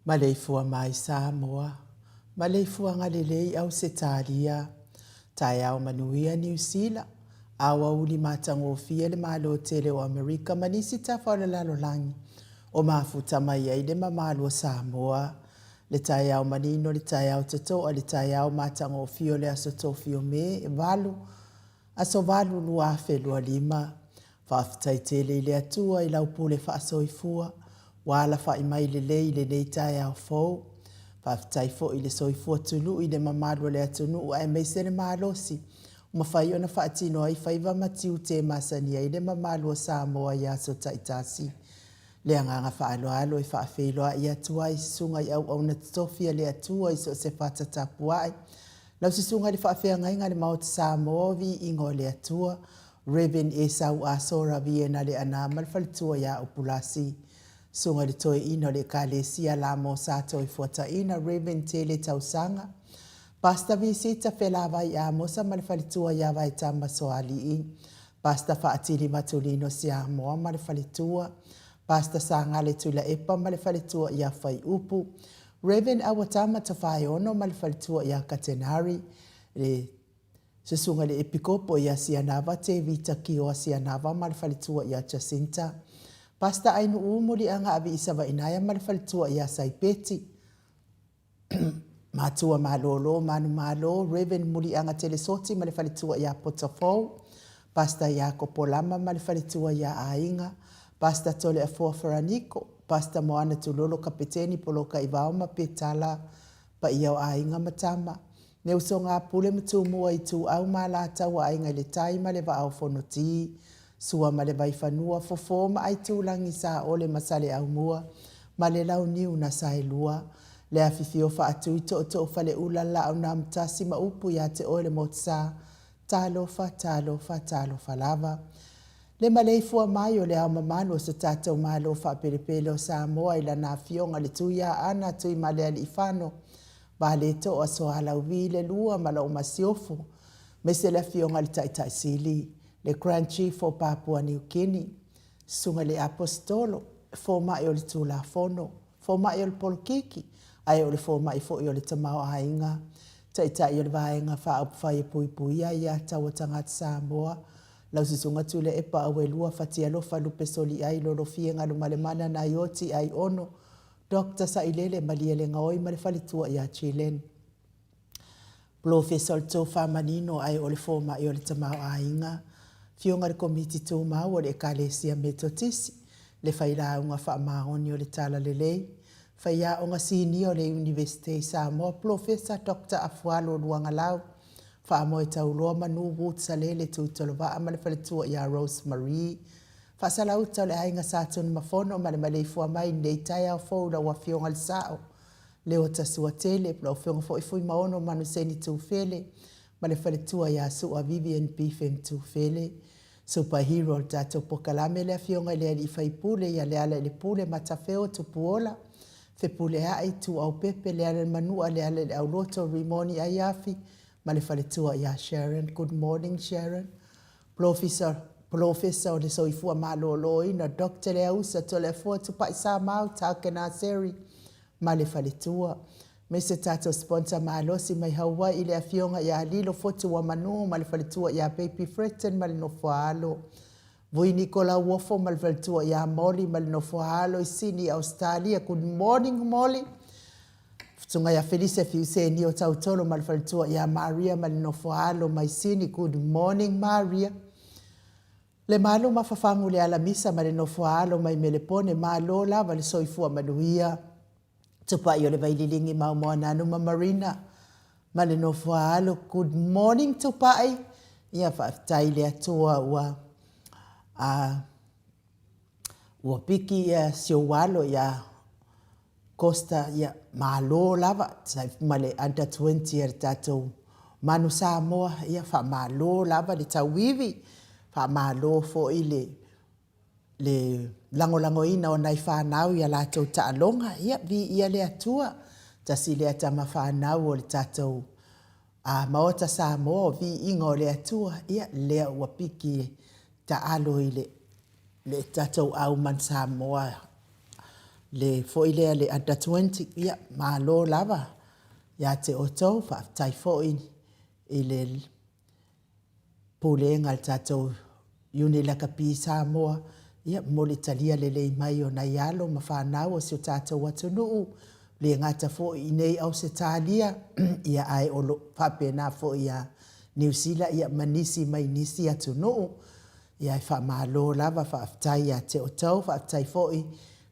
Maleifua mai Samoa, maleifua ngalelei au Setalia, tai au manuia New Zealand, awa uli matangofia le malo tele o Amerika manisi tafala lalo langi, o mafuta mai ai le mamalo Samoa, le tai au manino le tai au tatoa le tai au matangofio le asotofio me valu, aso valu luafe lua lima, whaafitai tele ile atua ila upule whaasoifua, wala fai mai le nei tai au fo pa tai fo ile soifua tulu ile mamalo le atunu ai mai se le malosi uma fai ona fatino ai fai va matiu te masani ile mamalo Samoa ya so taitasi le anga fa alo e fa felo ia tua i sunga i au na tofia le atua i so se fata tapuai la si sunga le fa fe nga le maut Samoa vi ingo le atua Reven Esau asora viena le anama fal tua ya opulasi sunga le toi ina le kalesia la mo sato i fuata ina Raven tele tausanga. Pasta visita fela vai a mosa malfalitua ya vai tamba soali i. Pasta faatili matulino sia moa malfalitua. Pasta sanga le tula epa malfalitua ya fai upu. Raven awatama tafai ono malfalitua ya katenari. Le sesunga le epikopo ya sianava te vita kioa sianava malfalitua ya Jacinta. Pasta ainu umuli anga abi isava inaya malfalitua ya saipeti. Matua malolo, manu malo, Raven muli anga telesoti malfalitua ya potafou. Pasta ya kopolama malfalitua ya ainga. Pasta tole afua faraniko. Pasta moana tulolo kapiteni poloka iwaoma petala pa iau ainga matama. Ne usonga pule mtumua itu au malata wa ainga le taima le va au fonoti. Sua male vai fanua fofo ma ai tulangi sa ole masale au mua male lau niu na sailua le afifio fa atu to fale ulala au na mtasi ma upu ya te ole motsa talo fa lava Le malei fua mai o le au mamano se tātou malo whaperepele o Samoa i lana fionga le tuia ana tui male ali ifano. Ba le to o so ala uvi le lua mala o masiofu. Me se le fionga le taitai sili. Le Grand Chief o Papua New Guinea. Sunga le apostolo. Fo mai o le tula fono. Fo mai o le polkiki. Ai o le fo mai fo i o le tamao hainga. Taitai o le vaenga wha upwhai pui pui ai a tawa tangata Samoa. Lau sisunga tule e pa awe lua fatia lo falupe soli ai lo fie ngalo malemana na yoti ai ono. Dr. Sailele maliele ngaoi male falitua ia Chilen. Professor Tofa Manino ai ole foma i ole tamau ainga. Fionga le komiti tō mau o le ekalesia metotisi. Le whaila unga wha mahoni o le tala lelei. Whaia unga sini o le Universite Samoa. Professor Dr. Afualo Luangalau. Whaamoe tau loa manu wūt salele tū tolowa amale whaletua ia Rosemary. Whaasala uta o le hainga sātunu mafono male malei fua mai nei tai au fōura wa fionga le sao. Leo tasua tele, plau fionga fo ifui maono manu seni tū fele. Male whaletua ia sua Vivian Bifem tū fele. Superhero le tātou pokalame lea fionga lea li whaipule ia lea le pule matafeo tu puola. Fe pule ai tu au pepe lea le manua lea le au loto rimoni ai afi. Male whaletua ia Sharon. Good morning Sharon. Professor o le soifua malolo ina Dr. Lea Usa to le fua tupai sa mau tau kena seri. Male whaletua. Me se tato sponsor malosi mai hawa ile a fionga ia lilo fotu wa manu male whaletua ia Baby Fretton male no fualo. Vui Nicola Wofo male whaletua ia Molly male no fualo i Sydney Australia. Good morning Molly. Tunga ya Felice Fiuse ni o tautolo male whaletua ia Maria male no fualo mai Sydney. Good morning Maria. Le malo mafafangu le alamisa male no fualo mai melepone malo lava le soifua manuia. Tupa i o le vaililingi mau moa nanu ma Marina. Male no fualo. Good morning tupai. Ia whaftai le atua ua piki ia siowalo ia Costa ia malo lava. Male under 20 ia tatou manu Samoa ia wha malo lava le tawivi. Wha malo fo i le lango ina o nai whanau ia lātou taalonga. Ia vi ia le atua. Tasi le atama whanau o le tātou maota Samoa vi inga o le atua. Ia lea ua piki ta alo i le tātou au man Samoa. Le fo i lea le under 20. Ia malo lava. Ia te otou whaftai fo i le pulenga le tātou Unilaka pi Samoa. Ia mole talia lelei mai o nai alo ma whanau o si o tātou atunuu. Le ngata fo i nei au se talia. Ia ai olo whapena fo ia New Zealand. Ia manisi mai nisi atunuu. Ia i whamalo lava whaaftai ia te o tau. Whaaftai fo i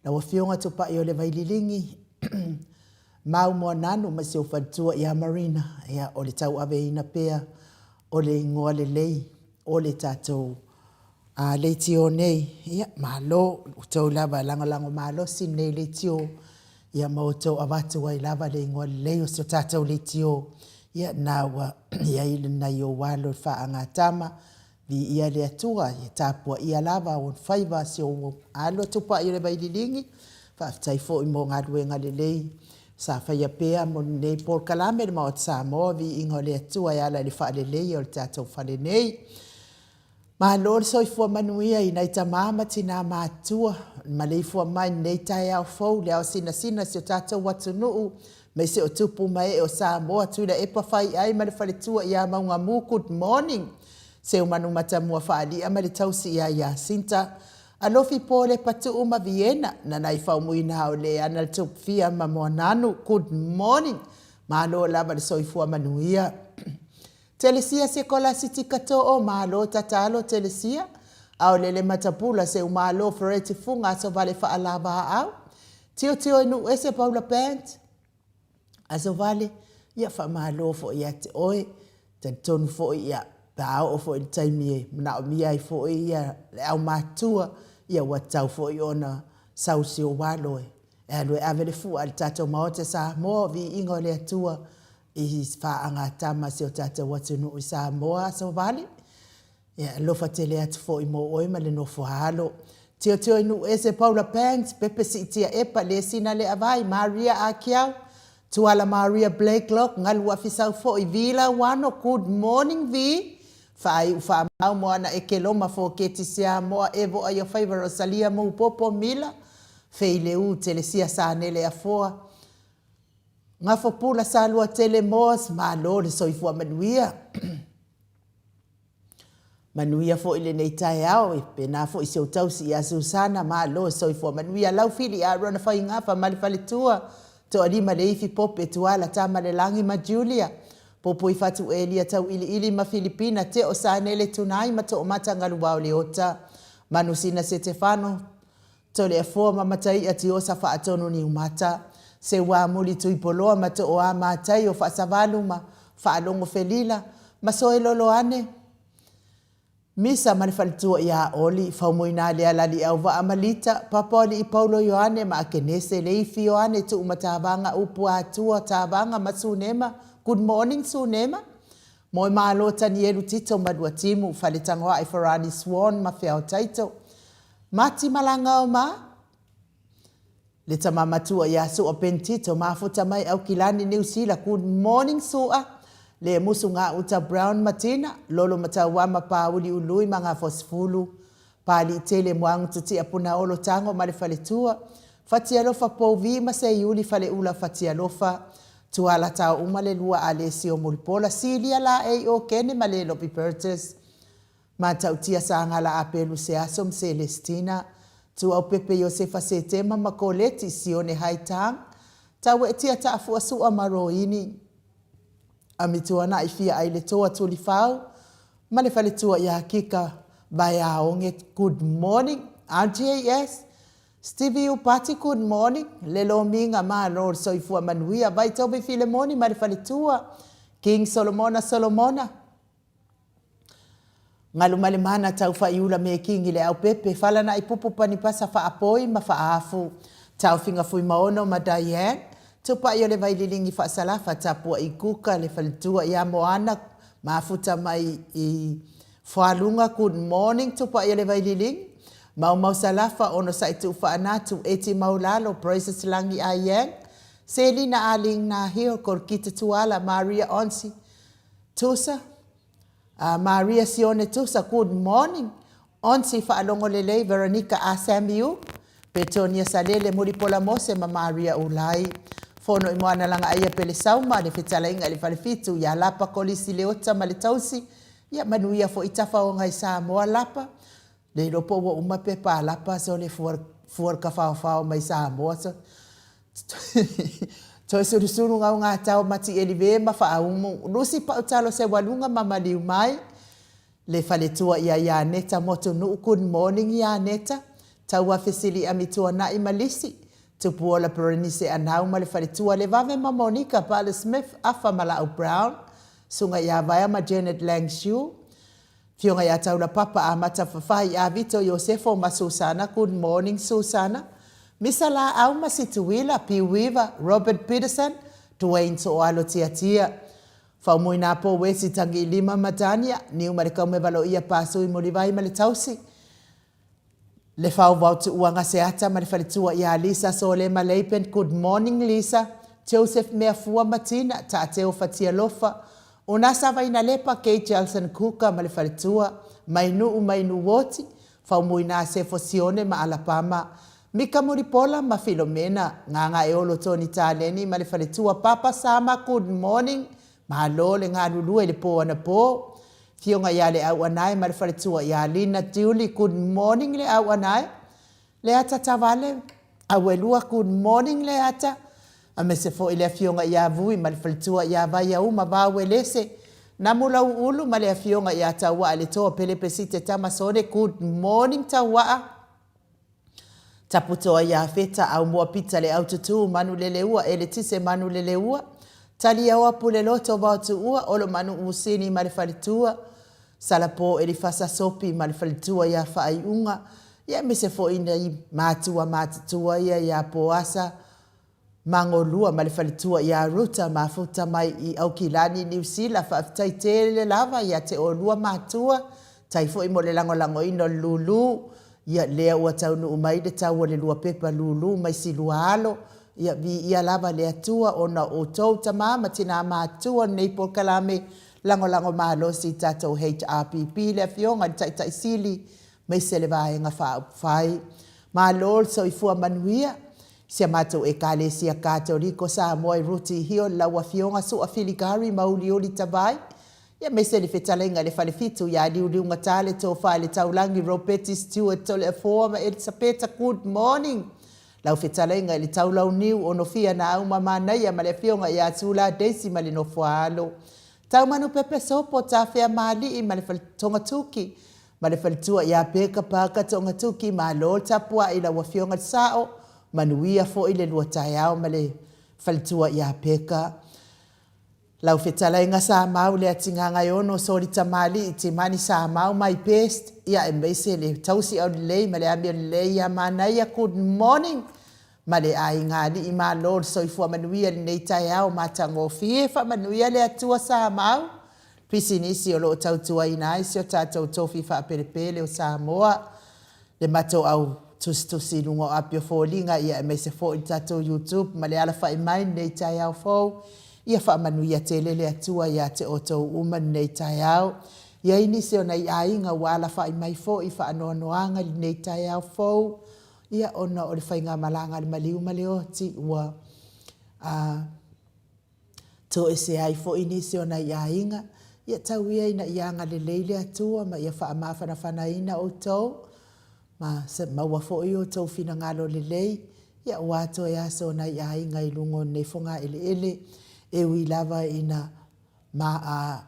na wafionga tupa i o le vaililingi. Mau mua nanu ma si o whantua ia Marina. Ia o le tau ave ina pea. O le ingoa le lei. O le tātou. Leitio nei, ia malo, utau lava lango malo, si nei leitio, ia mautou awatu wai lava le ingoa leo si o tātou leitio, ia nawa, ia ili na i o walo wha tama, vi ia le atua, ia tāpua ia lava, on whaiva si o alo tupa i le vaililingi, whaaftai fo i mo ngā ruenga le lei, sa whaia pēa mo nei Paul Kalame le mao Samoa, vi ingo le atua ia la le wha le lei o le tātou whale nei, ma lor soifua manuia i nei tamama tina mātua. Ma leifua mai nei tai au fau le au sina si o tātou watunuu. Me se o tupu mai o Samoa tuila e pawhai ai ma le whaletua i a maunga mu. Good morning. Se o manu matamua whaali a ma le tausi ia Sinta. Alofi po le patu uma Vienna. Na nai whau muina hao le ana le tupu fia ma mua nanu. Good morning. Ma lo lava le soifua manuia. Telesia se kola siti kato o malo tatalo telesia. Au lele matapula se umalo fereti funga so vale fa alava au. Tio inu ese Paula Pant. Aso vale ia fa malo fo ia te oe. Te tonu fo ia pao o fo i taimie. Mna o mia i fo ia le au matua. Ia watau fo i ona sausi o waloe. E alue avele fu al tato maote sa mo vi ingo le atua. I wha anga tama si o tata watunu i Samoa so vale. Ia lofa tele atu fo imo oi ma le nofo halo. Teo inu ese Paula Panks, Pepe Sitia Epa, le sina le avai, Maria Akiau, tuala Maria Blakelock, ngalu afisau fo I Vila wano, good morning Vi. Fai ufa mau moana e ke loma fo keti sia moa evo a your favor Rosalia mo popo mila. Fei le u tele sia sa nele a foa. Nga fo pula sa lua tele moas, ma lo le soifua manuia. Manuia fo ile nei tae au, e pena fo isi o tausi ia Susana, ma lo soifua manuia. Lau fili a rona fai ngafa malifale tua, to alima le ifi pope tuala tama le langi ma Julia. Popo I fatu elia tau ili ma Filipina, te o sa nele tunai ma to o mata ngaluwao le ota. Manusina Stefano, to le afoa mamatai ati o sa faa tonu ni umata. Se wa muli tu ipoloa ma to o a matai o faa savalu ma faa longo felila. Ma soe lolo ane. Misa manifalitua ia oli, faumoina le alali au wa amalita. Papa oli I Paulo Yohane ma akenese leifi Yohane tu umatavanga upu atua tavanga masunema. Good morning, Sunema. Moi malo tani elu tito madua timu, falitangwa I Farani Swan, mafiao taito. Mati malanga o ma. Leta mamatua ya su open tito, mafuta mai au kilani New Zealand. Good morning, Sua. Le musu nga uta Brown Matina, lolo matawama pa uli ului mga fosfulu. Pali tele mwangu tuti apuna olo tango malifalitua. Fatialofa po vima se yuli fale ula fatialofa. Tuala tau umale lua Alessio Mulpola silia la o kene male lopi pertes. Mata utia sangala apelu se asom Celestina. Tu au Pepe Josefa se tema makoleti sione haitang. Tau etia taafu asu amaroini. Amituana ifia aile toa tulifau. Male fale tua ya hakika baya onge good morning. RJS. Stevie Upati, good morning. Lelo minga ma Lord soifua manuia. Vai tobe Filemoni marifalitua. King Solomona. Ngalu malimana tau fa iula me kingi le au Pepe. Fala na ipupu panipasa fa apoi ma fa afu. Tau finga fui maono ma Diane. Tupa yo le vai lilingi fa salafa tapua ikuka le falitua ya moana. Mafuta mai I fualunga good morning. Tupa yo le vai lilingi. Mau salafa ono sa itu faanatu eti maulalo praises langi ayeng. Selina aling na hiyo kor kita tuala Maria Onsi. Tusa. Maria Sione Tusa, good morning. Onsi faalongo lele Veronica Asamiu. Petonia salele muripola mose ma Maria Ulai. Fono imoana langa aya pele sauma de fitala inga falifitu ya lapa kolisi leota malitausi. Ya manuia fo itafa o ngai sa moa lapa. Le ropo wa umape pa lapa so le fuar ka fao mai sa moa so. To suru nga tau mati elive ma fa umu. Lusi pa utalo se walunga mama liu mai. Le faletua ya neta moto nu good morning ya neta. Tau afisili amitua na imalisi. Tupuola perenise anau ma le faletua le vave ma Monica Pale Smith afa mala Brown. Sunga ya vaya ma Janet Langshu. Fionga ya taula papa amata fafai a Vito Yosefo ma Susana. Good morning Susana. Misala au masituila Piwiva Robert Peterson Dwayne Soalo tia. Faumuina po wesi tangi lima matania ni umarika umevalo ia pasu imolivai malitausi. Le fau vautu uanga seata malifalitua ya Lisa Sole Maleipen. Good morning Lisa. Joseph Meafua Matina taateo fatia lofa. Unasava inalepa Kate Jelson Kuka malifalitua. Mainu woti. Faumuina sefo sione ma Alabama. Mika Muripola ma Filomena. Nganga eolo toni taleni malifalitua. Papa Sama good morning. Mahalole nga lulu ele po ana po. Fionga yale au anai malifalitua ya Lina Julie good morning le au anai. Le ata tavale. Awelua good morning le ata. Amesefo ile fionga ya vui malifalitua ya vaya uma bawelese. Namula ulu male fionga ya tawa alitoa pelepesite tamasone good morning tawa. Taputoa ya feta au muapita le au tutu manu leleua eletise manu leleua. Talia wapu leloto bautu ua olo manu usini malifalitua. Salapo elifasa sopi malifalitua ya faaiunga. Ya mesefo ina matutua ya poasa. Mangolua malifalitua ya ruta mafuta mai au kilani New Zealand faaftai tele lava ya te olua matua. tai fo i mo le lango ino lulu ia lea ua taunu umai le tau le lua pepa lulu mai si lualo ia vi ia lava le atua ona o tou tamama tina matua nei por kalame lango malo si tatou HRPP le fionga tai sili mai se le vaenga fai malo so i fua manuia sia matou e kalesia Katoriko sa moi ruti hio la wa fionga su afiligari maulioli tavai ia me se le fetalenga le falefitu ya liu ngatale to fale taulangi Ropeti Stewart to le forma Elisabetta good morning lau fetalenga le taulau niu ono fia na au mama na ia male fionga ya tula Daisy male no fualo tau manu pepe sopo ta fea mali i male fal tonga tuki male fal tua ya peka paka tonga tuki malo tapua ila wa fionga sao manuia fo ile lua taiao male fal tua ya peka lau fetalenga sa mau le atinganga yono sori tamali te mani sa mau mai pest ia embese le tausi au lei male amir lei ya manaya good morning male ai ngadi i malo so ifua manuia nei taiao matango fie fa manuia le atua sa mau pisinisi o lo tautua ina isio tatou tofi fa perepele o Samoa le mato au tusi lungo apio folinga ia embese fo i tatou YouTube male ala fa mai nei taiao fo ia fa manuia tele le atua ia te oto uma nei taiao ia ini se ona ia inga wala fa mai fo i fa anoanoanga nei taiao fo ia ona o le fainga malanga le maliu maleoti ua to ese ai fo ini se ona ia inga ia tauia ina ia nga le leile atua ma ia fa mafana fana ina o to ma se maua fo i o to fina ngalo le lei ia wato ia se ona ia inga i lungo nei fonga ele e ui lava ina ma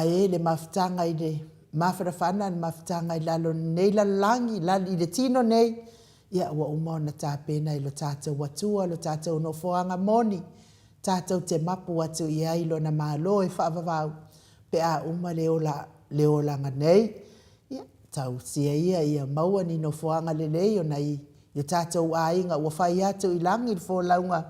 le maftanga i le mafrafana le maftanga i lalo nei lalangi lali le tino nei ia ua umona tapena i lo tātou watua lo tātou no foanga moni tātou te mapu atu i ailo na malo e whaavavau pe a uma leolanga nei ia tau sia ia maua ni no foanga le lei o nei i tātou ainga ua whai atu i langi i fo launga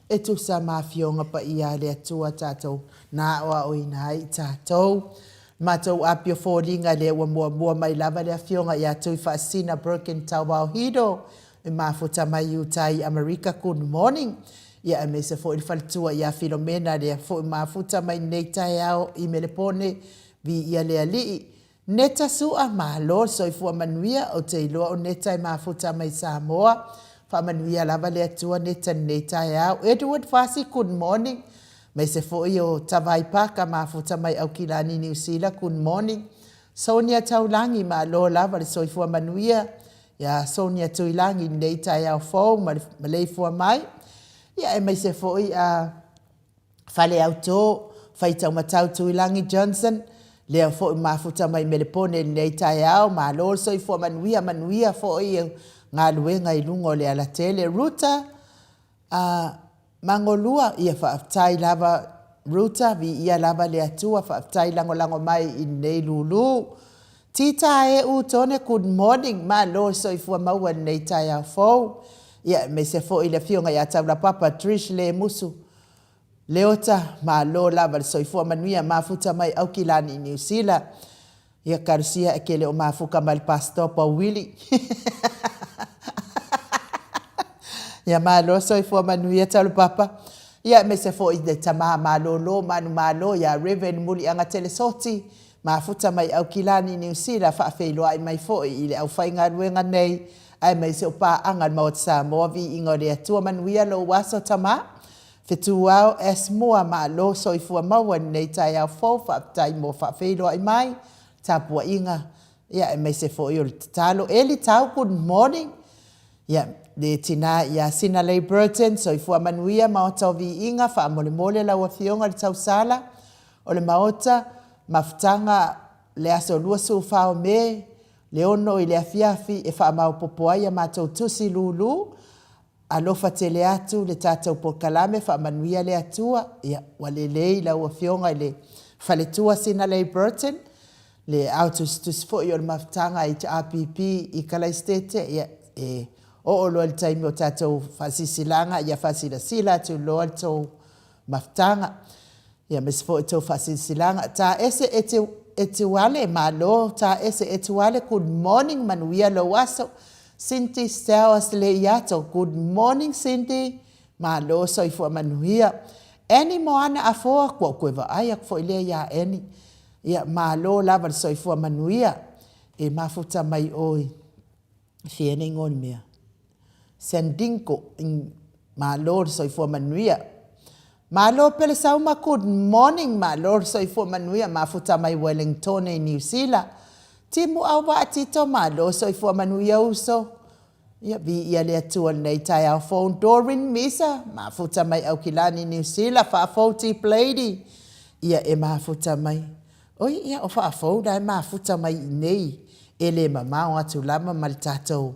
e tu sa mafionga pa ia le atua tātou na oa o inai tātou. Mātou apio fōringa le ua mua mai lava le afionga i atu i whaasina Broken Tawau Hido e mafuta mai utai America good morning. Ia e mese fo il faltua ia Filomena le fo mafuta mai neita yao i melepone vi ia le alii. Neta sua malo so i fua manuia o te iloa o neta i mafuta mai Samoa. Whamanuia lava le atua neta yao. Edward Fasi, good morning. Mai se fo i o tawai paka mafuta mai au kilani New Zealand, good morning. Sonia Taulangi ma lo lava le soifua manuia. Ya Sonia Tuilangi neta yao fo ma le fua mai. Ya e mai se fo i a fale auto faita matau Tuilangi Johnson. Lea fo i mafuta mai melepone neta yao ma lo soifua manuia fo i ngā luenga i lungo le ala tele. Ruta mangolua ia whaaftai lava Ruta vi ia lava le atua whaaftai lango mai i nei lulu. Tita e u tone good morning ma lo so i fua maua nei tai au fau. Ia me se fo i le fionga ia taula papa Trish le musu. Leota ma lo lava so i fua manuia mafuta mai au kilani New Zealand. Ia karusia e kele o mafuka mai pastor pa Willie. Ia malo so i fua manuia talu papa. Ia me se fo i de tama malo manu ia Reverend Muli anga telesoti. Mafuta mai au kilani New Zealand whaafeilo ai mai fo i le au whainga ruenga nei. Ai mai se upa anga maot Samoa vi ingo rea tua manuia lo waso tama. Fetu au es mua malo so i fua maua nei tai au fo whaaftai mo whaafeilo ai mai. Tapua inga. Ia mai se fo i o talo. Eli tau good morning. Ia le tina ia Sina Lei Burton so i fua manuia maota vi inga wha mole lau fionga le tau sala. O le maota mafutanga le aso lua su fao me le ono i le afiafi e wha mau popoaia mātou tusi lulu. Alofa tele atu le tātou pokalame wha manuia le atua. Ia wale lei lau fionga le whaletua Sina Lei Burton. Le autus fo i o le mafutanga i te RPP i Kalaistete. Ia o lo le taimi o tātou whasisilanga ia whasilasila tu lo alto mafutanga. Ia mes fo to fasilanga ta ese ete wale malo ta ese ete wale good morning manuia lo waso Cindy Stowers le yato good morning Cindy malo so ifo manuia eni moana afoa kwa kweva aya fo ile ya eni ia malo lava so ifo manuia e mafuta mai oi fiene ngon mea sendinko malo so ifo manuia Malo pele sauma good morning malo so ifo manuia mafuta mai Wellington e New Zealand. Timu awa atito malo so ifo manuia uso. Ia vi ia le atua nei tai au phone Dorin Misa mafuta mai au kilani New Zealand fa foti plady. Ia e mafuta mai. Oi ia o fa fo dai mafuta mai nei ele mama o atu lama maltato.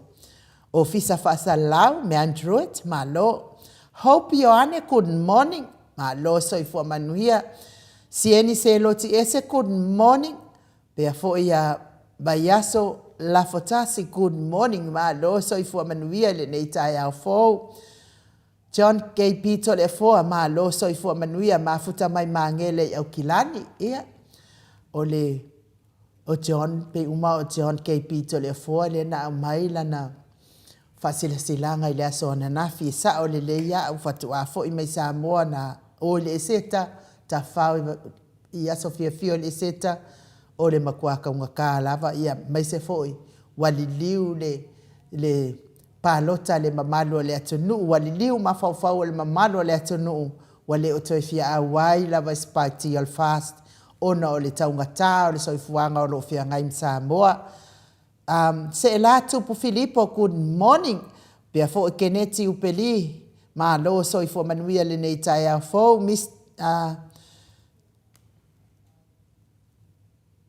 Ofisa fa salau me Android malo. Hope you ane good morning. Malo so ifo manuia. Sieni se loti ese good morning. Bea fo ia bayaso la fotasi good morning. Malo so ifo manuia le neitai au fo. John K. Pito le foa malo so ifo manuia mafuta mai mangele au kilani. Ia. Ole o John pe uma o John K. Pito le foa le na maila na fasila silanga ile aso na nafi sa o le leia au fatu afo i mai Samoa na o le seta ta fau ia Sofia Fio le seta o le makuaka unga ka lava ia mai se foi waliliu le palota le mamalo le atunu waliliu mafau le mamalo le atunu wale o toi fia awai lava spati al fast ona o le taunga ta o le soifuanga o lo fia ngai Samoa se la tupu Filipo good morning bia fo keneti upeli ma lo so ifo manuia le nei tai a fo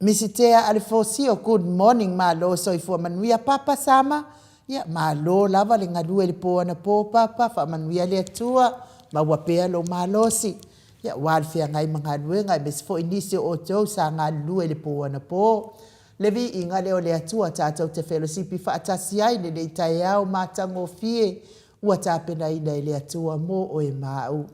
misitea alfosio good morning ma lo so ifo manuia papa sama ya ma lo lava le ngalue le po na po papa fa manuia le tua ma wapea lo malosi ya walfia ngai mangalue ngai mes fo inisio o to sa ngalue le po na po Levi inga leo le atua tātou te fellowshipi whaatasi ai le nei tai au mātango fie ua tāpena ina le atua mō o e māu.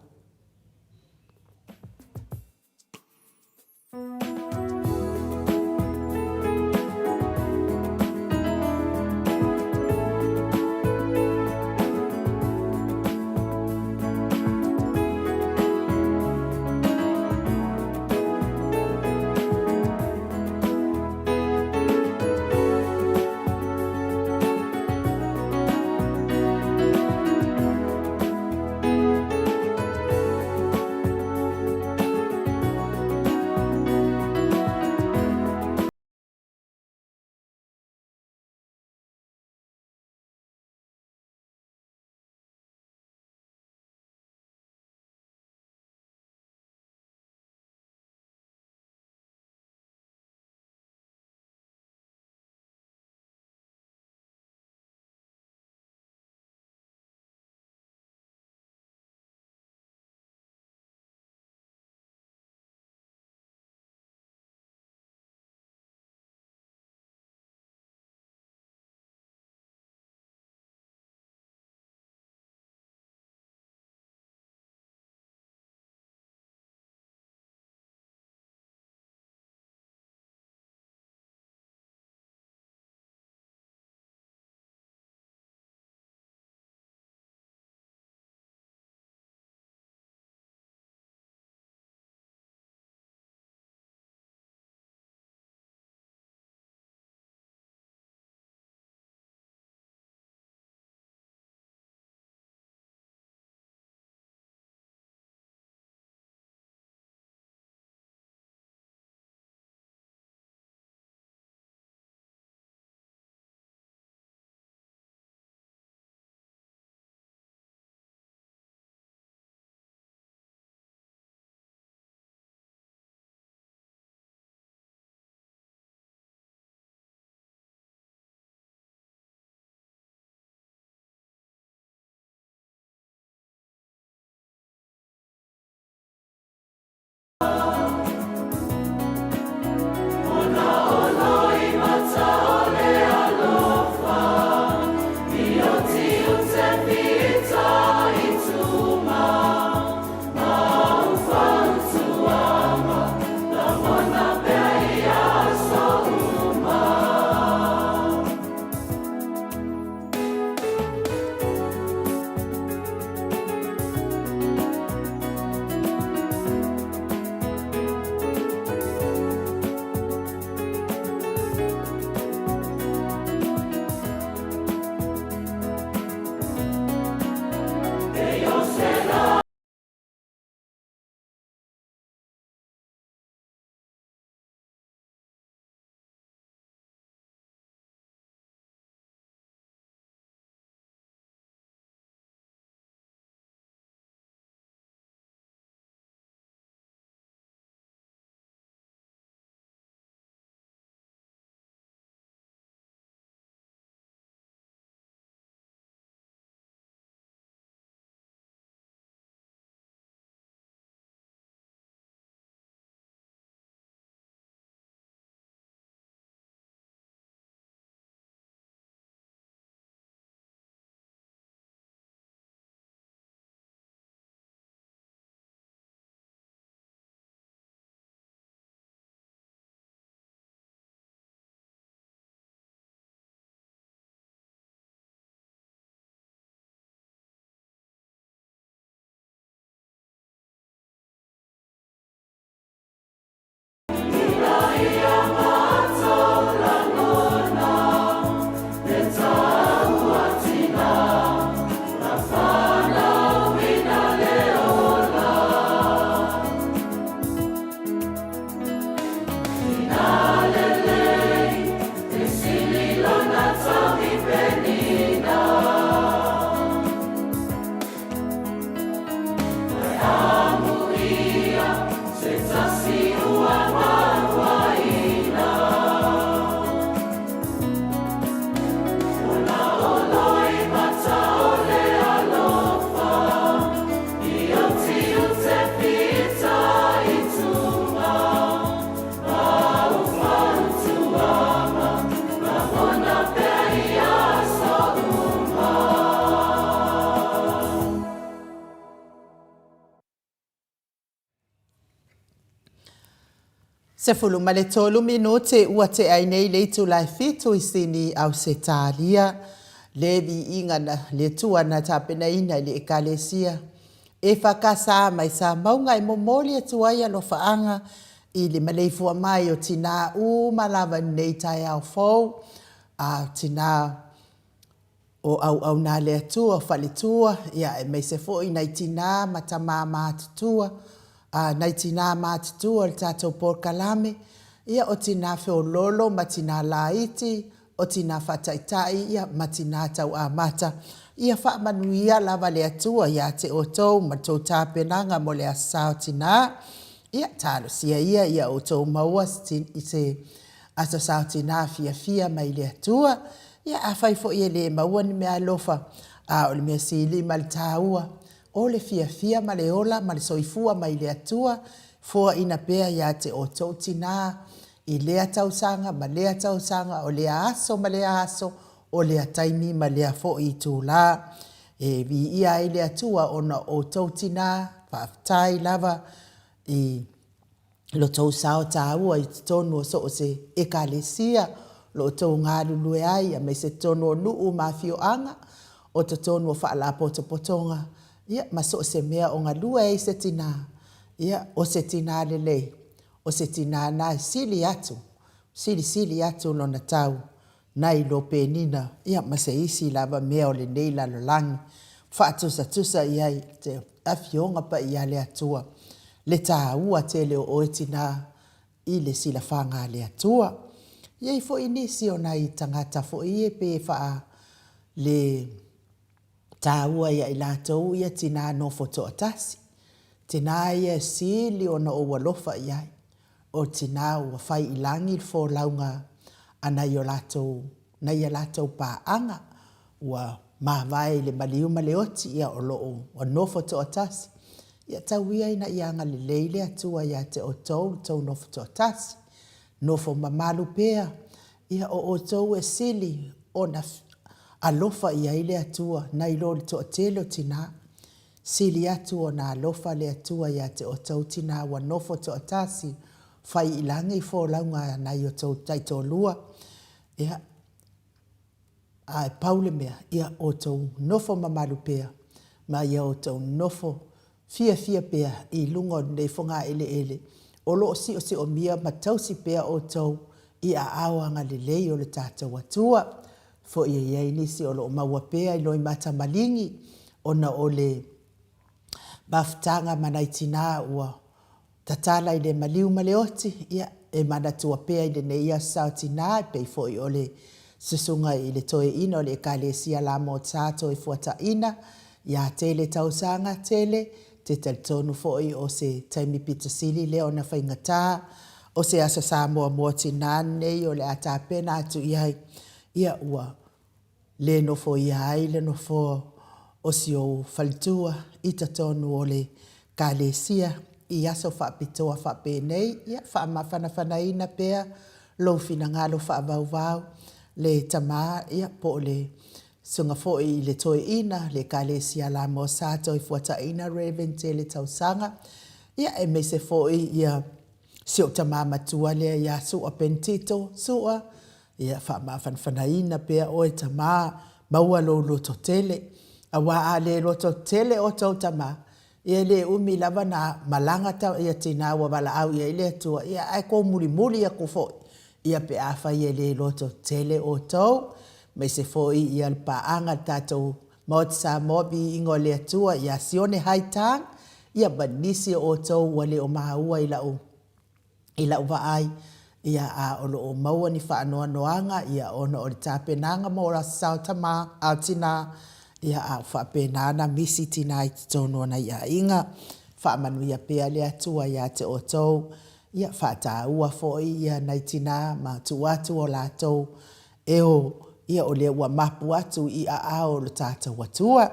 Se fulu ma le tolu minute ua te ainei le tu lai fitu i sini au se talia. Le vi inga na le tua na tapena ina le ekalesia. E whakasa mai sa maunga i momoli e tuaia lo whaanga i le maleifua mai o tina u malawa nei tai au fau. Tina o au na le atua, whale tua, ia e mei se fo i nei tina matama mātutua. Nai tina mātutua le tātou por kalame, ia o tina whio lolo ma tina laiti, o tina whataitai, ia ma tina tau amata. Ia wha manuia lava le atua, ia te o tau, ma tau tāpenanga mo le asao tina. Ia talo sia ia o tau maua i se asa sao tina fia mai le atua. Ia a whaifo ia le maua ni mea lofa, o le mea sili ma le tāua. O le fia ma le ola, ma le soifua mai le atua, fua ina pea ia te o tau tina, i lea tausanga, ma lea tausanga, o lea aso, ma lea aso, o lea taimi, ma lea fo i tū la. E vi ia i lea tua ona o tau tina, whaftai lava, i lo tau sao tāua i tonu o so o se ekalesia, lo tau ngā lulue ai, a me se tonu o nuu mawhio anga, o te tonu o whaala potonga. Ia, ma so se mea o ngā lua e se tina. Ia, o se tina lelei. O se tina nai sili atu. Sili atu no na tau. Nai lo penina. Ia, ma se isi lava mea o le nei la lolangi. Tusa iai te afionga pa ia le atua. Le tā ua te leo o e tina i le sila whanga le atua. Iai fo inisi o nai tangata fo ie pe faa le tāua ia i lātou ia tina no foto atasi. Tina ia sili o na o walofa iai. O tina ua whai ilangi fo launga ana i o lātou, na ia lātou pāanga. Ua mawai le maliu le oti ia o loo o no foto atasi. Ia tau ia ina ianga le leile atua ia te o tau no foto atasi. No fo mamalu pea. Ia o tau e sili o na alofa ia ile atua na ilo le toa telo tina. Sili atu o na alofa le atua ia te o tau tina wa nofo toa tasi. Fai ilangi i fo launga na i o tau taito lua. Ia ai paule mea ia o tau nofo mamalu pea. Ma ia o tau nofo fia pea i lungo nei fonga ele. O lo si o se o mia ma tausi pea o tau i a awanga le lei o le tata watua. Fo ia nisi o lo maua pea i loi mata malingi ona o le baftanga manaitina ua tatala i le maliu maleoti ia e manatua pea i le neia sao tina pe fo i o le susunga i le toe ina o le kalesia la mo tato i fuata ina ia tele tausanga tele te tonu fo i o se taimi pita sili le ona whaingata o se asa sa mua tina nei o le ata pena atu ia ua le no fo iai, le no fo o si o falitua i tatonu o le kalesia i aso whapitoa whapenei, ia whaamawhana pea, lo fina ngalo whaavau le tama, ia po le sunga fo i le toi ina, le kalesia la mo sato i fuata ina Raven te le tausanga, ia e me se fo i ia si o tama matua le ia sua pentito, sua, ia whaamawhanaina pea o e tama maua lo loto tele. Awa a le loto tele o tau tama. Ia le umi lava na malanga tau ia tina wa wala au ia ile atua. Ia ai ko muli ia kufo. Ia pe awha ia le loto tele o tau. Me se foi ia le paanga tatou maot sa mobi ingo le atua. Ia sione haitang. Ia banisi o tau wale o mahaua ila uwa ai. Ia a olo o maua ni whaanoa noanga, ia ono o le tāpenanga mo ora sao tama au tina, ia a whapenana misi tina i tono na ia inga, whaamanu ia pea le atua ia te o tau, ia whata ua foi ia nei tina ma tuatu o lātou, ia o le ua mapu atu i a ao le tātou watua.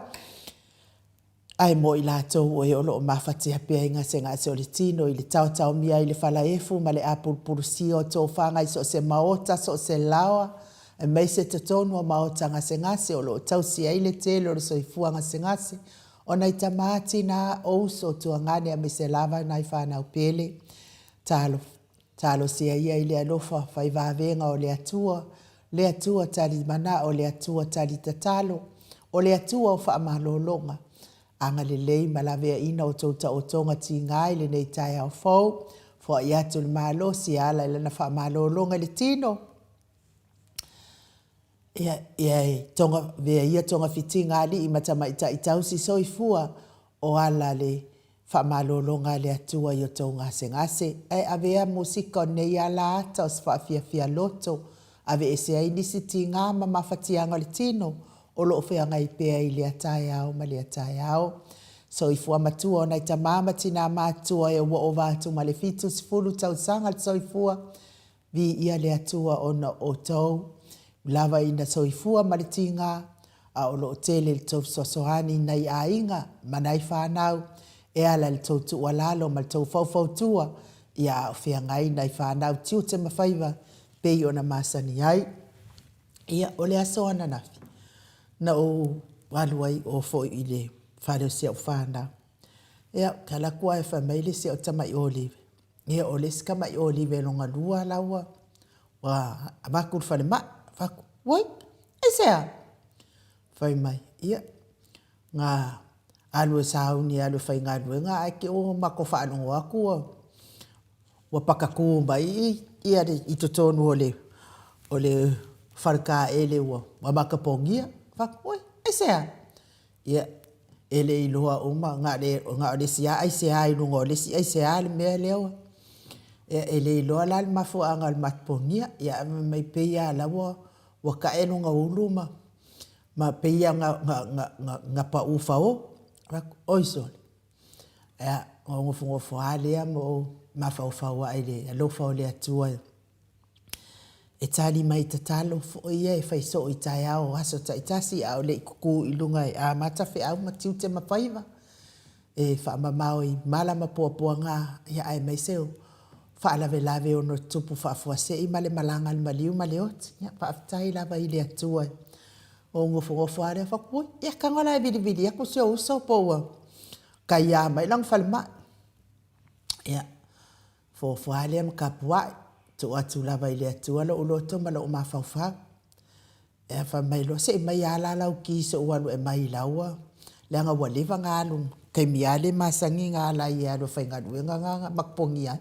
Ai mo i lātou o e olo o mawhatea pia inga se ngā se o le tino i le tau mia i le whalaefu ma le apulpurusi o tō whanga i so se maota so se lawa e mei se te tonu o maota ngā se ngase o lo tau si ai le telo le soifua ngā se ngase o nei tamati nā o uso tua ngane a me se lava nai whanau pele talo talo sea ia i le alofa fai vavenga o le atua tali mana o le atua tali tatalo, o le atua o whaamalolonga. Anga le lei malavea ina o tauta o tonga ti ngai le nei tai au fau, fo i atu le malo si ala i lana whaamalolonga le tino. Tonga vea ia tonga fitinga ali i matama i tausi soifua o ala le whaamalolonga le atua i o tau ngase. Avea musika o nei ala ata o sfafia loto, ave ese ai nisi ti ngā mawhatianga le tino, o loo whea ngai pēa i lea tae au ma lea tae au. So i fua matua o nei ta mama tina matua e ua o vātu ma le fitu sifulu tau sanga le so i fua, vi ia lea tua o na o tau, lava ina so i fua ma le tinga, a o loo tele le tau sosohani nei a inga, ma nei whanau, e ala le tau tu walalo ma le tau fau ia o whea ngai nei whanau tiu te mawhaiva, pei o na masani ai. Ia o le aso ana nafi. Na o waluai o fo i le whare se o whanau. Ia kala kua e whamaile se o tamai olive. Ia o le ska mai olive longa lua laua. Wa amakul whare ma. Whaku. Wai. E sea. Whai mai. Ia. Ngā alu e sauni alu whai ngā lue. Ngā ake o mako whanongo akua. Wa pakaku mai. Ia de i totonu o le wharka ele wa. Wa makapongia. Oi, ai sea. Ia, ele i loa uma, ngā o le sia ai sea ai lungo, le si ai sea le mea lewa. Ia, ele i loa la le mafua anga le matpongia, ia mai peia lawa, waka e lunga uluma, ma peia nga pa ufa o, oi sole. Ia, ngofu alea mo mafa ufa wa ele, alofa o le atua. E tali mai tatalo fo ia e fai so i tai au aso tai tasi au le kuku i lunga a mata fe au matiu te mawhaiva. E wha mamau i mala mapua ngā ia ai mai seo. Wha alawe lawe o no tupu wha afuase i male malanga li maliu male oti. Ia wha aftai lawa i le atua. O ngofu are whakui. Ia kangola e vidi ia kusio uso poua. Ka ia mai lang whalma. Ia. Fo alea makapuai. Tu atu lava i le atua lo uloto ma lo umawhawha. E wha mai lo se mai ala lau ki se ualu e mai laua. Le anga walewa ngā alu. Kei miale masangi ngā ala i alu whai ngā ruenga ngā makpongi ai.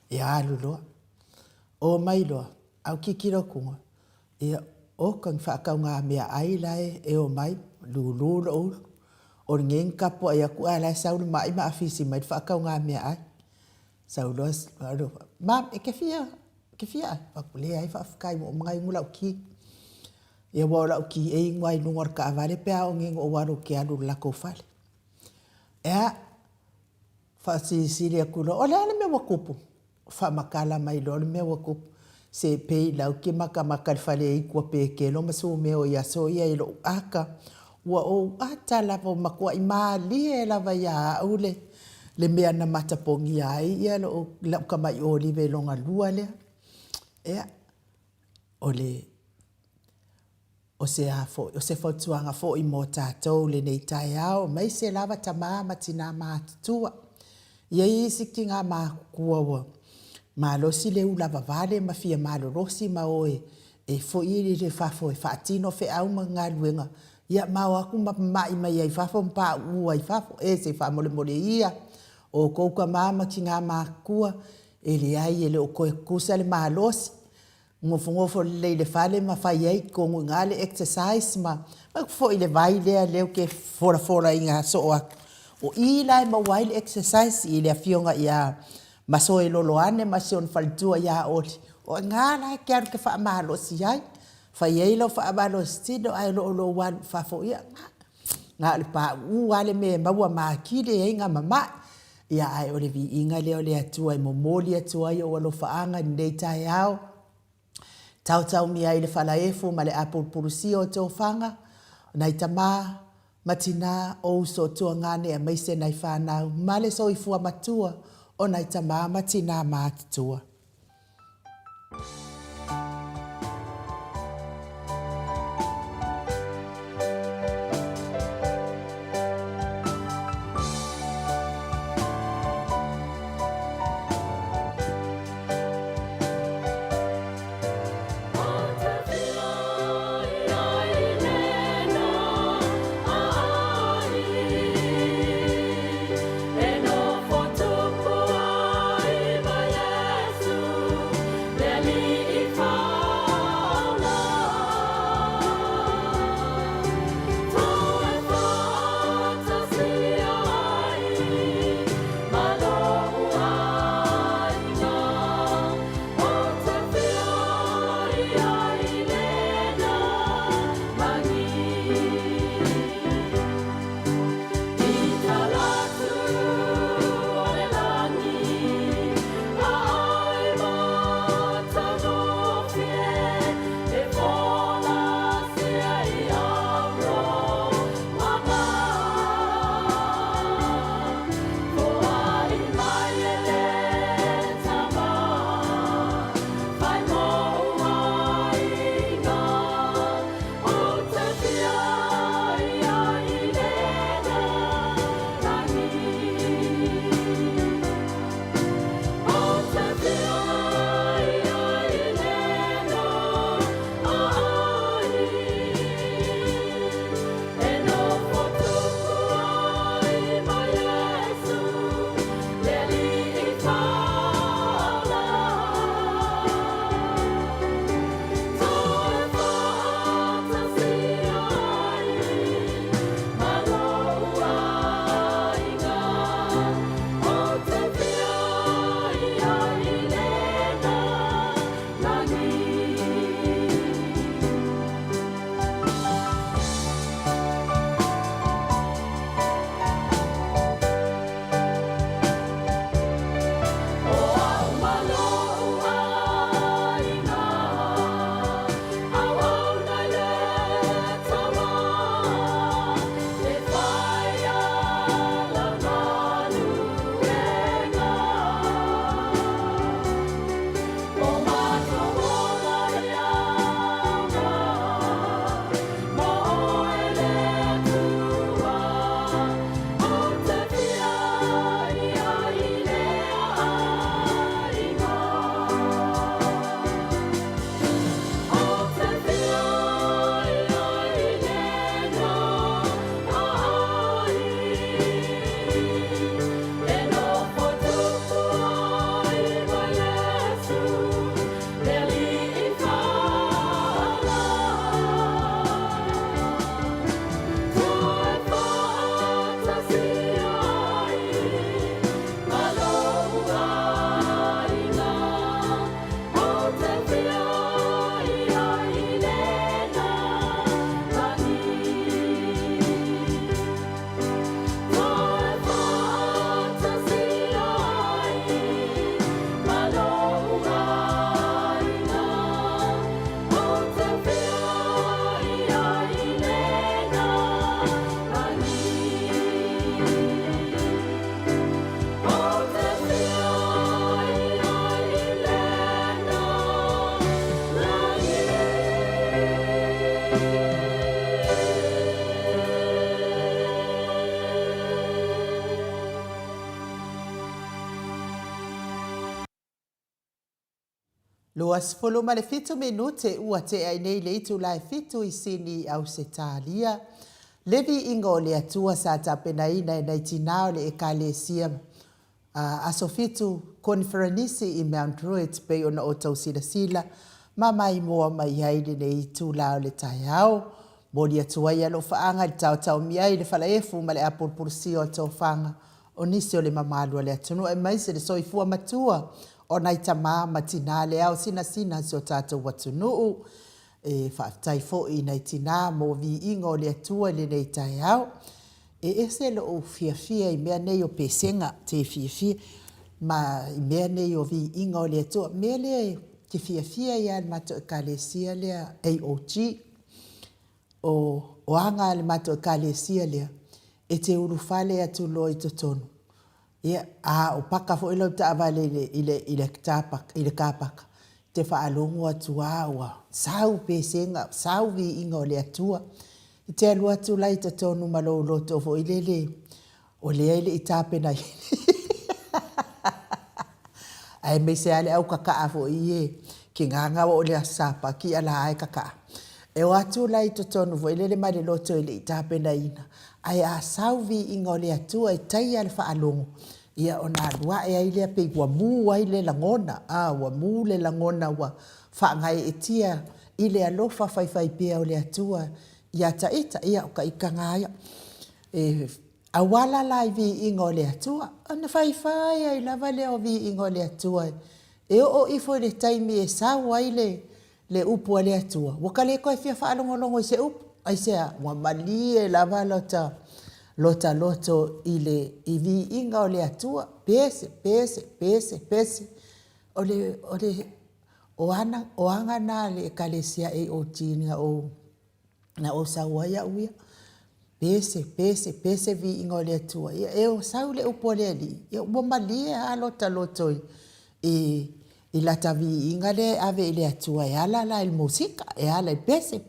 E alu loa. O mai loa. Au kikiro kunga. E o kang whaakau ngā mea ai lai e o mai. Lulu lo ulu. O ngeng kapo ai aku ala saulu mai ma afisi mai whaakau ngā mea ai. Saulos, mam, e ke fia, pakule ai whaafukai mo mga ingu lau ki. Ia wau lau ki e ingu ai nungar ka avare pia o ngengo o waru ke alu lako fale. Ea, whaasisiri aku lo, ole ale me wakupu. Whaamakala mai lo, ole me wakupu. Se pei lau ki maka fale e ikua pe ke lo masu meo ia so ia ilo aka. Ua o ata lava makua i maa lie lava ia aule. Le mea na matapongi ai, ia lo ka mai olive longa lua lea. Ea, o se fautuanga fo i mo tātou le nei tai au, mai se lava ta maa matina mātutua. Ia isi ki ngā maa kukua wa. Ma losi le ulava vale ma fia malo rosi ma oe. E fo iri le fafo e whaatino fe au ma ngā luenga. Ia mau aku mai mai ai fafo mpa ua i fafo. E se wha mole ia. O kouka mama ki ngā mākua, e le ai e le o koe kusa le mālosi. Ngofo le le whale ma whai ei kongu ngā le exercise ma. Ma kufo i le vai lea leo ke fora i ngā so o aku. O i lai ma wai le exercise i le a fionga i a maso e lolo ane ma se on whalitua i a oti. O ngā lai ke aru ke wha mālosi ai. Whai ei lau wha mālosi tino ai lo wan whafo ia. Ngā le pā wale me maua mākide ei ngā mamai. Ia ai o le vi inga leo le atua i momoli atua i o walo whaanga ni nei tai au. Tau mi ai le whala efu ma le apulpurusi o tō whanga. Nai tamā, matina o uso tua ngane a maise nai whanau. Male so i fua matua o nai tamā matina mātutua. Luas folo ma le fitu minute ua te ai nei le itu lai fitu I sini au se talia. Levi ingo le atua sa tapena ina nei tinao le ekalesia aso fitu konferenisi I Mount Druitt pe ona o tau sila ma mai moa mai haide le itu lao le taiao. Mori atua ia lo faanga le tau miai le falaefu ma le apurpursi o tau fanga. O nisi o le mamalua le atunu e maise le soifua matua. O nai tama matina le au sina so tato watunuu whaatai fo'i nai tina mo vi ingo le atua le nei tai au ese lo o fia I mea nei o pesenga te fia ma I mea nei o vi ingo le atua mea le te fia ia le mato ekalesia le AOG o anga le mato ekalesia le e te urufale atu loi totonu. Ia o paka fo ilo ta avale ile tapak ile kapak te fa alongo atua wa sau pesenga sau vi ingo le atua te alu atu lai to tonu malo loto fo ile o le ile itape na ai me se ale au kaka fo ie ki nganga o le sapa ki ala ai kaka e watu lai to tonu fo ile ma le loto ile itape na ina ai a sau vi ingo le atua e tai al fa alongo ia ona lua e ai le pe wa mu ai le langona wa mu le langona wa fa ngai etia ile alofa fai pe o le atua ia taita ia ka ikanga ia awala live ingo le atua ana fai ai lava le o vi ingo le atua e o ifo le time e sa wai le upu le atua wakale ko fia fa longo se up ai se wa mali e lava loto ile ivi inga o le atua pese o anga na le kalesia AOG na o sawaya uia pese vi inga o le atua o saule upo le ali o mali a loto i lata vi inga le ave le atua e ala la il musika e ala il pese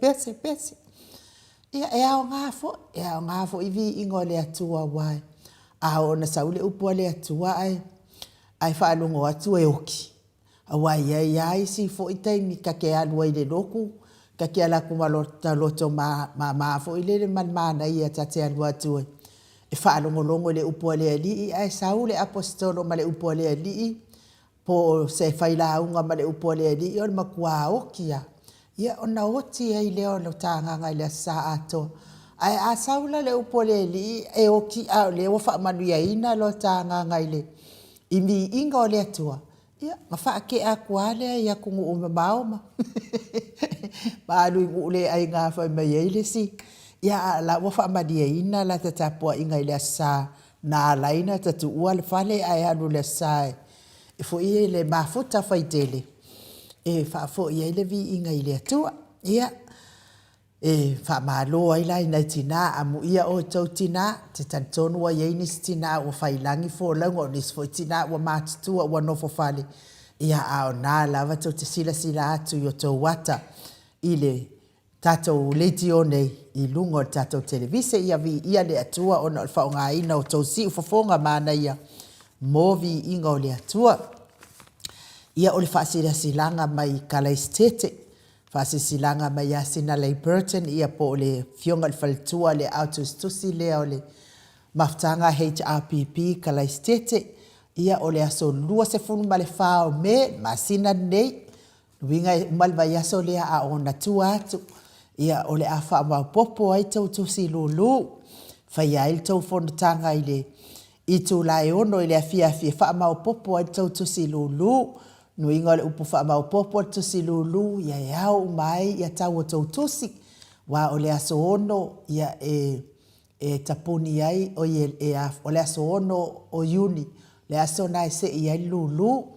ia e ao ngafo ivi ingo le atua wai ona saule upo le atua ai whaalungo atua e oki awai ai si fo itai mi kake alua I le loku kake ala kumalota loto ma fo ile mana ia tate alua atua e whaalungo le upo le ali ai saule apostolo ma le upo le ali po se whaila unga ma le upo le ali on makua okia ia ona oti ai leo lo tanga le sa ato ai a saula le upole li e oki a le wa fa manuia ina lo tanga ngaile imi inga le atua ia ma fa ke a kwale ia ku o mauma ba lu le ai nga fa mai ele si ia la wa fa madia ina la tatapo inga le sa na laina tatu ua le fale ai alu le sa e fo ile mafuta fa itele e fa fo ia le vi inga ile atua ia fa malo ai lai na tina amu ia o tau tina te tantonu wa ia ni tina o failangi fo lango ni fo tina wa matu wa no fo fale ia a na lava to te sila atu yo to wata ile tato leti one I lungo tato televise ia vi ia le atua ona fa nga ina o to si fo fonga mana ia movi inga o le atua ia o le silanga mai Kalaistete silanga mai asina le Burton ia po le fionga le faltua le autostusi le o le maftanga HRPP Kalaistete ia o le aso lua se funu ma le fao me masina nei winga malva yaso le a ona tuatu ia o le afa ma popo ai tau tusi lulu fai ai tau fonutanga ile itu lai ono ile afia fa ma popo ai tau tusi lulu no inga le upu fa ma popo tusi lulu ia yao mai ia tau tau tusi wa o le aso ono ia tapuni ai o o le aso ono o yuni le aso na se ia lulu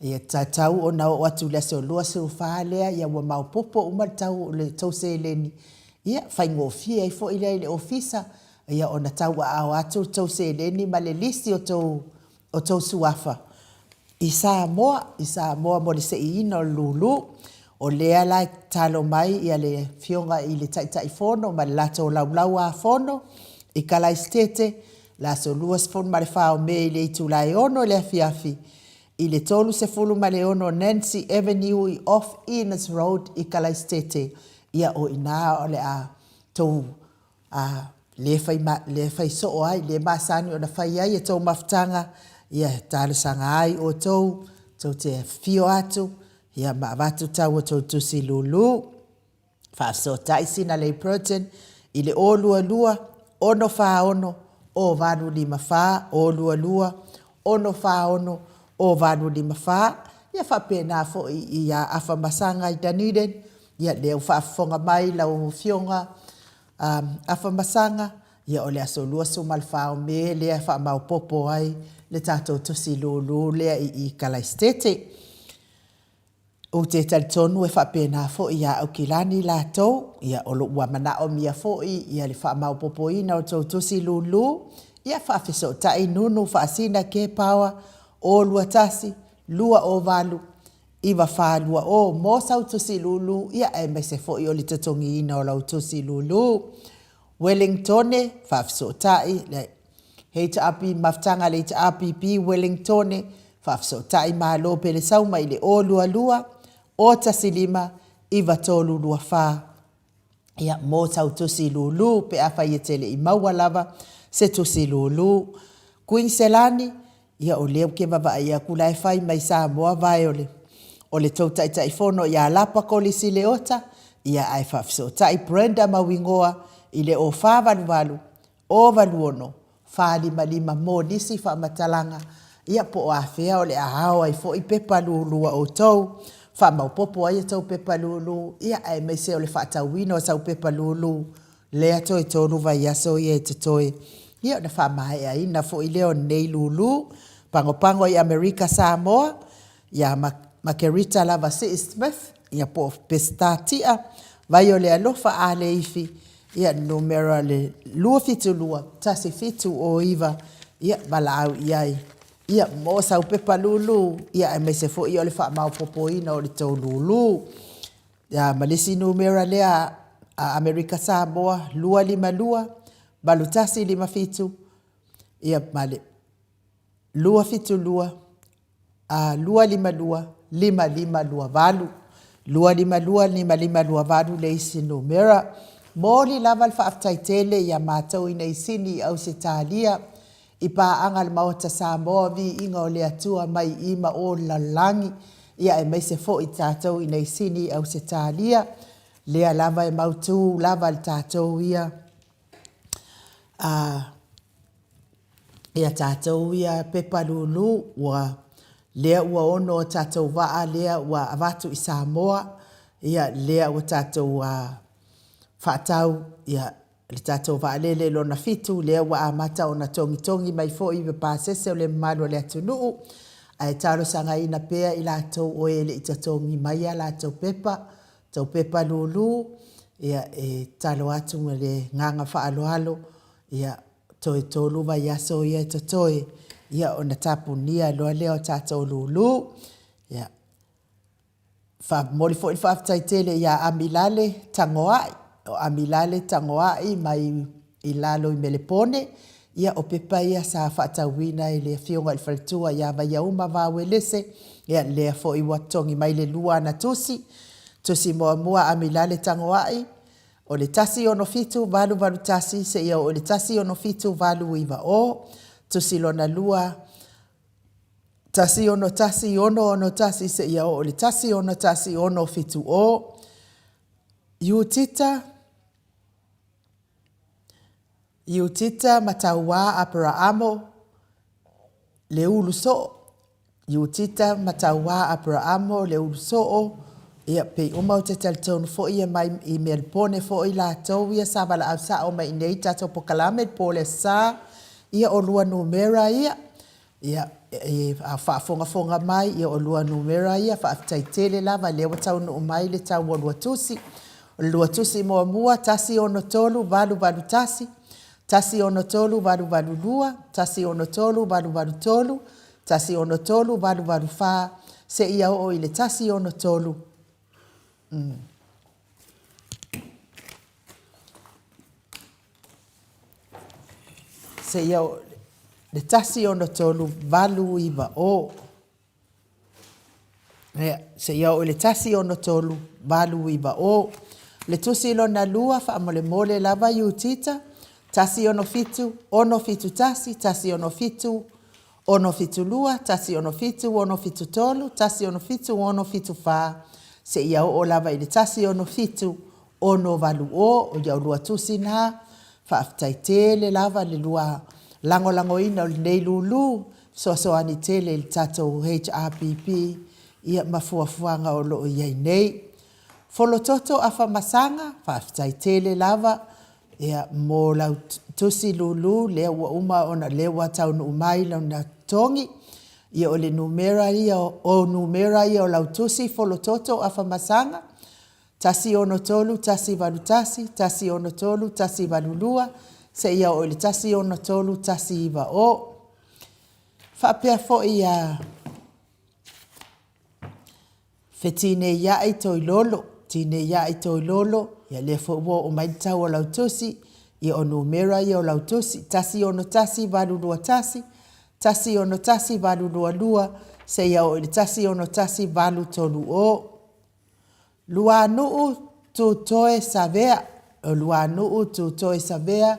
ia tau ona o atu le aso lua se ufalea ia wa ma popo uma tau le tau se leni ia fai ngofia i fo ile ofisa ia ona tau a atu tau se leni ma le lisi o tau suafa Isa moa mo le se ina lulu o lea la talo mai ia le fionga I le tai fono ma le lato lau a fono I Kalaistete la so luas fono ma le fao me le itu lai ono le afiafi i le tolu se fulu ma le ono Nancy Avenue i off Innes Road i Kalaistete ia o ina o le a tau le fai so o ai le masani o na fai ai e tau maftanga ia tala sanga ai o tau te fio atu ia ma vatu tau o tau tusi lulu fa so taisina le protein i le o lua lua ono fa ono o vanu lima fa o lua lua ono fa ono o vanu lima fa ia fa pena fo ia afa masanga i Dunedin ia le fa fonga mai la o fionga afa masanga ia o le aso lua so malfa o me le fa mau popo ai le tato tusi lulu le i Kalaistete o te talitonu e whapena fo ia au kilani la tau, ia o lo ua mana o mia fo ia le wha mau popoina o tau tusi lulu, ia whawhiso tai nunu whaasina ke pawa o lua tasi, lua o valu, iwa whalua o mo sau tusi lulu, ia e mese fo i o li tatongi ina o lau tusi lulu. Wellingtone, whawhiso tai, le heita api maftanga le heita api pi Wellingtone, whawhiso tai maa lo pele sauma i le o lua lua, o tasilima iwa tolu lua wha. Ia mo tau tusi lulu pe awha i tele i maua lava se tusi lulu. Queenselani, ia o leo ke wawa ia kula e whai mai Samoa vai o le tau tai tai fono ia lapa kolisi le ota, ia ai whawhiso tai Brenda Mawingoa i le o whavalu o valuono, whalima lima mo nisi whamatalanga, ia po o awhea o le ahao ai fo i pepa lulua o tau, fa mau popo ai tau pepa lulu ia ai mai se o le whaatauina o tau pepa lulu lea toi tonu vai aso ia te toi ia na wha mai ai na fo i leo nei lulu pango i Amerika Samoa ia makerita lava si Smith ia po pestatia vai o le alofa a le ifi ia numera le lua fitu lua tasi fitu o iwa ia balau iai ia mo sau pepa lulu ia e mese fo i ole wha mau popoina o le tau lulu ia malisi numera lea a Amerika Samoa lua lima lua balutasi lima fitu ia male lua fitu lua lua lima lua lima lima lua valu lua lima lua lima lima lua valu le isi numera moli lava le whaaftaitele ia mātau ina isini au se talia i pa angal maota Samoa vi inga o le atua mai ima o lalangi ia e mai se fo i tātou i nei sini au se tālia lea lava e mautu lava le tātou ia ia tātou ia pepa lulu ua lea ua ono o tātou waa lea ua avatu i Samoa ia lea ua tātou whaatau ia le tātou waalele lo na fitu lea wa amata o na tongi mai fo i pāsese o le malu le atunuu ai talo sanga ina pea i lātou o ele i tatongi mai a lātou tau pepa lulu ia e talo atu me le nganga whaaloalo ia toi tolu vai aso ia tatoe ia o na tapu nia loa leo tātou lulu ia mori fo i whaaftaitele ia amilale tangoai o amilale tangoai mai i lalo i Melepone ia o pepa ia sa whaatauina i le fionga i whalitua ia vai auma vawelese ia lea fo i watongi mai le lua na tusi mua amilale tangoai o le tasi ono fitu valu tasi se ia o le tasi ono fitu valu iwa o tusi lona lua tasi ono tasi se ia o le tasi ono fitu o Iutita mataua Abrahamo le uluso. Iutita mataua Abrahamo le uluso. Ia pe umau te talitonu fo ia mai i Melbourne fo i la tau ia sa wala au sa o mai nei tato pokalamet po le sa. Ia o lua numera ia. Ia whaafonga mai ia o lua numera ia whaaftaitele lava lewa tau no mai le tau o lua tusi. Lua tusi mua tasi ono tolu valu tasi. Tasi ono tolu valu lua, tasi ono tolu valu tolu, tasi ono tolu valu fa, se ia o ile tasi ono tolu. Se ia o le tasi ono tolu valu iwa o. Se ia o le tasi ono tolu balu iwa o. Le tusi lona lua fa mole mole lava iutita. Tasi ono fitu tasi ono fitu lua, tasi ono fitu tolu, tasi ono fitu fa. Se ia o lava i le tasi ono valu o iau lua tusi na. Fa aftaitele lava le lua lango ina o le nei lulu. So ani tele le tatou HRPP. Ia mafuafuanga o loo iai nei. Folototo afa masanga, whaftai tele lava, ia mō lau tusi lulu, lea ua uma ona lewa taunu umai lau na tongi, ia o le numera ia o lau tusi folototo afa masanga, tasi ono tolu, tasi valu tasi ono tolu, tasi valu lua, se ia o le tasi ono tolu, tasi iwa o. Whapea fo ia fetine ia i toi lolo, tine ia i toi lolo, ia le fo ua o mai tau o lau tusi, ia o numera ia o lau tusi, tasi ono tasi valu lua tasi ono tasi valu lua, se ia o le tasi ono tasi valu tolu o. Lua nuu tu toe savea, o lua nuu tu toe savea,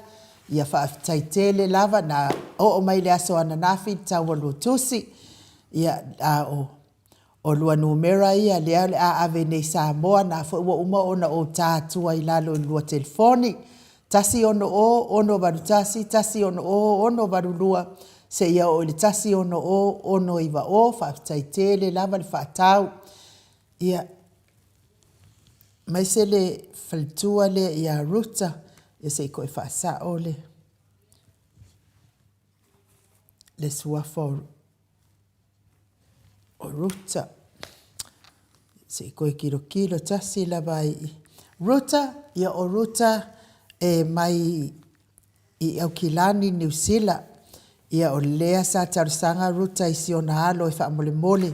ia whaaftaitele lava na o mai le aso ananafi tau o lua tusi, ia o lua numera ia lea le a ave nei Samoa na fo ua uma ona o tātua i lalo lua telefoni. Tasi ono varu tasi ono varu lua, se ia o le tasi ono iwa o, whaaftaitele lava le whaatau. Ia, mai se le whalitua le ia ruta, ia se koe whaasa o le suafa o ruta. Se koe kilo tasi lava i ruta, ia o ruta mai i au kilani New Zealand, ia o lea sa tarusanga ruta i siona alo e wha mole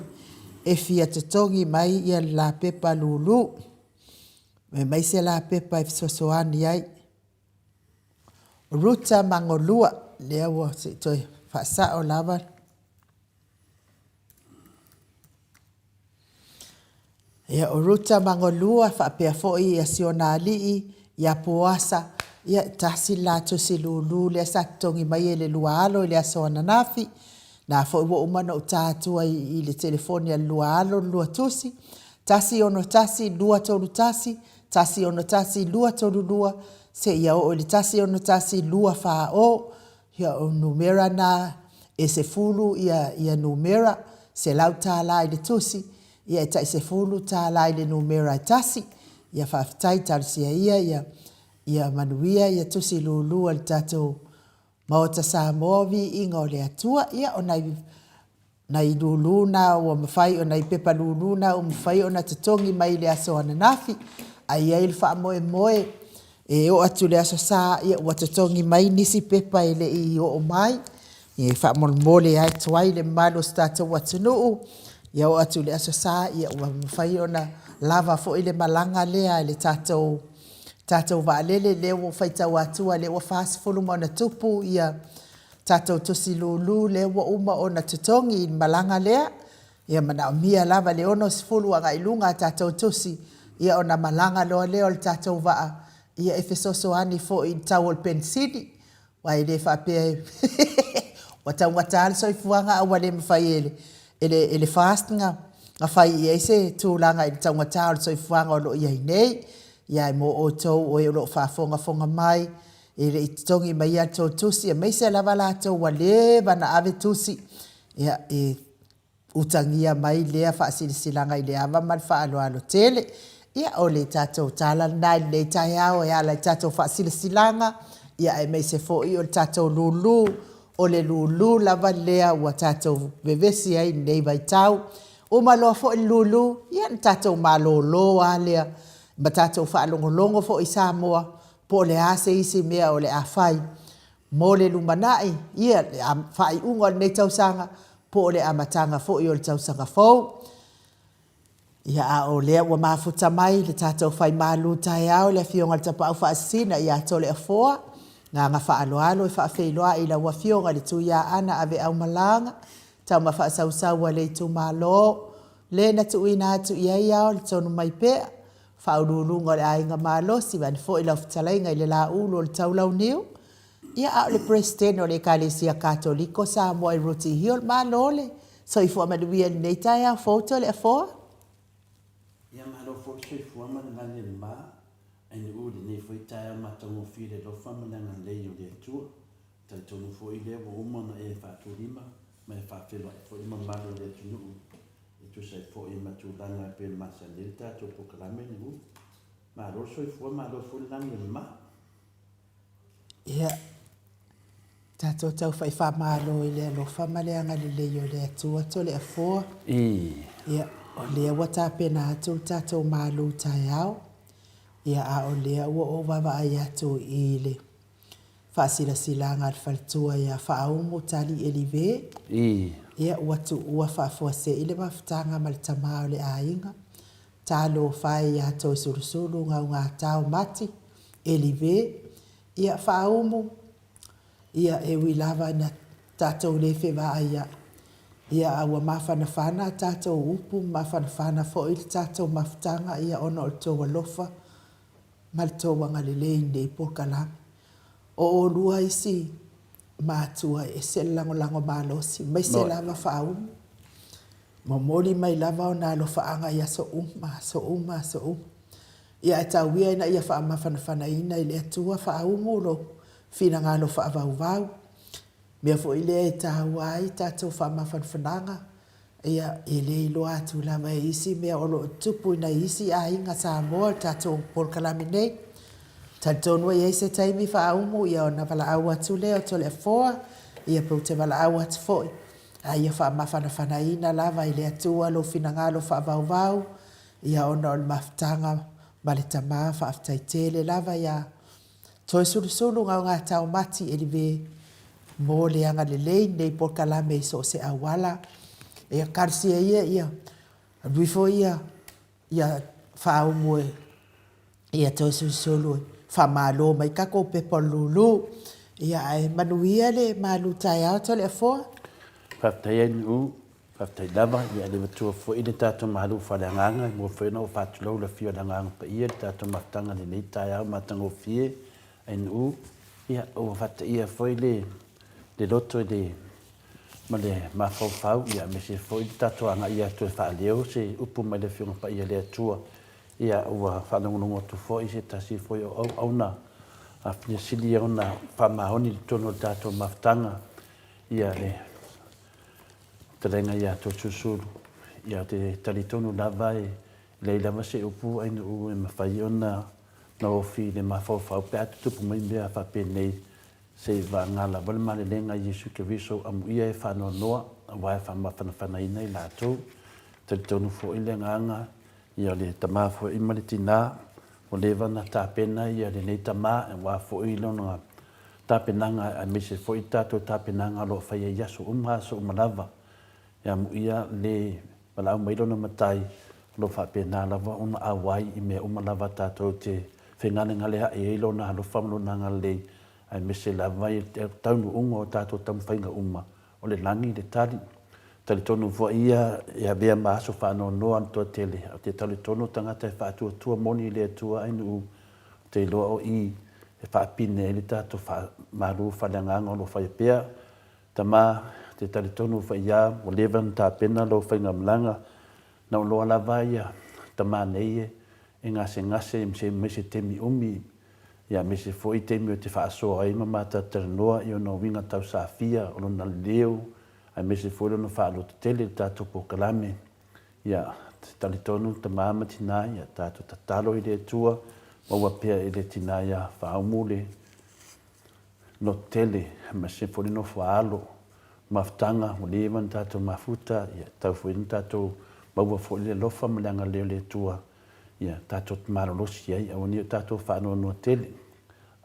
e fia tatongi mai ia la pepa lulu. Me mai se la pepa e fisosoani ai. Ruta mangolua, lea wa se toi whaasa o lava. Ia o ruta mangolua, whapea foi ia siona alii, ia poasa, ia tasi la tusi lulu, lea sa tongi mai e le lua alo, lea soana nafi, na foi wo umana o tātua i le telefoni a lua alo, lua tusi, tasi ono tasi, lua tolu tasi ono tasi, lua tolu lua, se ia o le tasi ono tasi, lua faa o, ia o numera na e se fulu ia numera, se lau tāla i le tusi, ia ta se fulu tāla i le numera tasi, ia whaftai tarisia ia manuia, ia tusi lulu al tatou maota Samoa inga o le atua, ia o nai lulu na o mawhai, o nai pepa lulu na o mawhai o na tatongi mai le aso ananafi, ai il wha moe, e o atu le aso sa, ia o tatongi mai nisi pepa ele i o mai, ia wha mole ai tuai le malo stato watunuu, ia o atu le aso sa, ia o mawhai o na lava fo ile malanga lea le tatou waalele le o whaitau atua le o whaasifulu mo na tupu ia tatou tusi lulu le o uma o na tutongi malanga lea ia mana o mia lava le ono sifulu anga ilunga tatou tusi ia o na malanga loa leo le tatou waa ia efesoso ani fo i tau ol pensidi wa ile whapea wata al soifuanga awa le mwhai ele fastinga nga fai ia se tūlanga i taunga tāo soifuanga o lo iai nei ia mo o tau o e lo whafonga mai e le tongi mai ato tusi e meise lava la tau wa lewa na ave tusi ia e utangia mai lea whaasilisilanga i le ava mal whaalo tele ia o le tatou tala nai le tai ao e ala tatou whaasilisilanga ia e meise fo i o le tatou lulu o le lulu lava lea ua tatou vevesi ai nei vai tau o malo fo i lulu ia tatou malolo a lea ma tatou whaalongolongo fo i Samoa po le ase isi mea o le awhai mo le lumanai ia le whai unga nei tausanga po le amatanga fo i o le tausanga fau ia a o lea ua mafuta mai le tatou whai malu tai au le fionga le tapa au whaasina ia to le afoa nga whaaloalo e whaafeiloa i la ua fionga le tu ia ana ave au malanga tau ma whaasausaua le tu malo le na tu ina atu ia o le tonu mai pea whaurulunga le ainga malosi wani fo ila ftalainga i le la ulo le taulau niu. Ia au le presidente o le Kalesia Katoliko sa mo i Ruti Hill malole. So i fua manuia ni nei tai au foto le afoa. Ia malo fo so i fua manangani le ma. Ai ni uli nei fo i tai au matango file lo fa manangan lei o le atua. Tai tonu fo i le wo umana e whatu lima. Mai whawhelo e fo ima malo le tunu u. I tu sai fo i matulanga pe le masa lelta to po kalame ni u. Malo so i fua malo fo langi le ma. Ia. Tato tau fai wha malo i le alo wha maleanga le leo le atua to le afoa. Ia. O lea wata pena atu tato malo tai au. Ia a o lea ua o wawa ai atu i le. Whaasila silanga al faltua ia whaaumu tali elive. Ia watu ua whaafua se i le mafutanga mal tamao le ainga. Talo whai ia to surusuru ngau ngā tau mati. Elive. Ia whaaumu. Ia e wilava na tatou le whewa ia. Ia awa mawhanawhana tatou upu, mawhanawhana fo i tatou mafutanga ia ono o toa lofa. Mal toa ngalelei nei pokalami. O lua isi mātua e se lango malosi. Mai se lava whaumu. Momoli mai lava o nā lo whaanga ia so uma. Ia e tauia ina ia wha mawhanawhana ina i le atua whaumu lo. Fina ngā lo whaavau. Mea fo i lea e tāu ai, tātou whaamawhanwhananga. Ia e le ilo atu lama e isi, mea olo tupu ina isi a inga Samoa, tātou polkalami nei. Tātou nua i eise taimi whaaumu, ia o na wala au atu leo tole a foa, ia pau te wala au atu foi. A ia whaamawhanawhanaina lava i le atua lo fina ngā lo whaavau. Ia ona o le mafutanga, male tamaa, whaaftaitele lava ia. Toi sulu ngau ngā tau mati e li ve mō le anga le lei nei polkalame so se awala. Ia karsia ia. Ruifo ia whaaumu e. Ia toi sulu whamalo mai kako pepo lulu. Ia e manuia le malu tai au tole a foa. Whaftai anu u, whaftai lava, ia le matua fo i le tātou malu whalanganga, mō whaina o whatulau la fio langanga pa ia, le tātou maftanga le nei tai au matango fie. Ain u ia o fata ia foi le loto le ma le mafau ia me se foi tato anga ia to fa leo se upu mai le fiona pa ia le tua ia o fa no tu foi se tasi foi au na a fine sili ona fa mahoni tono tato maftanga ia le telenga ia to susuru ia te talitono lava le lava se upu ain u e mafai ona na ofi le mafau pe atu tupu mai mea fa pe nei se va ngala wale male lenga Yesu ke viso amu ia e whano noa wa e whama whanawhana ina i lātou te tonu fo i le nganga ia le tamā fo i mali tina o lewa na tāpena ia le nei tamā e wā fo i lona tāpenanga a mese fo i tātou tāpenanga lo whaia yaso so umalawa ia mu ia le wala au mailona matai lo whapena lava una awai i mea umalawa tātou te whengane ngale hae e lona halo whamano na ngale ai mese la vai taunu ungo o tātou tamu whainga o le langi le tali tonu fo ia bea maaso whanau noa antoa tele o te tali tonu tangata e whaatua tua moni le atua ainu te loa o i e whaapine e le tātou maru whananganga o lo whaiapea tama te tali tonu whaia o levan tā pena lo whainga mlanga na o loa la vai tama neie e ngase mese temi umi ia mese foi temi o te whaasoa ai mamata teranoa i ono winga tau safia o lona leo ai mese foi lona whaalo te tele tātou po kalame ia tali tonu ta mama tina ia tātou tatalo i le tua maua pea i le tina ia whaumule no tele mese foi no whaalo maftanga o levan tātou mafuta ia tau foi tātou maua foi le lofa malanga leo le tua ia tātou marolosi ai au ni tātou whaano no tele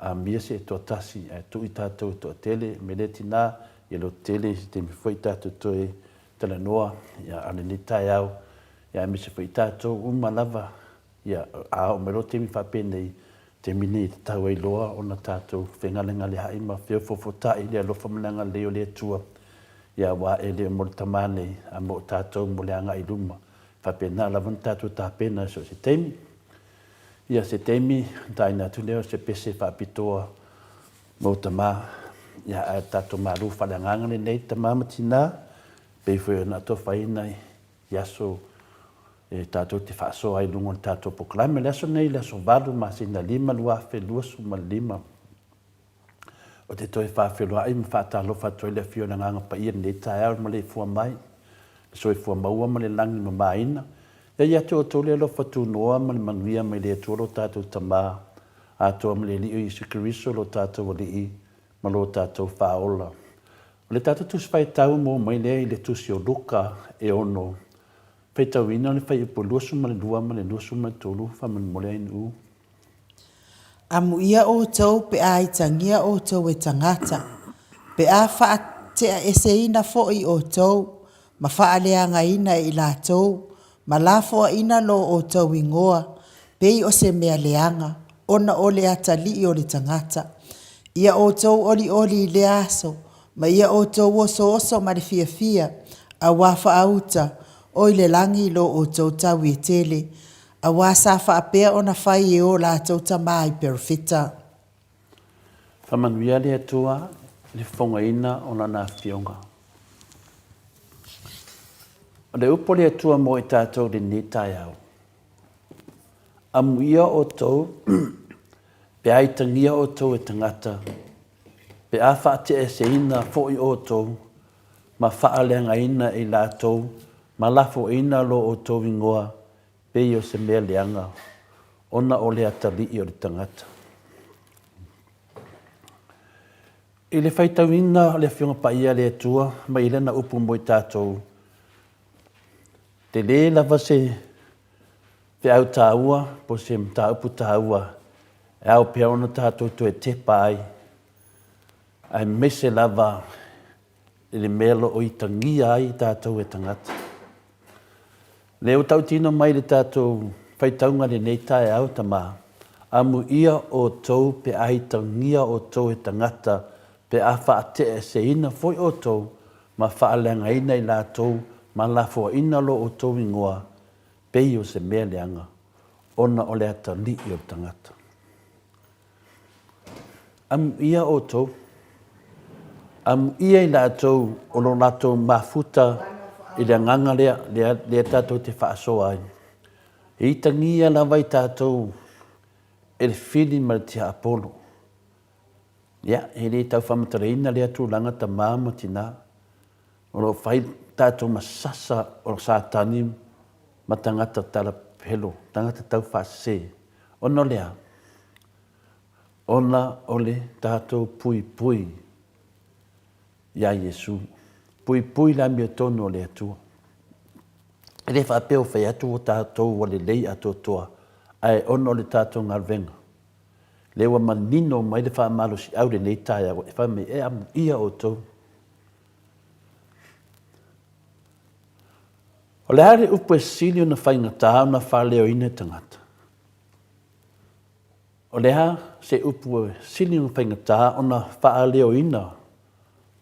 a mia se to tasi e tu i tātou to tele me le tina ia lo tele te mi foi tātou to e tala noa ia ane ni tai au ia mi se foi tātou lava ia a o mero te mi whapenei te mini tau ei loa o na tātou whengalenga le hai ma whio fofotai le alofa mananga leo le tua ia wa e le mo tamane a mo tātou mo le anga i luma whapena la vun tātou tāpena so se teimi. Ia se teimi, taina tu leo se pese whapitoa mo tamā. Ia a tātou maru whalangangane nei tamā matina. Pei whai ona to whaina i aso tātou te whaaso ai lungon tātou poklame. Leso nei, leso valu, masina 5 lua whelua suma 5. O te toi whawhelua ai mwhaatalofa toi le whiona nganga pa ia nei tae au ma le fua mai. So e fua maua ma le langi no maina. Ia te o tole alofa tu noa ma le manuia ma le tuolo tātou tamā. A toa ma le li o Iesu Keriso lo tātou o li i ma lo tātou whaola. O le tātou tusi whai tau mo mai lea i le tusi o luka e ono. Whai tau ina le whai upo luasu ma le lua ma le luasu ma le tolu whaman mole ainu u. Amu ia o tau pe a itangia o tau e tangata. Pe a wha te a ese ina fo i o tau. Ma wha aleanga ina i la tau. Ma la fo ina lo o tau ingoa. Pei o se mea leanga. Ona o le ata li o le tangata. Ia o tau oli oli le aso. Ma ia o tau oso oso ma le fia fia. A wafa auta. O le langi lo o tau tau i tele. A wasa whaapea o na whai e o la tau tamai perfita. Whamanuia le atua le whonga ina o na nā whionga. O le upo le atua mo i tātou le netai au. Amuia o tau, pe aitangia o tau e tangata, pe a whaate e se ina fo i o tau, ma whaalenga ina i la tau, ma lafo ina lo o tau ingoa, pe o se mea leanga, ona o le atali i o le tangata. I le whaitawina le whionga pa ia le atua, ma i lena upu mo i tātou. Te le lava se te au tāua, po se mta upu tāua, e au pia ona tātou tu e te pai, ai mese lava i le melo o i tangia ai tātou e tangata. Leo tau tino mai le tātou whaitaunga le nei tae au tamā. Amu ia o tau pe ai tangia o tau e tangata pe a whaate e se ina foi o tau ma whaalenga ina i la tau ma la fua ina lo o tau ingoa pei o se mea leanga ona o le ata li i o tangata. Amu ia o tau. Amu ia i la tau o lo la tau mafuta i le nganga lea tātou te whaasoa ai. I tangia la vai tātou e le whili ma le tia Apollo. Ia, he le tau whamatareina lea tūlanga ta māma tina. O lo whai tātou masasa o sātani ma tangata tala pelo, tangata tau whaase. Ono lea. Ona ole tātou pui pui. Ia Yesu. Pui pui la mea tono le atua. E le whapeo whai atu o tātou o le lei atua toa. Ai ono le tātou ngarvenga. Lewa manino mai le whaamalo si au le nei taia. E whame e amu ia o tau. O le hare upo e sili o na whainga tāu na whaleo ina tangata. O le ha se upo e sili o na whainga tāu o na whaleo ina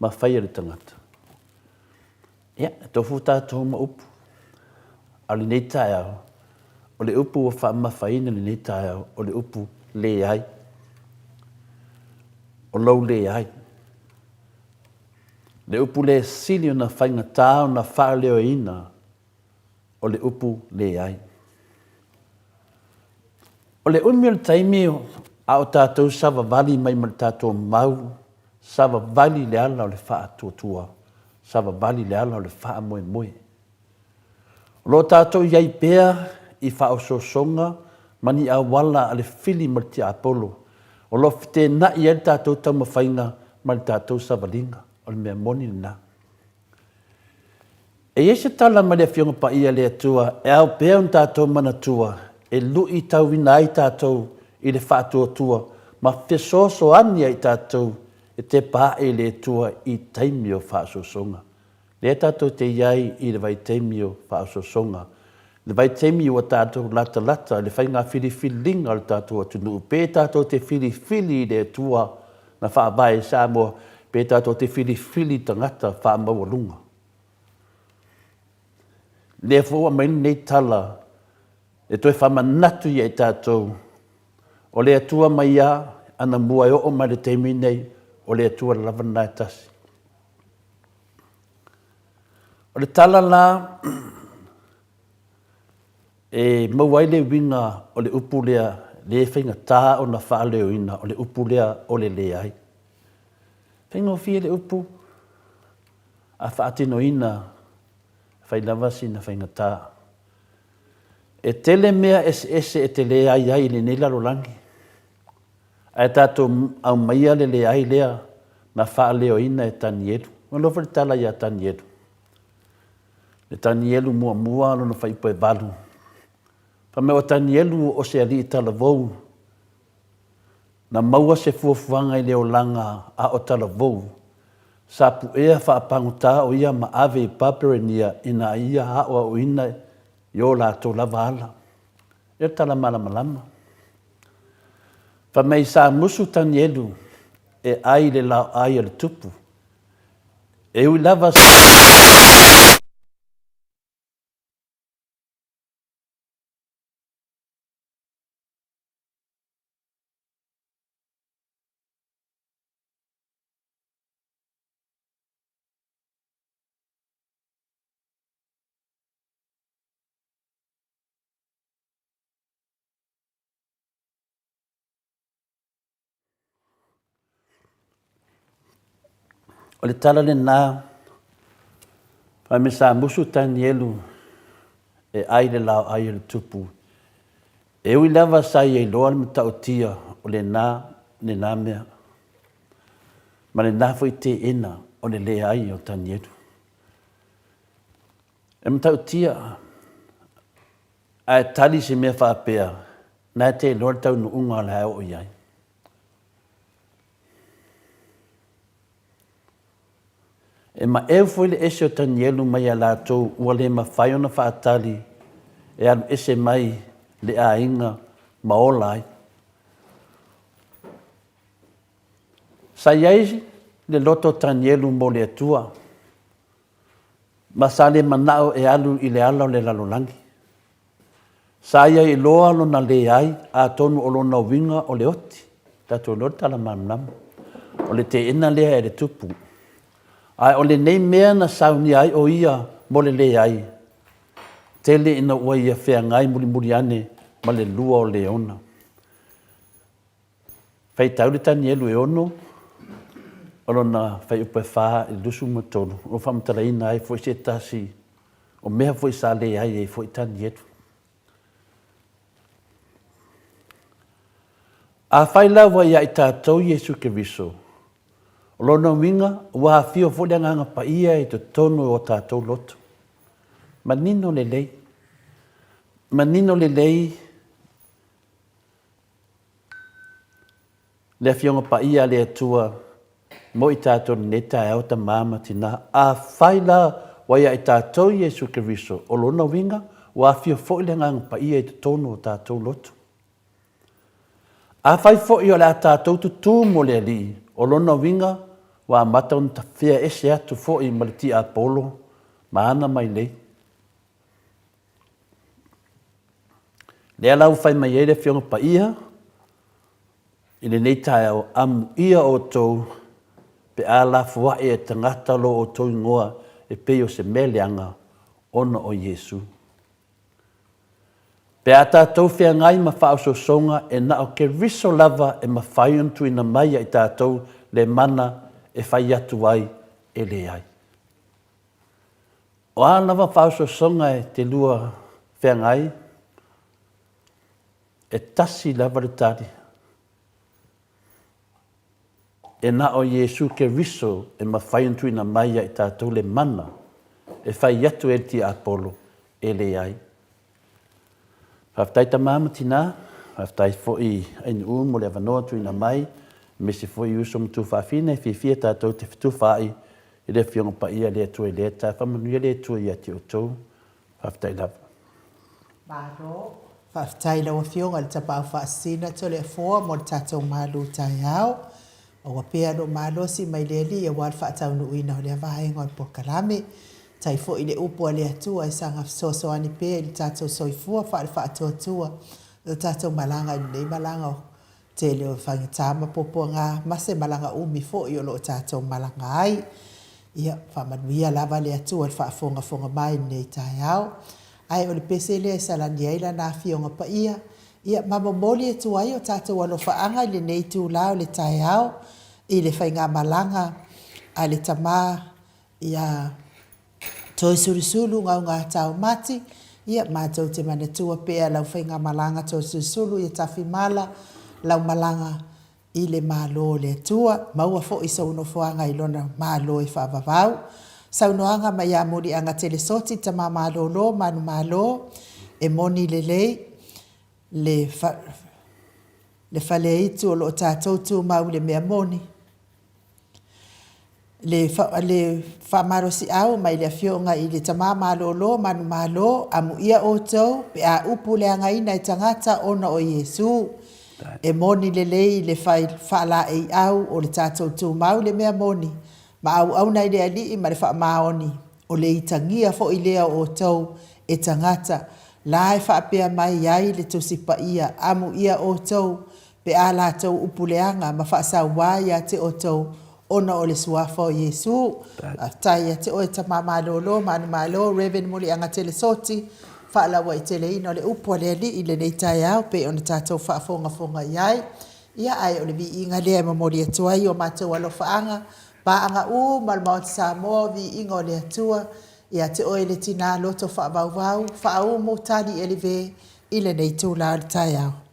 ma whaia le tangata. Ia, tofu tātou ma upu. A le nei tae au. O le upu o whaama whaina le nei tae au. O le upu le ai. O lau le ai. Le upu le sili o na whainga tāu na whaaleo ina. O le upu le ai. O le umi o le taimi a o tātou sawa vali mai ma le tātou mau. Sawa vali le ala o le wha tua. Sawa vali le ala o le wha moe moe. Lo tātou iai pēr i wha o sosonga mani a wala a le fili ma le tia Apollo. O lo fite na i el tātou tau mawhainga ma le tātou savalinga. O le mea moni na. E ese tala ma le whionga pa ia le atua e au pēr un tātou mana tua e lui tau wina ai tātou i le wha tua ma whesoso ani ai tātou e te pā e le tua i taimi o wha sosonga. Le tātou te iai i le vai taimi o wha sosonga. Le vai taimi o tātou lata lata, le whainga whiri whilinga o tātou atunu. Pē tātou te whiri whili i le tua na wha vai sa mo, pē tātou te whiri whili tangata wha maua lunga. Le fo mai nei tala e toi whamanatu i e tātou. O le atua mai ia ana mua e o mai le teimi nei o le atua lavana e tasi. O le tala la e mauai le winga o le upu lea le whainga tā o na wha leo ina o le upu lea o le leai. Whainga o fia le upu a wha atino ina whai lavasi na whainga tā. E tele mea ese e te leai ai le nila lo langi. Ai tātou au maia le leai lea na wha leo ina e tani edu. O lofa le tala ia tani edu. Le tani elu mua mua alo na whai poe valu. Pa mea o tani elu o se ali i tala vou. Na maua se fuafuanga i leo langa a o tala vou. Sa pu ea wha apanguta o ia ma ave i paperenia ina ia hawa o ina i o la tō lava ala. E tala malama lama. Pa mei sa musu tani elu e ai le lao ai le tupu. E ui lava o le tala le nā, pa me sa musu tani elu e ai le lao ai le tupu. E ui lava sa i loa le matau tia o le nā mea. Ma le nā fwoi te ina o le le ai o tani elu. E matau tia a tali se mea whaapea nā te loa le tau nu unga le hao o iai. E ma e foi le ese o tani elu mai a lātou ua le ma whai ona whaatali e anu ese mai le a inga ma o lai. Sa iai le loto tani elu mo le atua ma sa le manao e alu i le ala o le lalolangi. Sa iai loa lo na le ai a tonu o lo na winga o le oti. Tato lo tala manam. O le te ina lea e le tupu. Ai o le nei mea na sauni ai o ia mo le ai. Tele ina ua ia whea ngai muri ane ma le lua o le ona. Whai tau le tani elu e ono, ono na whai upe wha i lusu matonu. O whamatara ina ai fwoi se tasi, o mea fwoi sa le ai e fwoi tani elu. A whai lawa ia i tātou Jesu Keriso. O lona winga, ua hawhio fo le nganga pa ia e te tono o tātou loto. Manino le lei. Manino le lei. Le fionga pa ia le atua. Mo i tātou neta e au ta mama tina. A whaila waia i tātou Jesu Keriso. O lona winga, ua hawhio fo le nganga pa ia e te tono o tātou loto. A whai fo i o le a tātou tutu mo le ali. O lona winga, wa mata un ta fea ese atu fo i maliti a polo, maana mai lei. Lea lau fai mai ere fionga pa ia, i le nei tae au amu ia o tou, pe a la fua e tangata lo o tou ngoa e peo se meleanga ona o Yesu. Pe a tātou fea ngai ma whao so songa e na o ke riso lava e ma whaiuntu ina mai i tātou le mana e whai atu ai e le ai. O a lava whauso songa e te lua whengai, e tasi lava le tari. E na o Jesu ke riso e ma whaiuntu ina mai i tātou le mana, e whai atu e ti Apolo e le ai. Haftai ta mama tina, haftai fo i ainu mo le avanoa tu ina mai, me se foi uso mtu whawhine, whiwhia tātou te whitu whai, i le whionga pa ia le atua i le ta, whamanuia le atua i ati o tau, whawhtai lava. Maro, whawhtai lawa whionga le tapau whaasina to le fua mo tātou malu tai au, o wapea no malo si mai le li e wal whaatau nu ina o le avahenga o Pokalame, tai fo i le upu le atua e sanga soasoani pe i le tatou soifua faatuatua le tatou malanga i nei malanga o te leo whangatama poponga mase malanga umi fo i o lo tatou malanga ai ia whamanuia lava le atua le whaafonga mai nei tai au ai o le pese le salani ai la na fionga pa ia mamomoli e tuai o tatou alofaanga i le nei tu lao le tai au i le whainga malanga a le tama ia toi sulusulu ngau ngā tau mati ia mātou te manatua pea lau whainga malanga toi sulusulu ia tafi mala lau malanga i le mālo le tua maua fo i sauno fuanga i lona mālo e whaavavau saunoanga mai a mori anga telesoti tama mālo lo manu mālo e moni le lei le whale itu o lo tātou tu mau le mea moni le whamaro si au mai le fionga i le tama malolo manu malo amu ia otou pe a upu le angaina i tangata ona o Yesu e moni le lei le whala e au o le tātou tu mau le mea moni ma au nei le ali i ma le whamaoni o le itangia fo i lea otou e tangata la e whaapea mai ai le tusipa ia amu ia otou pe a la tau upu leanga ma whaasawai ia te otou ona o le suafa o Yesu tai te o tama malolo manu malo reven muli anga tele soti fala wa tele ino le upo le ali ile nei tai au pe ona tatou fonga iai ia ai o le vi inga le mo moli atua i o matou alo faanga pa anga u mal mo sa mo vi inga le atua ia te o le tina loto fa vau fa u mo tali eleve ile nei tu la tai au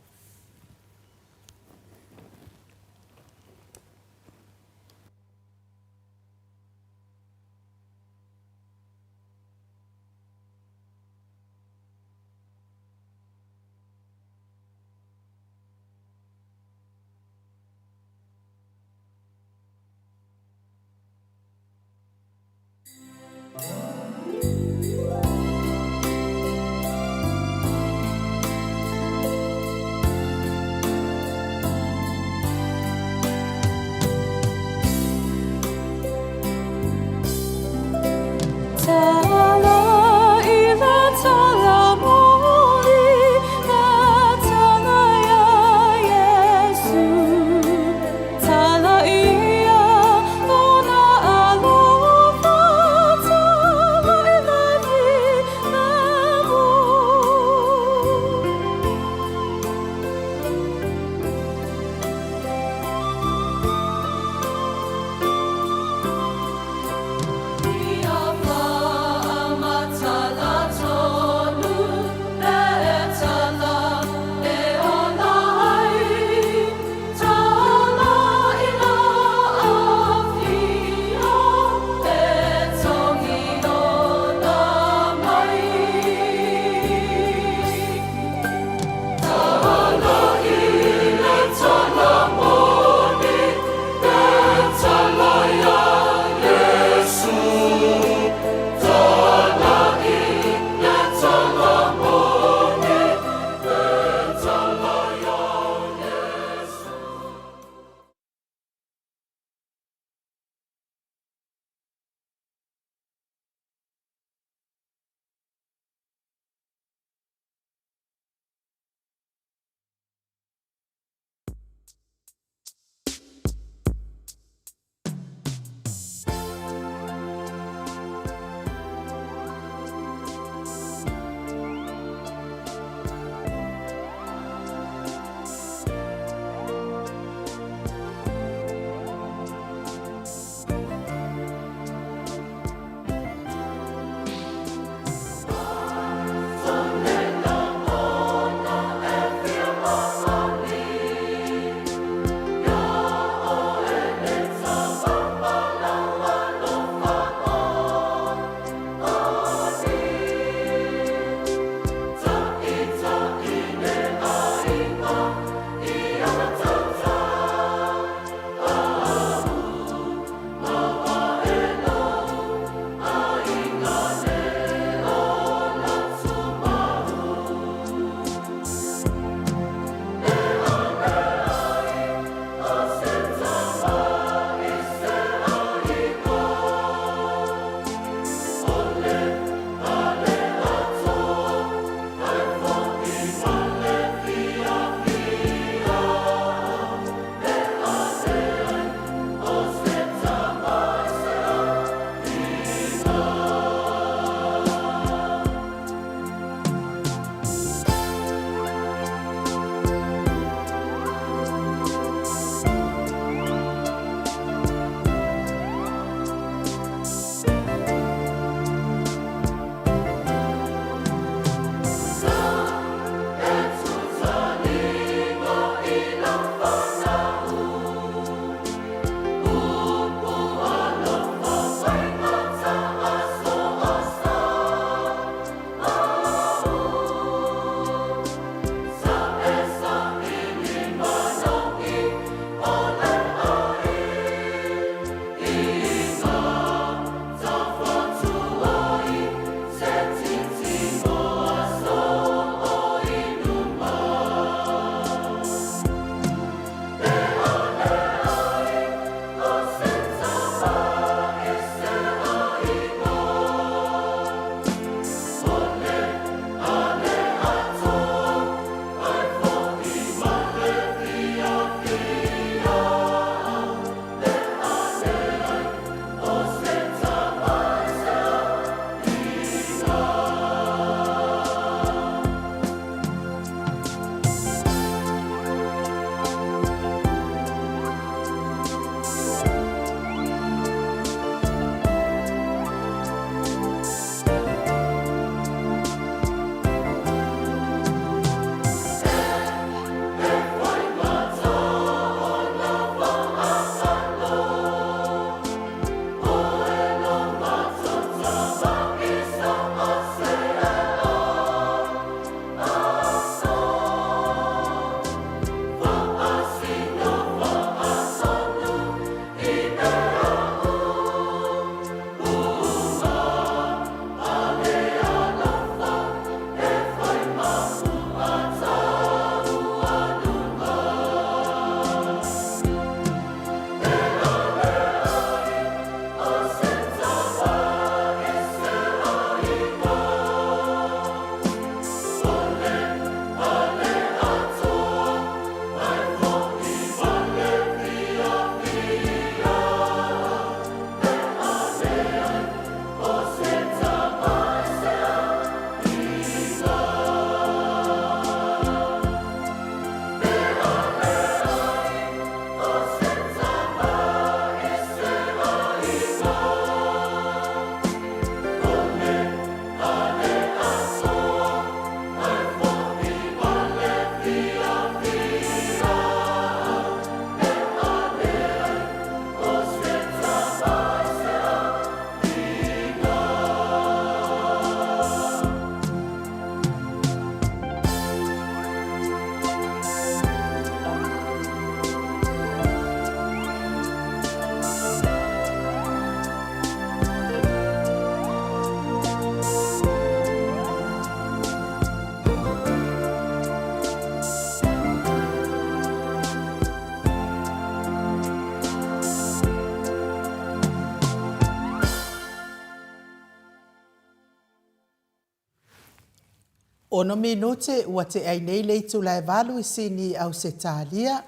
Ono minute ua te ai nei le tu lai valu I sini au se talia.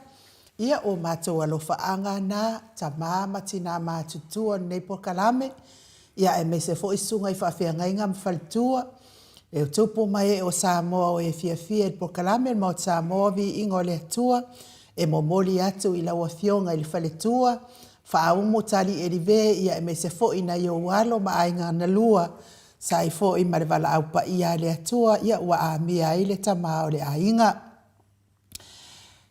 Ia o matou alofaanga na tamā matina matutua nei pokalame. Ia e me se fo isunga I whawhiangainga mwhalitua. E o tupu mai o Samoa o e fia I pokalame mo Samoa vi ingo le atua. E momoli atu I laua fionga I le whaletua. Whaaumu tali e rive ia e me se fo ina I o walo ma ainga na lua. Sa I fo I marewala au pa ia le atua ia ua a mia I le tama o le ainga.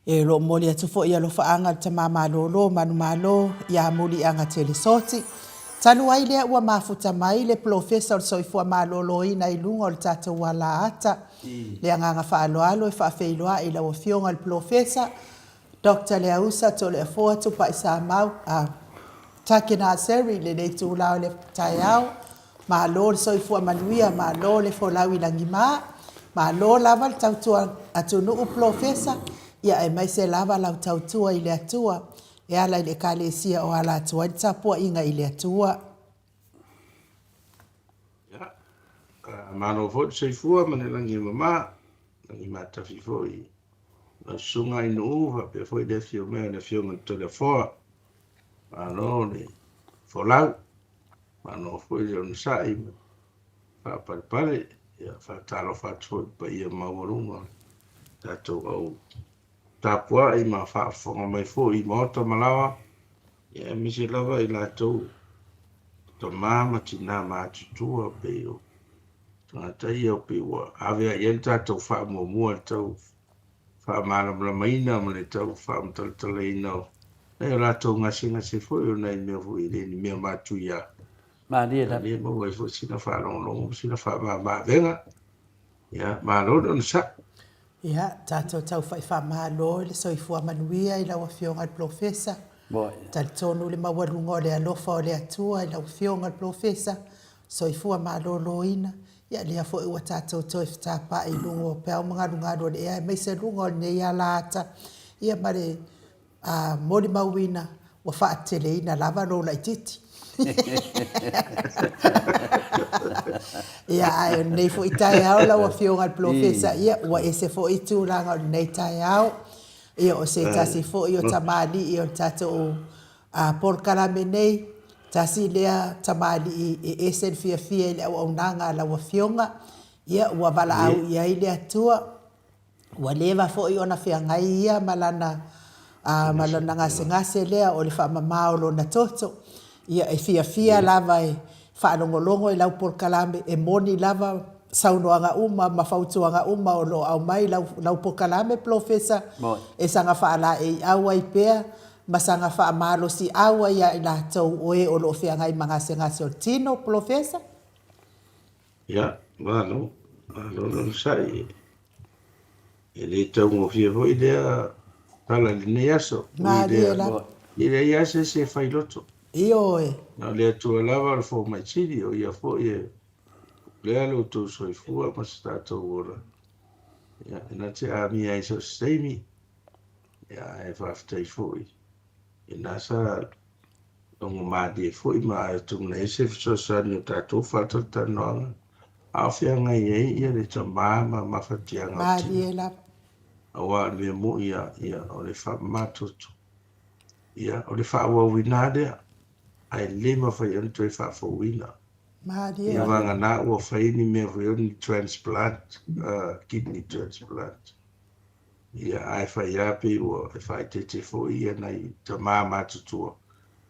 E ro moli atu fo ia lo faanga tama malolo manu malo ia muli anga telesoti. Tanu ai lea ua mafuta mai le professor soifua malolo ina I lunga o le tata wala ata. Le anganga whaaloalo e whaafeiloa I lawa fionga le professor. Dr. Leausa to le afoa tu pa isa mau. Takina seri le nei tu lao le taiao. Ma lo le soifua manuia, ma lo le folawi langima. Ma lo lava le tautua atunu u professor. Ia e mai se lava lau tautua I le atua. E ala I le kalesia o ala atua. I tapua inga I le atua. Ia. Mano fo soifua mane langi mama. Langi matafi fo I. Na sunga I nuuva pe fo I le fio mea le fio nganto le foa. Mano le folau. Mano fo I le onusai. Fa pale. Ia fa talo fa tfo pa ia mawarunga. Tato au. Tapua I ma fa fonga mai fo I mota malawa. Ia misi lava I la tau. To mama tina matutua pe o. Tangata ia o pe ua. Avea ienta tau fa mua tau. Fa malamla maina ma le tau fa mtaltala ina o. Nei la tau ngasi fo I o nei mea fo I le ni mea matu ia. Maria la. Ia mawai fo sina fa longlong. Sina fa ma venga. Ia ma lodo na sa. Ia, tato tau whaifa malo le soifua manuia I laua fionga le professor. Tali tonu le mawarunga o le alofa o le atua I laua fionga le professor. Soifua malo loina. Ia lea fo ua tato toi fitapa I lungo pēo mga lungado le ea. Mai se lungo o le ia lata. Ia mare mori mauina wa whaatele ina lava rola I titi. Ia ai nei fo itai au la wa fionga professor ia wa ese fo itu langa nei tai au ia o se tasi fo io tamali io tato por kalame nei tasi lea tamali e ese fia le au nanga la wa fionga ia wa bala au ia ile atua wa leva fo io na fia ngai ia malana malana ngase lea o le fa mamao lo na toto ia e fia lava e whaanongolongo I lau por kalame e moni lava saunoanga uma, mawhautuanga uma o lo au mai lau por kalame professor e sanga whaala e awa I pea ma sanga whaamalo si awa ia I la tau oe o lo whiangai mga ngase o tino professor. Ia, mano sai e le tau mo fia hoi lea tala le ne aso I le iase se whailoto Io e. Na lea tua lava le fo mai tiri o ia fo ia lea lo tau soifua ma se tātou ora. Ia, ina te ami ai so steimi. Ia, e whaftai foi. Ina sa ongo maadi e foi ma e tungna e se fiso sani o tātou whatou tanoanga. Awhia ngai e ia le ta māma mawhatianga o Maadi tini. e la. Awa le mo ia o le whamatoto. Ia, o le whawawinadea. Ai lima fai anu toi whawawina. Maadi e Ia la. wanga nā ua whai ni mea fai anu transplant, kidney transplant. Ia ai whai api ua e whai te fo ia nei ta māma tutua.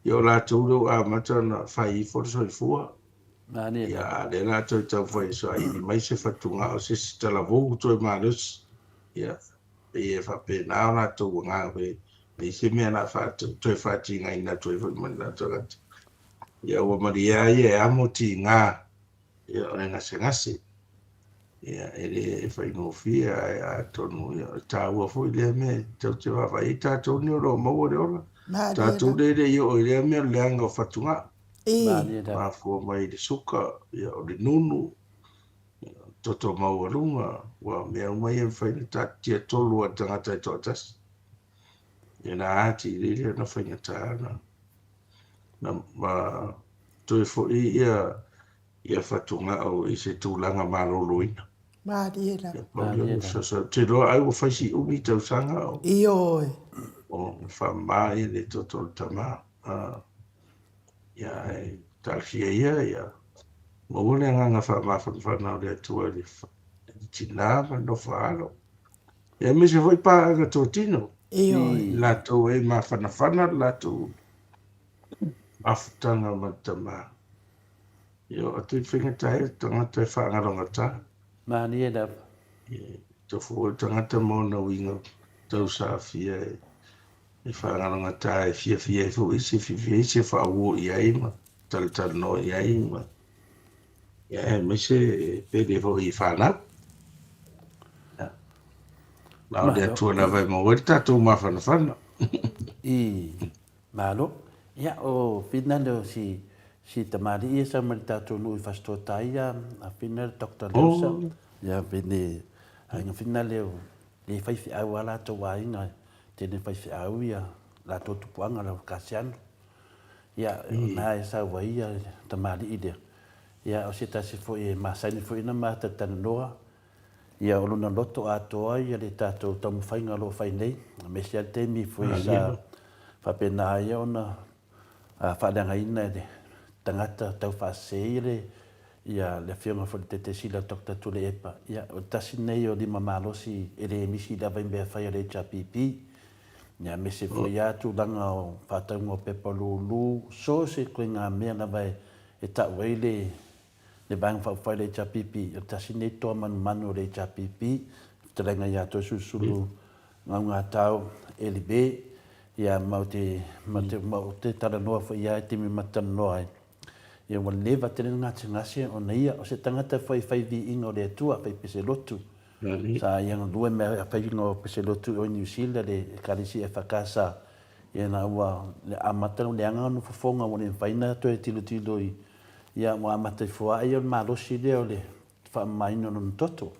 Ia o la tūreu a mata na whai I foto i fua. Ia le la toi tau whai so ai ni mai se whatunga o se tala vogu toi mānus. Ia e whape nā o nā tau ngā wei. Ni se mea nā whātou toi whāti ngai nā toi whai mani nā tōrati. Ia ua maria ia e amo ti ngā. Ia o ngase. Ia ele e whainofia e a tonu. Ia tā ua fui lea mea tau te wawa. I tātou ni ora o maua re ora. Tātou le i o lea mea leanga o whatunga. Ma fua mai le suka. Ia o le nunu. Toto maua runga. Wa mea umai e whaina tātia tolu a tangata I tōtas. Ia nā ati le na whaina tāna. Na ma toi fo ia whatunga o I se tūlanga maloloina. Mari e la. Pauliona so te roa ai o faisi umi tau sanga Io e. o whamai le toto tama. Ia e talfia ia. Ma ule nganga whamawhanwhana o le atua le tinama no whaalo. Ia me se foi pa aga tō tino. Io e. Lato e ma whanawhana lato afutanga ma tama. Io atu i whingatai tangata e whaangaronga ta. Mani e la. Tofu tangata mona winga tau sa fia e whaangaronga ta e fia e fu isi fia isi whaawo i aima. Tal no i aima. Ia me se pede fo i whanau. Nau le atua na vai mo weri tātou ma whanawhana. I malo. Ia o whina leo si tamari ia sa mari tātou nui whastotai ia a whina Dr. Leusa. Ia vene ainga whina leo le whaiwhi au ala tō wainga tēne whaiwhi au ia la tō tupuanga la kasiano. Ia nā e sa wai ia tamari i lea. Ia o se tasi fo e masaini fo ina mata tana noa. Ia o luna loto atoa ia le tātou tamu whainga lo whainei. Me se te mi fo e sa whapena ia ona whaadanga ina le tangata tau whasei le ia le whionga fo te sila Dr. Tule Epa. Ia o tasi nei o lima malosi e le emisi la waimbea whai le HRPP. Ia me se fo ia tu langa o whataunga o pepa lulu. So se koe ngā mea na vai e ta weile le bang whai le HRPP. O tasi nei toa manu le HRPP. Te renga ia to susulu ngā tau elibe. Ia mau te tara noa fo ia e te mi matana noa ai. Ia wa lewa tene ngase o na ia o se tangata whai vi ingo le atua whai pese lotu. Sa ia lue mea whai ingo pese lotu o New Zealand le karisi e whakasa. Ia na ua le amatano le anganu whafonga o le whaina to e tilo i. Ia wa amatai fua ia ma losi leo le whamaino no toto.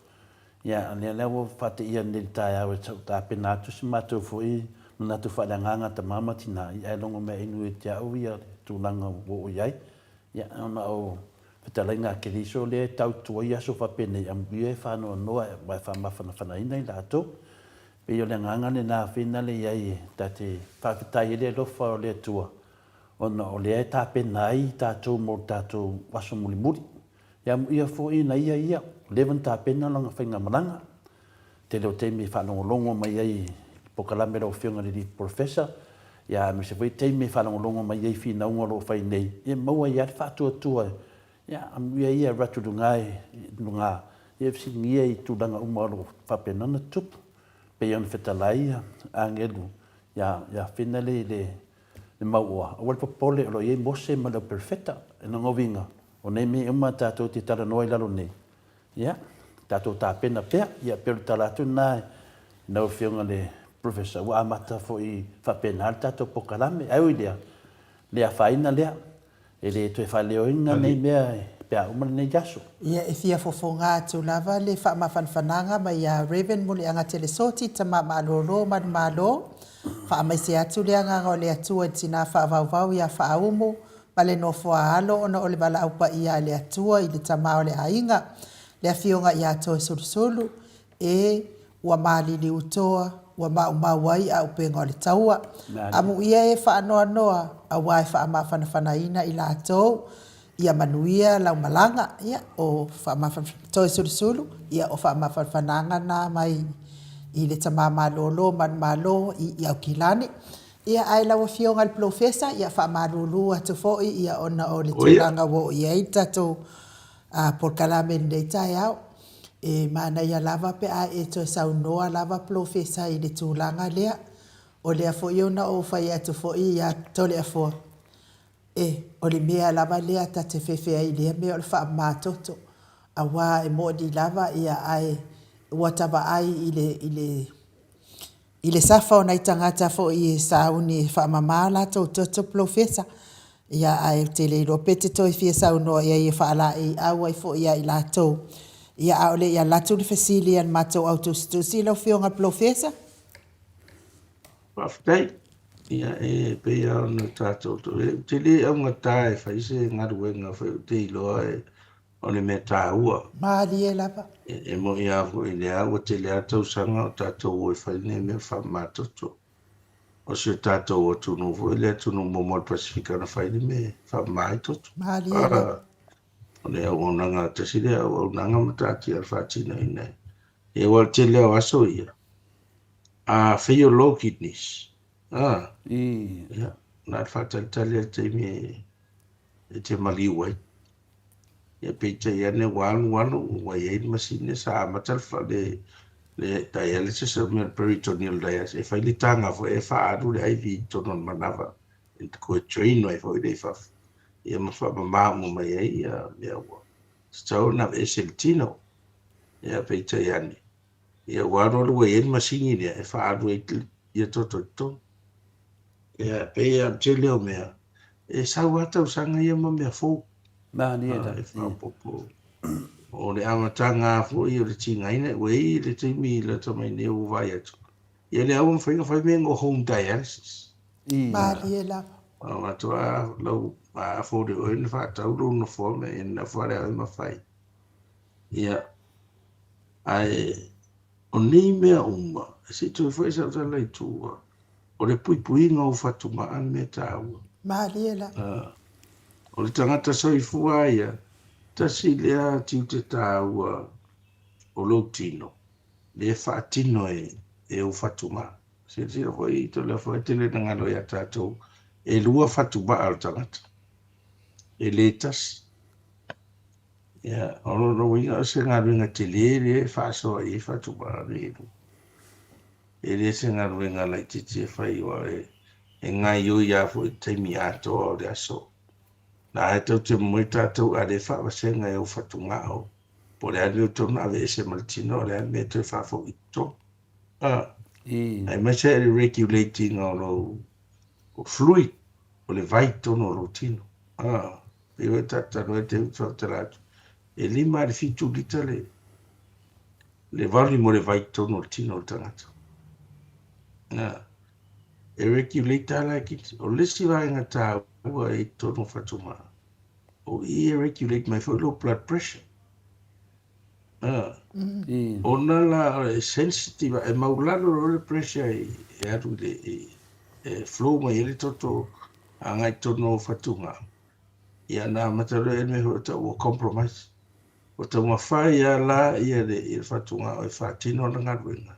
Ia le lewa whate ia le tai au e ta penatu si matou fo i. Nuna tu whaadanganga ta mama tina i ailongo mea inu e te au ia tūlanga o iai. Ia ona o whetalainga ke riso le tau tua ia so whapene i ambuia e whanoa noa wai whamawhana ina i lato. Pe o le nganga le nā whina le iai e ta te whawhitai le lofa o le tua. Ona o le e tā pena i tātou mo tātou waso muli muri. Ia fo ina ia levan tā pena langa whainga maranga. Te leo teimi whanongolongo mai ai pokalame lo whionga li professor. Ia me se voi teime whanongolongo mai ei whina unga lo whai nei. Ia maua ia whātua. Ia amuia ia ratu dungai nunga. Ia singia i tūranga uma lo whapenana tupu. Pe iona whetalai angelu. Ia whina le maua. Awal papole lo iei mose ma lo perfecta. E na ngovinga. O nei me uma tātou te tara noa i lalo nei. Ia tātou tā pena pea. Ia peru talatu nai. Nau whionga le professor wa amata fo i whapena tato pokalame au idea lea whaina lea e le tue whaleoina nei mea pea umana nei jaso ia e fia fofonga atu lava le whaamawhanwhananga mai a Raven muli anga telesoti tama maalolo malo whaamaise atu lea nganga o le atua tina whaavauvau ia whaaumu ma le nofoa alo ona o le wala aupa ia le atua i le tama o le ainga lea fionga ia atoe sulusulu e ua malili utoa wa mauai a upenga o le taua. Amu ia e whaanoa a wai whaamawhanawhanaina i lātou ia manuia lau malanga ia o whaamawhanatoe sulusulu ia o whaamawhananga nā mai i le tamā malolo malo i au kilani. Ia ai lau fionga le profesa ia whaamalulu atu foi ia ona o le tūranga wo ia i tatou porkalame nei tai au. E mana ia lava pe a e to saunoa lava profesa i le tūlanga lea o lea fo iona o whai atu fo i a tole a fo o le mea lava lea ta te whewhea i lea mea o le wha mātoto a wā e mōdi lava ia ai watava ai i le safa o nei tangata fo i e sauni e wha mamala toto profesa ia ai te leiro pete toi fia saunoa ia i e wha ala i awa i fo ia i lātou. Ia aole ia latu le fasili an matou autostusi lau fionga profesa. Whaftai. Ia e pea ona tātou to. Te le au ngata e whaise ngaruenga whai te iloa e o le mea tāua. Mali e lava. E mo ia fu i le au te le atau sanga o tātou o e whaine mea whamatoto. O se tātou o tunu fu i le tunu Momo Pasifika na whaine mea whamaitoto. Mali e lava. O le au nanga tasire au nanga matati al whatina i nei. E wal te leo aso ia. A whio low kidneys. Ia. Nā whatalitali al te me e te maliwai. Ia peita ia ne walu wa ia i masine sa matal le dialysis o me peritoneal dialysis. E whai li tanga fo e wha adu le IV tonon manava. E te koe train wai fo i rei whaf. Ia ma wha mamau mai ai ia mea ua. Stau na e seltino. Ia peita ia ni. Ia waro lu e masini ia e wha adu e ia toto ton. Ia pe ia te leo mea. E sau atau sanga ia ma mea fō. Mani e E wha popo. O le amatanga fo i o le tinga ina. Wei le teimi la tamai ne o vai atu. Ia le au mwhainga whai mea ngo home dialysis. Mali e lava. Matua lau a fo de o ina wha tauru no fo me ina whare au mawhai. Ia. Ai. O nei mea uma. Si tu fo isa utala i tua. O le pui ngau whatu maan me tāua. Mali e lava. O le tangata soifua ia. Tasi lea tiu te tāua o lo tino. Le whaatino e o whatuma. Se tira fwoi i to le fwoi tele na ngalo ia tātou. E lua whatuma al tangata. E le tasi. Ia, oro no winga o se ngā ringa te le whasoa i whatuma reru. E le se ngā ringa lai te te whai wa e ngai ui a fwoi teimi atoa o le aso. Na e tau te mui tātou a le whawasenga e o whatunga o. Po le anu tona ave e se maltino, le anu me te whafo ito. Ai mai se e regulating o fluid, o le vai tono o tino. Iwe tatano e te uto te ratu. E lima le fitu lita le vali mo le vai tono o tino o tangata. E regulate ala ki, o lesi vai ngata ua e tono whatuma. O i e regulate mai low blood pressure. Ona la sensitive e maulalo o le pressure e atu e flow mai ele toto angai tono whatunga. Ia nā matalo e me hota o compromise. O ta mawhai ia la ia le whatunga o e whatino na ngaruenga.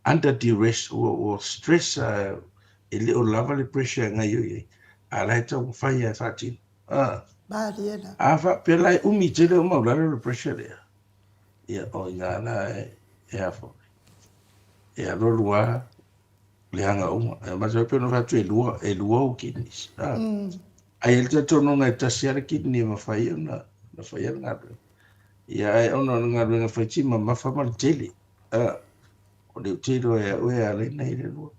Under duress o stress e leo lava le pressure ngai oi. A lai ta mawhai ia whatino. Mali e lava. A wha pelai umi te leo maulalo le pressure lea. Ia o ngā la e hafo. E arorua le hanga uma. E maso peno whatu e lua o kidneys. Ai el te tono ngai tasiara kidney ma whai na whai ngā rua. Ia ai ono ngā rua ngā whai tima ma whamar tele. O leo tero e oe a reina i le lua.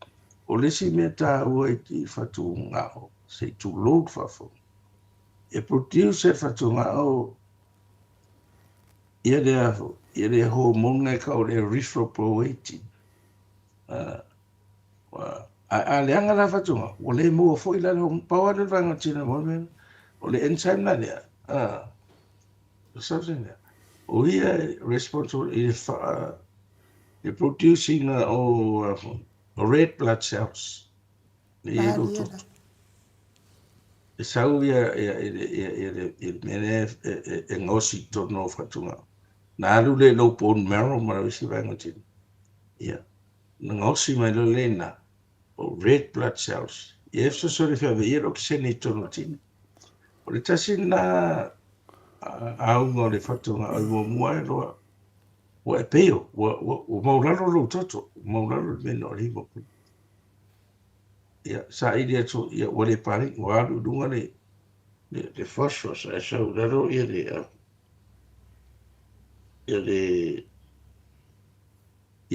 O lesi mea tā ua i ti whatu ngā o. Se tu load whafo. E produce whatu ngā o. Ia le hormone ka o le erythropoietin. A le anga la fatunga, o le mua fo ila le pawa le vanga tina mo men, o le enzyme na le. Something there. O ia responsible is the producing red blood cells. Mali e lava. E sau ia mene e ngosi tono fatunga. Na alu le low bone marrow mara wisi vanga tina. Ia. Ngosi mai lo lena. O red blood cells. I efso sori whiawe i roxene i tono tina. O le tasi na aunga o le whatunga au mo mua e loa. O e peo. O maularo lo toto. Maularo mena o limo. Ia, sa ili atu, ia, o le pari, o alu dunga le phosphorus, e sau laro ia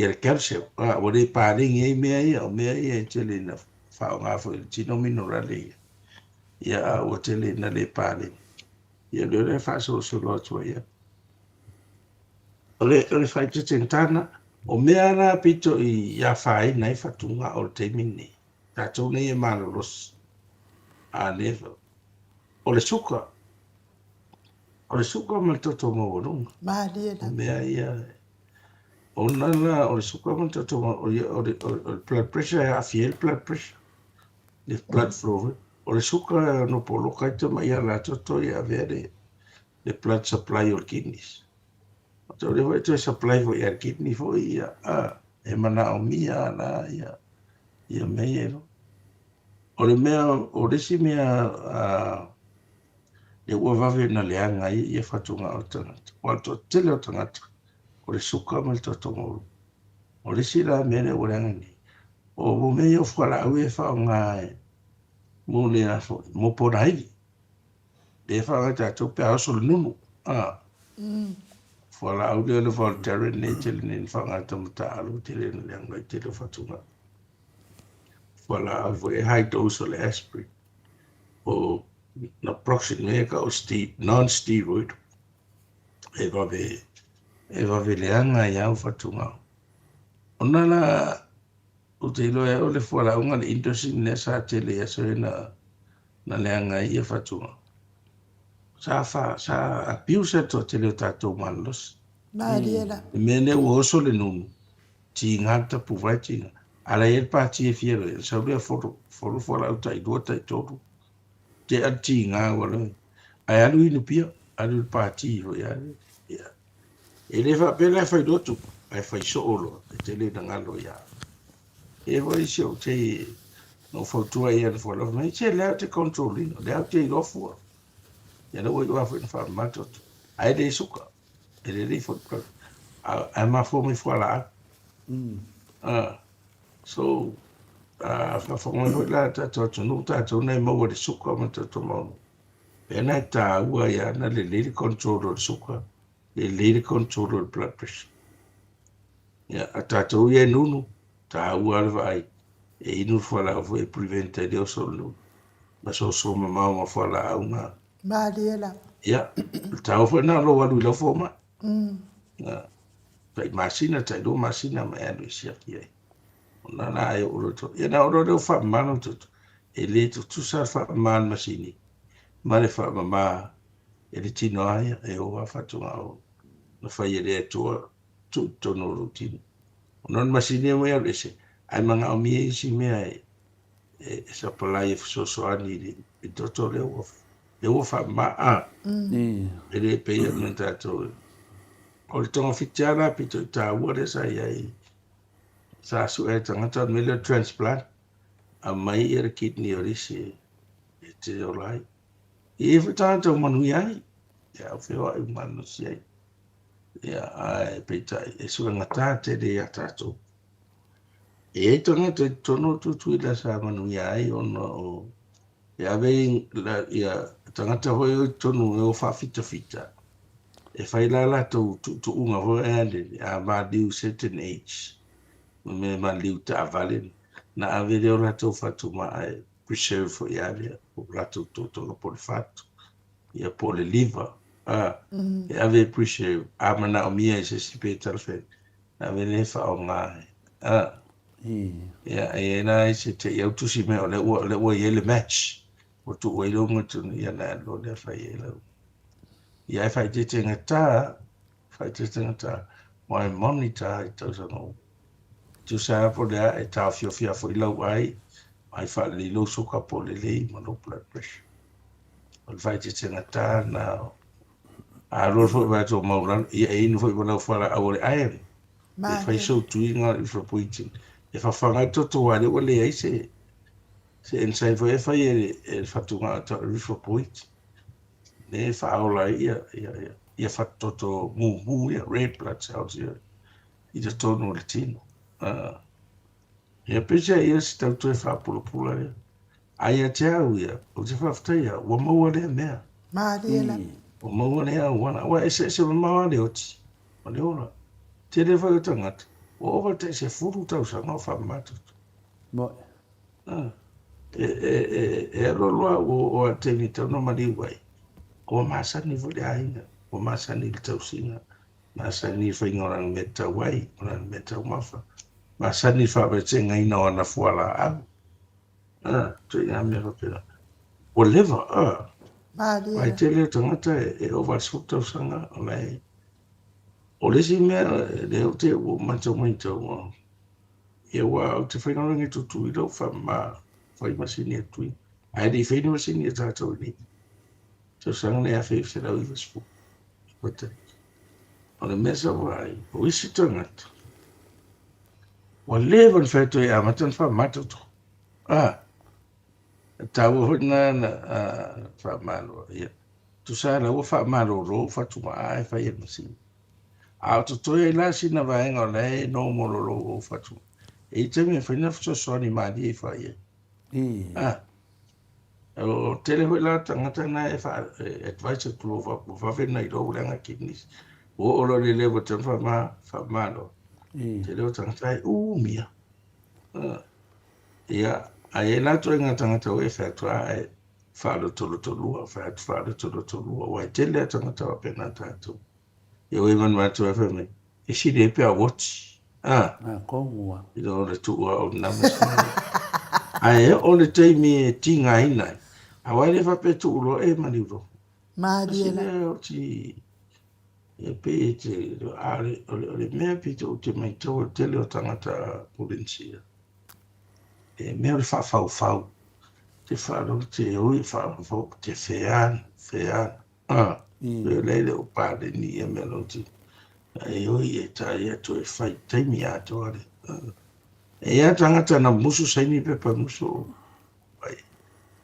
le calcium, o le pari ngai mea ia, o mea ia, tele na whao ngāwho, tino minerale ia. Ia, o tele na le pari. Ia, le whaso solo atua ia. O le whai te tentana, o mea na pito i ia whai nai whatunga o le teimini. Tātou nei e mālo. A lewa. O le suka. o le suka ma toto mo no Maaliela. mea ia ona la o le suka ma toto mo o blood pressure a fiel blood pressure le blood flow o le suka no polo kai te mai la toto ia vere le blood supply or kidneys o te le vai to supply for your kidney for ia e mana o mia na ia mea no o le mea o le si mea e ua vave na leanga ia fatunga o tangata. Wato tele o tangata, o le suka ma le totongo. O le sila mene o leanga ni. O mo mei o whara au e whao ngā e mo le afo, mo pona hili. Le whao ngā tātou pe aso le nunu. Whara au le le voluntary ne tele ne whao ngā tamuta alu tele na leanga i tele fatunga. Whara au e high dose o le aspirin. O naproxen ka o non-steroid e va leanga ia o fatunga. Ona la o te ilo e o le fuara unga le indosin ne sa tele ia so na leanga ia fatunga. Sa abuse to tele o tatou malos. Maaliela. Mene o oso le nunu. Ti ngata puvai tinga. Ala e pa ti e fiero. Sa ule foro fuara o tai dua tai toru. Te ati ngā wala. Ai alu inu pia, alu pāti ho ia. E le wha pēlai whai dotu, ai whai so olo, e te le na ngalo ia. E wai si o te no whautua ia na whala whai, te leo te controlling, leo te ilofua. Ia na wai wafu ina wha matotu. Ai le suka, e le le whautua. Ai mafo mi whala a. So, whawhonga hoi la tātou tunu tātou nei maua le suka ma tātou maunu. Pēnā e tā ua ia na le lead control o le suka, le lead control o le blood pressure. Ia, a tātou ia nunu, tā ua le vai, e inu whala au e prevent e leo so nunu. Ma so ma mau ma whala au ngā. Maaliela. Ia, tāu whana lo walu ila fōma. Tai masina, tai do masina ma anu i siaki ai. Nana e oroto. Ia na oro leo wha mano tutu. E le tutu sa wha man masini. Ma le wha mama e le tino aia e oa whatunga o. Na whai e le atua tu tono rutini. Non masini e mea rese. Ai manga o mia isi mea e sa palai e fsosoani i toto leo. Leo wha ma a. E le peia na tato. O le tonga fitiana pito i tā ua le sa iai. Sa su e tangata mele transplant a mai e re kidney o risi e te o lai. E whetata o manui ai, e au whiwa i manu si ai. E ai peitai, e sua ngata te re a tātou. E tangata i tono tutu i la sa manui ai ono o. E avei tangata hoi o tonu e o whawhita fita. E whailala tu unga hoi ane a madiu certain age. Me maliu ta avalen na avele o rato fatu ma ai preserve fo ialia o rato toto no por fatu ia por le liver e ave preserve amana o mia se si petal fe avele fa o ngai ia e na se te ia tu si me o le o le match o tu o lo mutu ia na lo le fa ia ia fa te ngata my monitor it doesn't know tu sa po le e ta fia fo ilo ai ai fa le lo suka po le ma no blood pressure o vai te ngata na a ro fo va to mauran e no fo bona fora a ore ai e fa so tu inga i fo poitin e fa nga to ale o le ai se en sai fo e fa e fa tu nga to fo point ne fa o la ia fa to mu ia red blood cells i te tono le tino. Ia pese ia si tau tue whapulapula ia. Ai a te au ia, o te whaftai ia, ua maua lea mea. Maaliela. Ua maua lea wana, ua se maua le oti. O le ora. Te le whai o tangata. Ua ova te se furu tau sa ngā whamatutu. Moi. E aloloa o a te ni tau no mari wai. Ua masani vole ainga. Ua masani le tau singa. Masani whaingorang me tau wai, orang me tau mafa. Masani whawete ngai na wana fuala au. Tu inga me hapera. O lewa, Vai tele tangata e o vasfuta sanga lai. O le si mea le o te o manto o. E wa o te whainga ngi tutu i rau whai masini e tui. Ai di whaini masini e tātou ni. Tau sanga ne a whai se rau i vasfu. Wata. O le mesa wai, o isi tangata. Wa levan whaito e amatan whamatoto. Tau hona na whamalo. Tu sa la wa whamalo ro whatuma ai whai e masini. A to toi e la sina vaenga o le no mororo o whatuma. E te me whaina whasosoni maadi e whai e. O tele hoi la tangata na e advisor tulo whawhena i rau langa kidneys. O olo le lewa tan whamalo. Tele o tangata e mia. Ia, a e la toi ngā tangata o e whatua e whaalo tolotolua, whaalo tolotolua. Wai tele a tangata o pena tātou. E oi man mātou e whamei. E si le pia watch. Konua. I do le tua o namasina. Ai o le teimi e tinga inai. A wai le whapetu ulo e maniuro. Mariela. Sine o ti e pe te o le mea pita o te mai tau o tele o tangata provincia. E mea o le whawhau. Te wharo te ui whawhau te whean. Leile o pāre ni e mea no ti. E oi e tai atu e whai teimi ato are. E a tangata na musu saini pepa musu.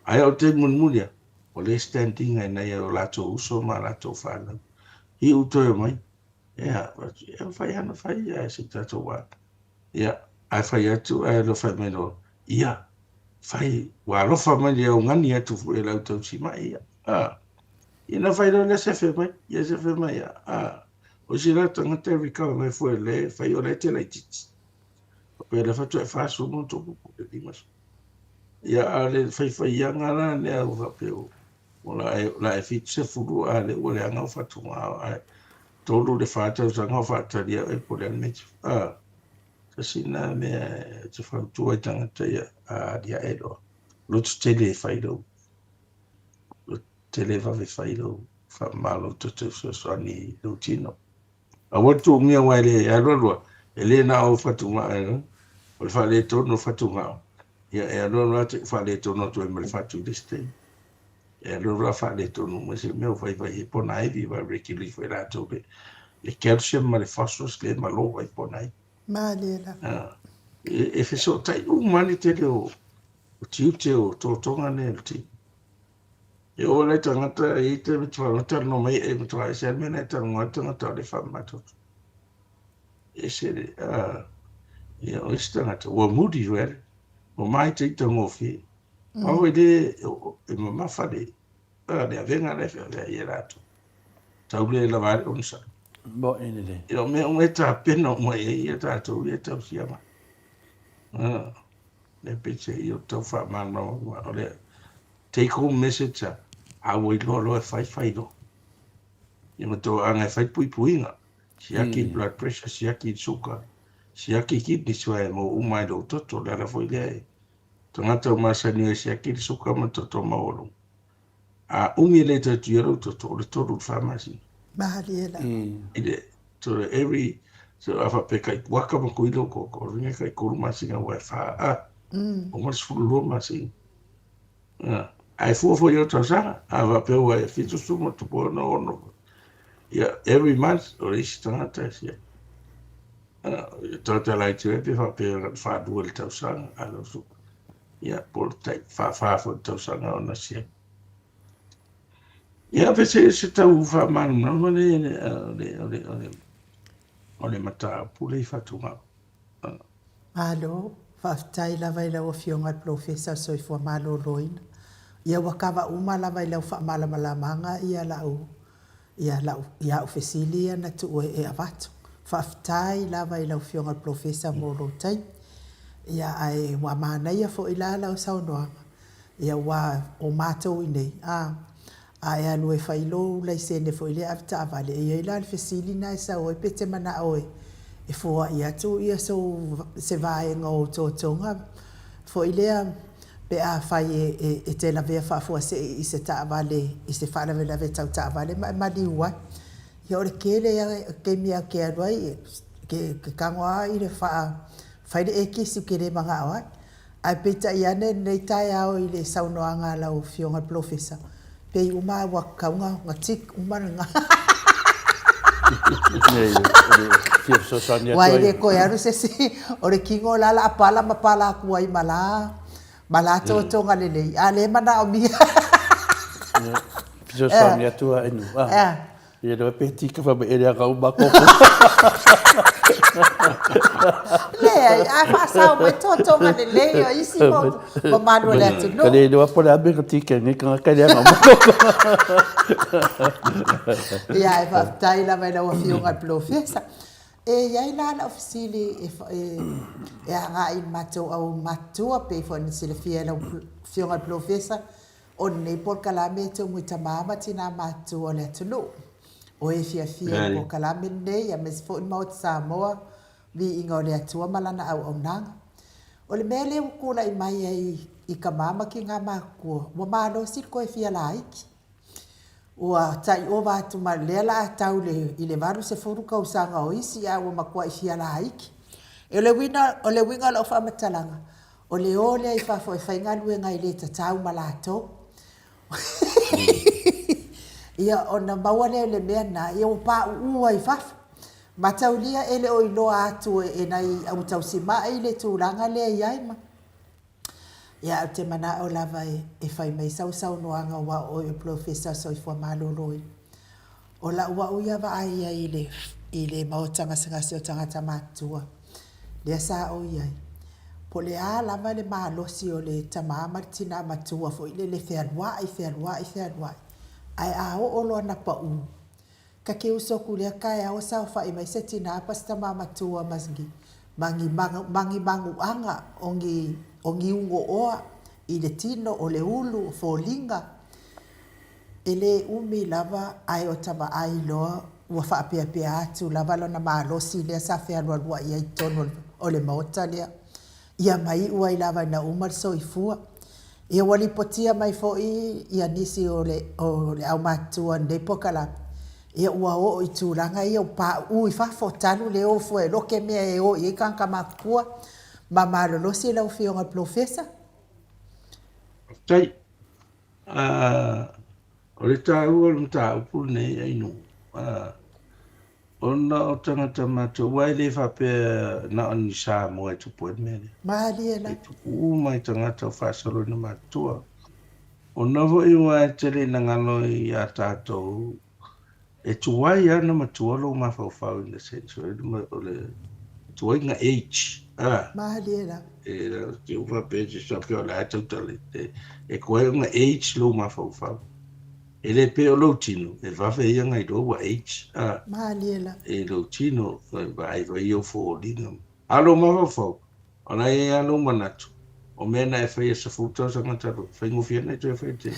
Ai o te munmulia. O le standing ai nei o lato uso ma lato whanau. I uto e mai. Ea, whai hana whai ia se tato wā. Ia, ai whai atu ai lo whai meno. Ia, whai walofa mai le au ngani atu fu e lau tau si mai ia. Ina whai lo le sefe mai. Ia sefe mai ia. O si la tangata e rikawa mai fu e le whai o le te lai titi. Pe le fatu e whasu mo toku le limas. Ia a le whai ianga la le au hapeo. O la e fitu se furu a le ua le anga o fatu ngā ai. Tolu le whātau sa ngā whātaria e po le anmeti. Kasi nā mea te whautua i tangata ia a dia e loa. Lotu tele e whairau. Lotu tele whawe whairau. Whamalo tutu sosani lutino. A watu ngia wai le alolua. E le nā o fatu ngā e. O le whale tono fatu ngā. Ia e alolua te whale tono tu e mele fatu liste. E alolua whale tono. Mese meo whai e pona e viva rekili whai rātou le. Le calcium ma le phosphorus le malo wai pona e. Mariela. E wheso tai umani te le o tiute o tōtonga ne o ti. E o le tangata e te mitwangata no mai e mitwa e se mena e tangata le whamatoto. E se le, e o istangata, ua mudi were, o mai te itangofi, au e le, e mamawhare, le avenga le whare e rato. Tau le la vare onsa. Bo ene le. E o mea unge ta pena o mai e ia tātou e tau siama. Le pete i o tau whamana o le take home message a wai lolo e whai do. I mato anga e whai pui puinga. Siaki blood pressure, siaki suka, siaki kidney swai mo umai do toto le ala foi le. Tangata o masani e siaki suka ma toto maolo. A umi le te tuero toto le toru pharmacy. Mariela. Ide to every so afa peka waka mo kuilo ko ringa kai kuruma singa wa fa o mas fulu masi. Ai fo yo tasa ava pe wa fitu sumo to no. Yeah, every month or each tangata sia. Tota lai te pe fa pe fa duel tau sang alo su. Yeah, por tai fa fo tau sang ona sia. Yeah, pe se tau fa man no le mata pule fa tunga. Alo, whaftai lava i lau fionga professor soi fua malo loina. Ia wakawa uma lava i lau wha malamalamanga ia lau. Ia ufesili ana tu e avatu. Whaftai lava i lau fionga professor moro tai. Ia ai wa mana ia fo ila lau saunoanga. Ia wa o mātou i nei. Ai anu e whailo lai sene fo ile avta avale. Ia ila ufesili na e sa oe pete mana oe. E fua ia tu ia so se vaenga o tōtonga. Fo ilea pe a fai e te la vea whaafua se i se taawale, i se whanawelave tau taawale, ma di ua. Ia ore kele ke mia ke aruai, ke kangoa i le whaire e kisi ke re mga awai. Ai peta i ane nei tai au i le saunoanga lau fionga profesa. Pe i uma wa kaunga ngatik umana nga. Wai re koe aru se si, ore kingo lala apala mapala kuai mala. Mala tonga lelei, a le mana o mia. Piso sonia tua enu. Ia doa peti ka whama ere a kau mako. Lea, a whaasau mai tonga lelei o isi mo manu le atu no. Kare doa pole a meka tika ngai ka kare a mako. Ia e whaftai la mai na wa fionga profesa. E iai la na ofisili e anga i matou au matua pe fo ni sile fia la fionga profesa o nei por kalame te mu tamama tina matua le tulu o e fia por kalame nei ya mes fo mo Samoa vi inga le atua malana au nanga o le mele ku la i mai i kamama ki nga maku mo malo sil ko e fia like ua tai o watu ma lela tau i le varu se furu ka usanga o isi a ua makua i fia la haiki. E o le winga la o whamatalanga. O le ole i whafo e whainga luenga i le tatau malato. Ia o na maua le mea na, ia o pa ua i whafo. Mataulia ele o iloa atu e nai au tau sima e le tūranga le iaima. Ia te mana o lava e whai mai sau noanga wa o e professor so i fua maloloi. O la ua uia wa aia i le maotanga sangasi o tangata matua. Lea sa o iai. Po le a lava le mahalosi o le tamama tina matua fo ile le whea. Ai a o lo na pa u. Ka ke usoku lea kai a o sa o whai mai se tina pas tamama matua masgi. Mangi mangu anga o ngiungo oa i le tino o le ulu fo linga. E le umi lava ai o tama ai loa ua whaapea atu lava lona maalosi lea sa whea lua i ai tono o le maota lea. Ia mai ua i lava na umar so i fua. Ia wali potia mai fo ia nisi o le au matua nei pokala. Ia ua o i tūranga ia o pa ui whafo tanu le o fue loke mea e o i kanka makua. Ma malolosi lau fionga profesa? Tai, o le tāua le mta upu nei ainu. Ona o tangata matua, wai le whapea na ani sā moa e tupu e mele. Mahali e la. E tupu mai tangata o whasalo na matua. Ona vo i wai tele na ngalo i a tātou. E tuwai ana matua lo mawhauwhau in the sense. O le tuwai nga age. Mahali e la. E te uwa peche sa pio la tautale. E koe nga age lo mawhauwhau. E le peo lo tino. E wafe ia ngai do wa age. Mahali e la. E lo tino. Vai vai o fo linga. Alo mawhauwhau. Ona e alo manatu. O mena e whaia sa futa sa ngataru. Whaingo whiana e tu e whaia te.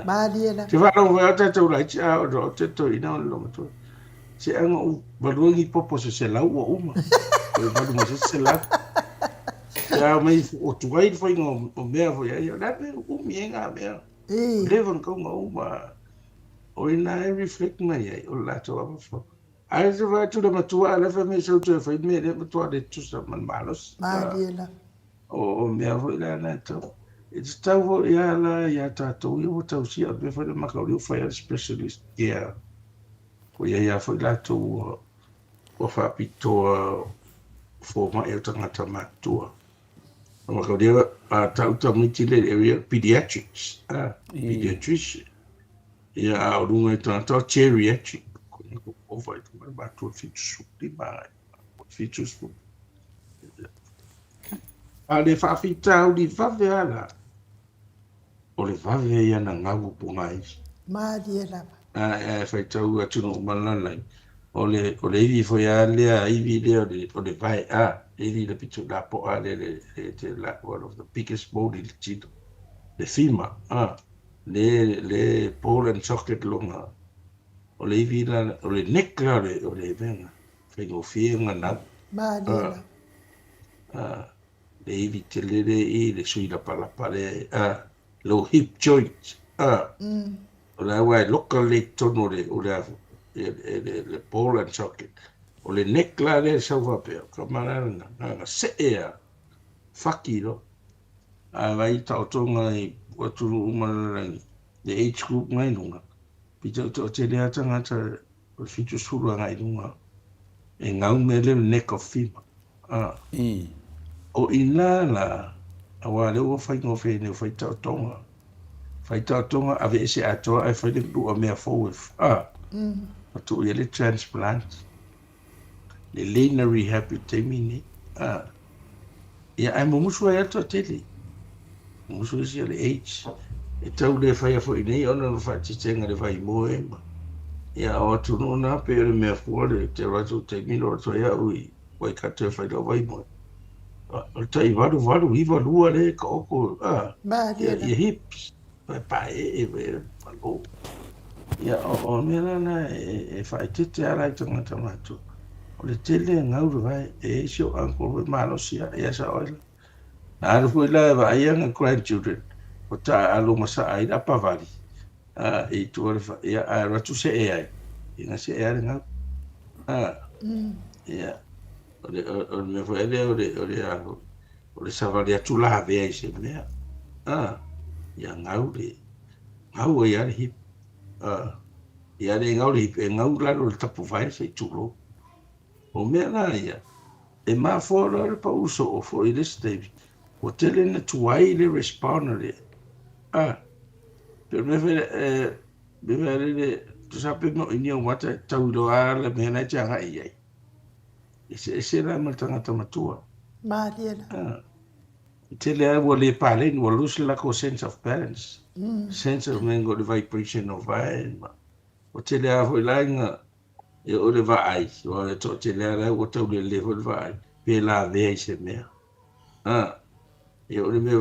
Mahali e la. Te whanau wai o tātou rai te ao o te to ina o lo matua. Se anga u baluangi popo se lau o uma. E balu ma se lau. Ya mai o tuai foi o mea foi ai. Na me o mienga mea. Levan ko ma uma. O ina e reflect mai ai o lato ava fo. Ai se vai tu da matua la fa me se tu foi me de matua de tu sa man malos. Mahali O mea foi la na to. It's tau ia la ia tātou i o tau si a me foi le makauri o fire specialist. Yeah. Ko ia foi lato o whapitoa fo mai o tangata matua. O makauri a tau miti le area pediatrics. Pediatrician. Ia a runga i tangata geriatric. Ko vai tu mai matua fitu di mai. Fitu su. A le whawhitau li whawe ala. O le whawe ia na ngawu pungai. Mahali e la. Whaitau atunu umalanai. O le iwi foi a lea, iwi lea o le vai a. Iwi le pitu la po a le one of the biggest boat in the tino. Le fima. Le pole and socket longa. O le iwi la, o le nekla o le venga. Whaingo whienga na. Mahali e la. le iwi te lere I le sui la palapa le lo hip joint o le awa e loka le tono le o le afu le ball and socket o le neck la le sau whapea ka maranga nga se ea whaki lo a vai tau tonga I waturu umararangi le age group ngai nunga pita o te lea tangata o fitu suru ngai nunga e ngau me le neck of fima o ina la awa le o whai ngofe ne whai tau tonga ave ese atoa ai whai le lua mea fowif o tu ia le transplant le leina rehabilitation ia ai momusu ai ato tele momusu isi le age e tau le whai a fwoi nei ona no whai titenga le whai moe ma ia o atu no na pe le mea fua le te ratu te mino to ia ui wai kate whai la wai moe o tai valu iwa lua le ka oko ia hips pa e malo ia o mena na e whai tete ara I tangata matu o le tele ngauru vai e sio anko malo sia ia sa oila na aru fui la va ianga grandchildren o ta alo masa ai da pavari e tu ia a ratu se e ai ina se e ai ngau ia o me foi o le savali atu la ve ai se mea ia ngau ia le hip ia le ngau le hip e ngau la lo tapu vai se tulo o mea na ia e ma fora le pa uso o fo i le David o tele na tuai le respawner le per me vede le tu sape no ini o mata tau do ala me na tanga ai ese la ma tanga matua Mariela. tele a wo le pale no lose la ko sense of balance sense of mengo the vibration of vibe o tele a foi langa e o le vai o le to tele a o tau le level vai pe la ve se me e o le me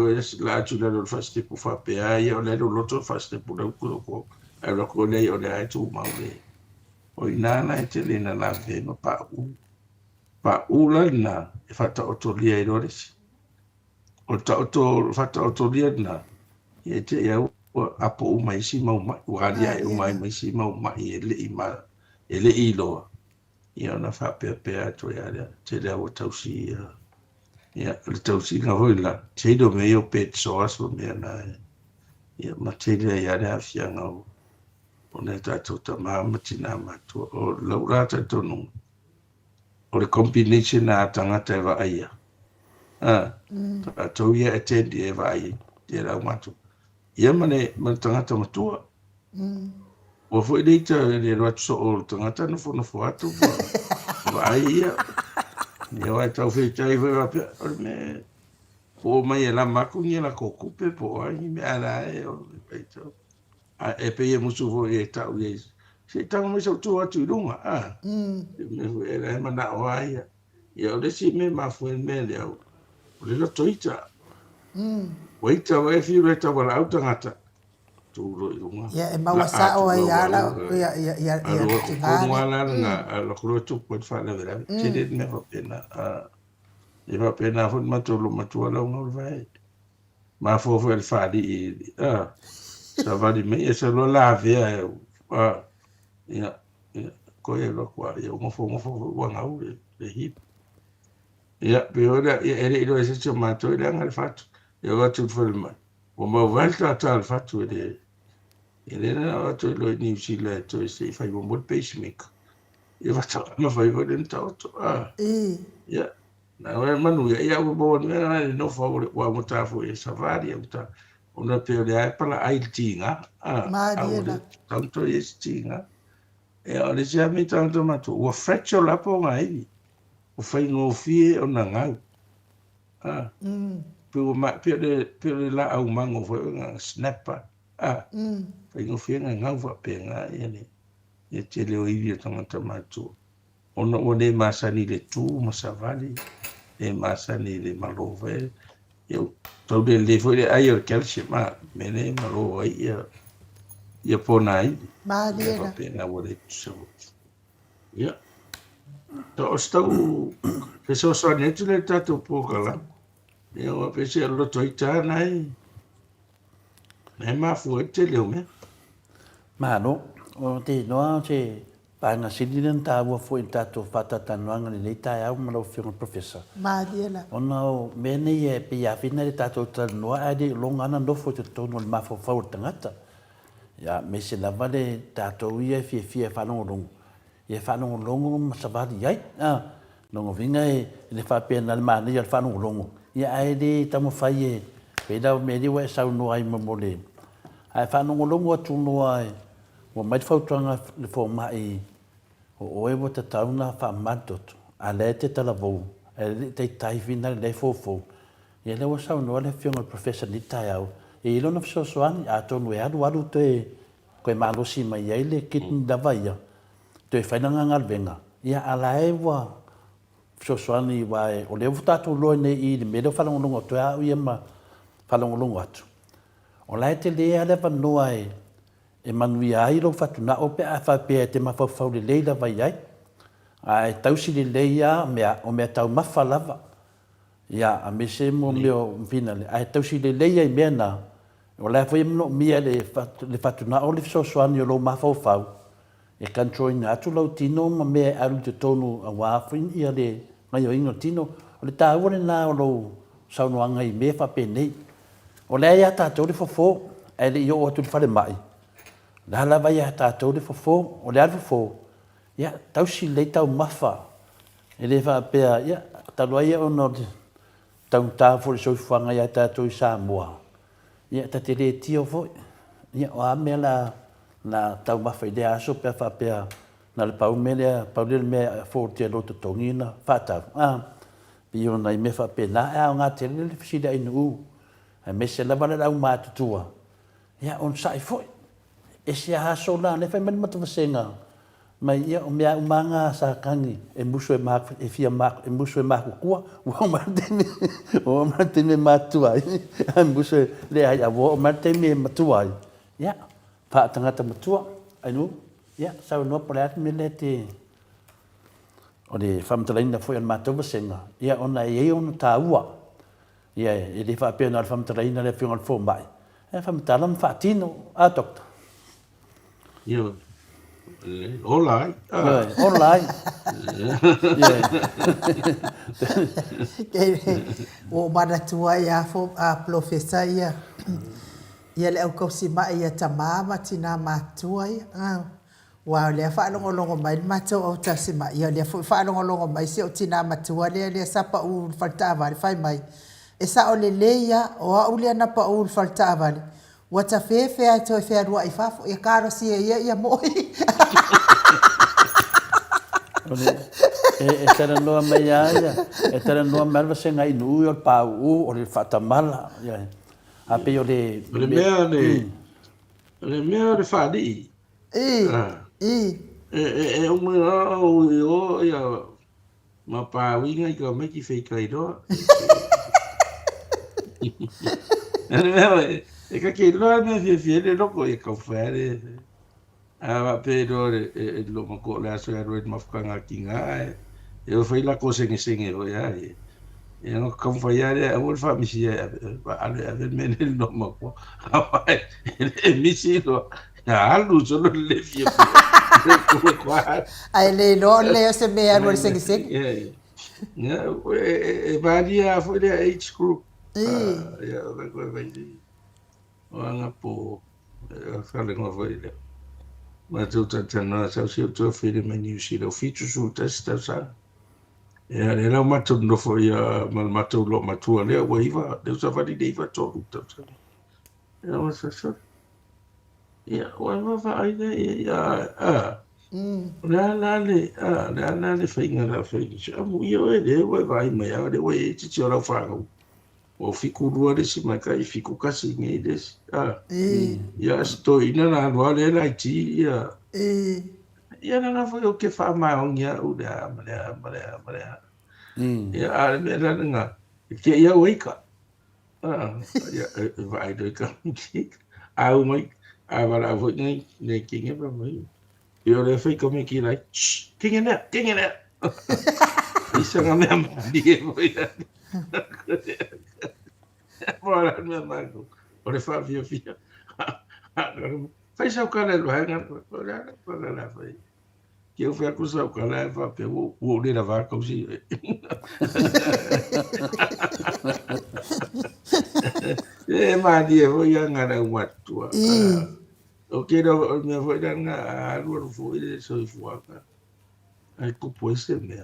la tu la lo faste pu fa pe ai o le lo to faste pu lo ko e lo ko le o le ai tu ma le o ina na tele na la ve no pa ula na e fata o to lia i rores o ta o to fata o to lia na e te ia apo o mai si mau mai o alia e o mai si mau mai e le i loa ia na fa pe ato ia te le o tausi ia le tausi nga hoi la te do me o pet soaso me na ia ma te le ia le afia nga o ne tato ta mama tina matu o laura tato nunga o le combination na tangata e wa aia tau ia attendi e wa aia te rau matu ia mane tangata matua o foi leita le ratu so o tangata no fo atu wa aia ia wa tau fei tai wa me o mai e la maku ni la kokupe po ai me ala e o peito e pe e musu fo e tau e se tau me so tu atu lunga me era mana o ai ia o le si me ma fu me le o le lo toita waita wa e fi le ta wala auta ngata tu ro i lunga ia e mawasa o ai ala ia ko wala na lo ko tu ko fa le vera te de me va pena e va pena fu ma tu lo ma tu ala un vai ma fo el fa di ça va di me e se lo la vea ia ko e lo kwa ia mo fo wa ngau le hip ia pe ora e le se ma to le ngal fatu ia va tu fo ma o ma volta tal fatu de ele na to lo ni si le to se fai mo pacemaker ia va ta ma fai vo dentro ia na o manu ia o bo na no favore wa mo ta fo e savari o ta ona pe le ai pala ai tinga Mariela tanto e tinga e o le sia mi tanto ma tu o fracture la po ngai o fai no fie o na ngau pe la au mango fo nga snapper fai no fie nga ngau fa pe nga e te le o iwi tanga ma tu ona o le masani le tu ma savali e masani le malove eu tau le foi ai o calcium me ne malo ai ia pona ai Mariela pena o le so ia to stau se so so ne tu le tato po kala Ia o pese a loto i tānai. Me mafu e te leo me. Mano, o te noa se panga silinan ta ua fo in tato fata tanuanga ni leita au mana o whiunga professor. Maadiela. Ona o mene e pe ia fina le tato tanuanga ade longa ana nofo te tono le mafo fau tangata. Ya me se lava le tato ia fia whanongo longo. Ia whanongo longo masavali ai. Longo vinga e le whapena le mana ia le whanongo longo. Ia ai le tamo whai e peda o meri wa e sau noa ai mamole. Ai whanongo longo atu noa ai. Wa mai whautuanga le fo mai o oe wa te tauna wha mantotu. A le te talavou. A le te taifina le fofo. Ia le wa sau noa le whiunga professor ni tai au. E ilona fisosoani a tonu e alu te koe malosi mai ai le kitni dawa ia. Te whainanga ngalvenga. Ia ala e wa fisosoani wa e o leo futatu loe ne i le mele whalangolongo to au ia ma whalangolongo atu. O lai te lea le wanoa e manui ai lo whatuna o pe a whapea te mawhawhau le leila vai ai. A e tausi le leia o mea tau mawha lava. Ia a me se mo meo mpina le. A e tausi le leia i mea na. O lai fwoi mno mia le whatuna o le fisosoani o lo mawhawhau. E kantroina atu lau tino ma mea aru te tonu a wāwhin ia le ngai o ingo tino. O le tāure nā o lo saunoanga i mea whapenei. O le aia tātou le fofo, e le i o atu le whare mai. La lava ia tātou le fofo, o le aru fofo. Ia, tausi lei tau mawha. E le whapea, ia, talo aia o no tau tāwho le soifuanga ia tātou i Samoa. Ia, ta te le tio foi. Ia, o a mea na tau mawha i le aso pia whapea na le pau mea, pau le mea fōtia lo te tongina, whātau. Pi o nei me whapea na, o ngā te le fisida inu u. E me se lava le rau mātutua. Ia, on sai foi. E se a haso la, ne whai mani mata wasenga. Mai ia, o mea umanga sa kangi, e musu e maku, e fia maku, e musu e maku kua, o martene mātua. E musu e le ai awo, o martene matua. Ia, pa tangata matua, ainu, ia, sau noa pole ati me le te, o le whamtalaina foi an mātua wasenga. Ia, ona e ona tā ua. Ia, e le whapea na le whamtalaina le whiunga le fō mai. E whamtala ma whaatino, a dokta. Ia, olai. Olai. O manatua ia fo a profesa ia. Ia le au kausi mai ia tamama tina matua ia. Wa le whaalongolongo mai matua au tasi mai. Ia le whaalongolongo mai se o tina matua le sapa u whaltava le whai mai. E sa o le leia o au le anapa u whaltava le. Wata fefe ai toi fea rua i fafo. Ia karo si ia moi. E tera noa mai aia. E tera noa melwa se ngai nui o le pāu o le whatamala. A pe o le... O le mea le mea le whaadi. E umera o ia ma pāwinga i ka meki wheikai roa. E mea e ka kei loa mea fia le loko e ka whaere. A wa pe do e lo mako le aso e roe mafukanga ki ngā e. E o whai lako senge o ia e. E no ka mwhaiare a ua wha misi e ale ave mene no mako. Hawa e misi lo. Ia alu solo le fia. Ai le lo le se mea roe senge. Ia e varia foi le age group. Ia vai o anga po fale ngo foi le. Ma tu tana sa si tu fili menu si lo fitu su testa sa. Ia le la matu no foi mal matu lo matu le o iva de sa vali de iva to ta. Ia o sa sa. Ia o va ai ia la le fainga la fainga. Amu io e le o vai mai a le o e ti ora fa. O fiku rua le si mai kai fiku kasi ngai des. Ia sto ina na rua le la ti ia. Ia na foi o que fa mai on ia o da mare. Ia a me la nga. Ke ia oika. Ia vai do ka. Au mai a vara foi ngai ne kinga pa mai. Ia le foi como que lai. Kinga na. Isa nga me am di foi. ora me mago. Ora fa via. Fai sa ka le hanga ora para la fai. Que eu fui acusar o cara fa pe o le la va così. Ma dia voi ngara watua. O que do me foi danga alu foi so fuaka. Ai ku pois me.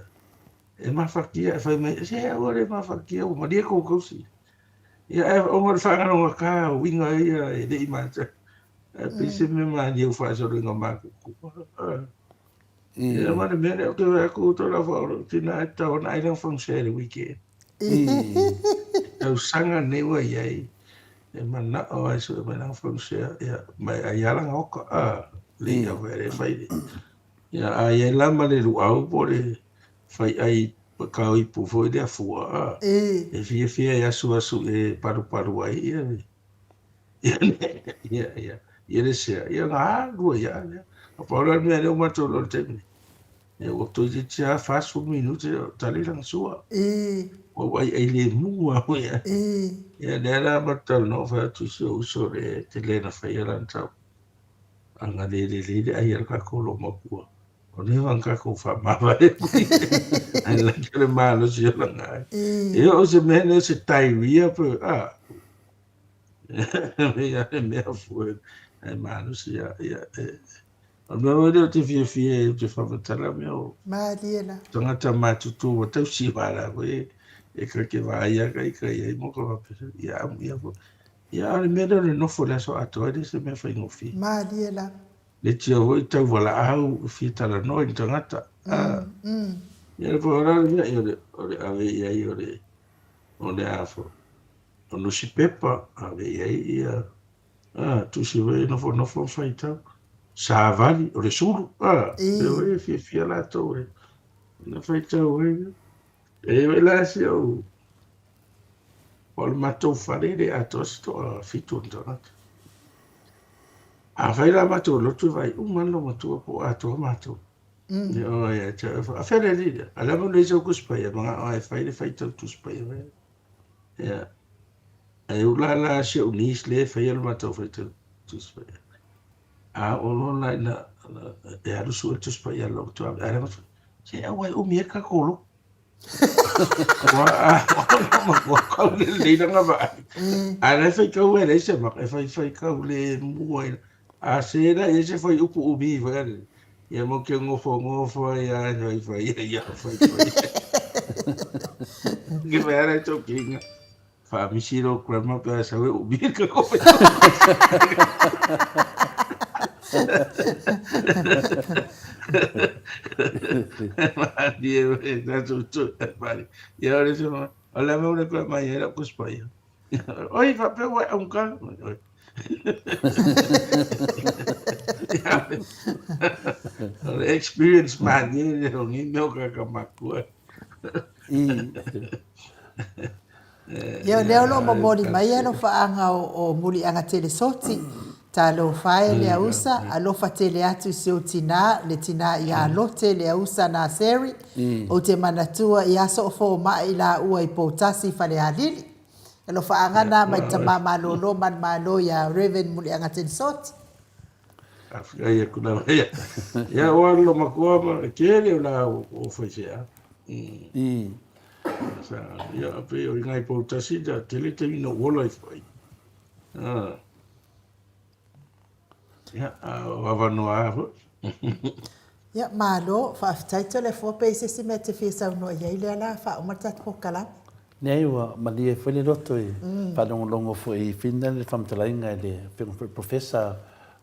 E ma fakia fai me se ora ma fakia o ma dia ko così. Ia o ma fa ngara ka winga ia e dei ma. Pise me ma dia fa so ringa ma ku. Ia ma me o que aku to la fa tina ta on ai dan from share weekend. Eu sanga ne wa ia e mana o ai so me dan from share ia mai ai ala ngoka le ia vere fai. Ia ai la ma le au pore fai ai ka i pu foi de fua. E fia ia su e paru ai ia. Ia le se ia nga ru ia. A paura me le uma to lo te. E o to di tia fa su minuti tali lang sua. O ai le mua ia. Ia dela batal no fa tu so re te le na fai lan tau. Anga le ai ka ko lo mapua. O ne van ka ko fa ma va. Ai la ke ma lo si la ngai. E o se me ne se tai via pe ia me fu. Ai ma lo si ia. O me o te fie te fa tala me o. Ma diela. Tangata matutu o tau si wala ko e ka ke va ia kai mo ko va pe ia ia me no fo la so ato de se me fa ngofi. Ma diela. Le tio voi tau wala au fi tala no i tangata. Ia po ora ia ore ave ia ore afo. O no si pepa ave ia tu si ve no fo fai tau. Sa vali o le suru e fia la to e na fai tau e la si o le matou fare de atosto fitu ntonata a fai la matou lo tu vai man lo matou po ato matou o ia a fere lida ala mo le so kuspa ia manga ai fai tau tu spa ia e la si o nis le fai el matou fai tau tu spa o lo na e alu su tu spa ia lo tu ara mo se ai o mi ka kolo wa ka le nga ba ara fai ka we le se ma fai ka le mo a se da e se fai upu ubi va ia mo ke ngofo ia no fai que me era choquinga fa mi siro crema pe sa we ubi ka ko Dia dah cucuk balik. Ya orang semua. Alam orang kau main era kuspaya. Oi, fa pe wa unka. Experience man ni orang meu ka maku. Ia leo lo mamori mai ano faanga o muri anga tele soti. Talo fae le ausa, alofa tele atu se o tina, le tina ia lote le ausa na seri, o te manatua ia so fo mai la ua I potasi fale halili. Alofa angana mai tama malolo man malo ia Reven muri anga tele soti. Afrika ia kuna ia. Ia walo makua ma kele la o fazia. Sa ia pe o ngai potasi da tele no wola foi. Ya, wawanoa. Ya, malo, whaaftaito le fōpe I se me te whiasau no ia ile ala wha o martat kokala. Nei ua, mani e whele roto I whanongonongo fo I whina le whamtalainga le professor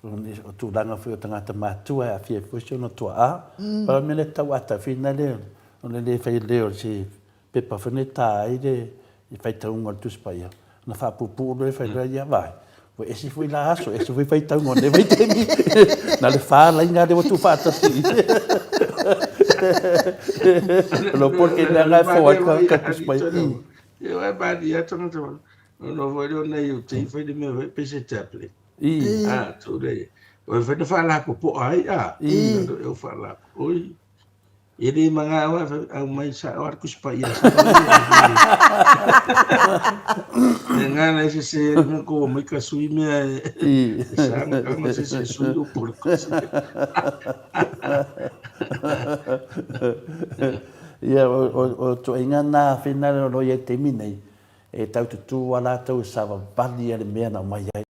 o tūranga fo o tangata mātua a whia fwysio no tua a. Para me le tau ata whina le, o le whai leo si pepa whane tā I I whaitaunga tuspaia. Na whapupu le whai rea ia vai. Ko esi foi la aso, esi foi fai tau ngone vai temi. Na le fala inga de tu fata si. Lo porque na ga fo ka tu spai. Eu é badia tão tão. No foi do nei o te foi de meu PC tablet. Tudo aí. O foi de falar com po ai eu falar. Oi. Ini mga au mai sa ar kus pa ya. Dengan ese ko mai ka sui me. Sa ka se sui o por ko. Ia o to inga na final no ye terminei. E tau tu wala tau sa vali ale mea na mai ai.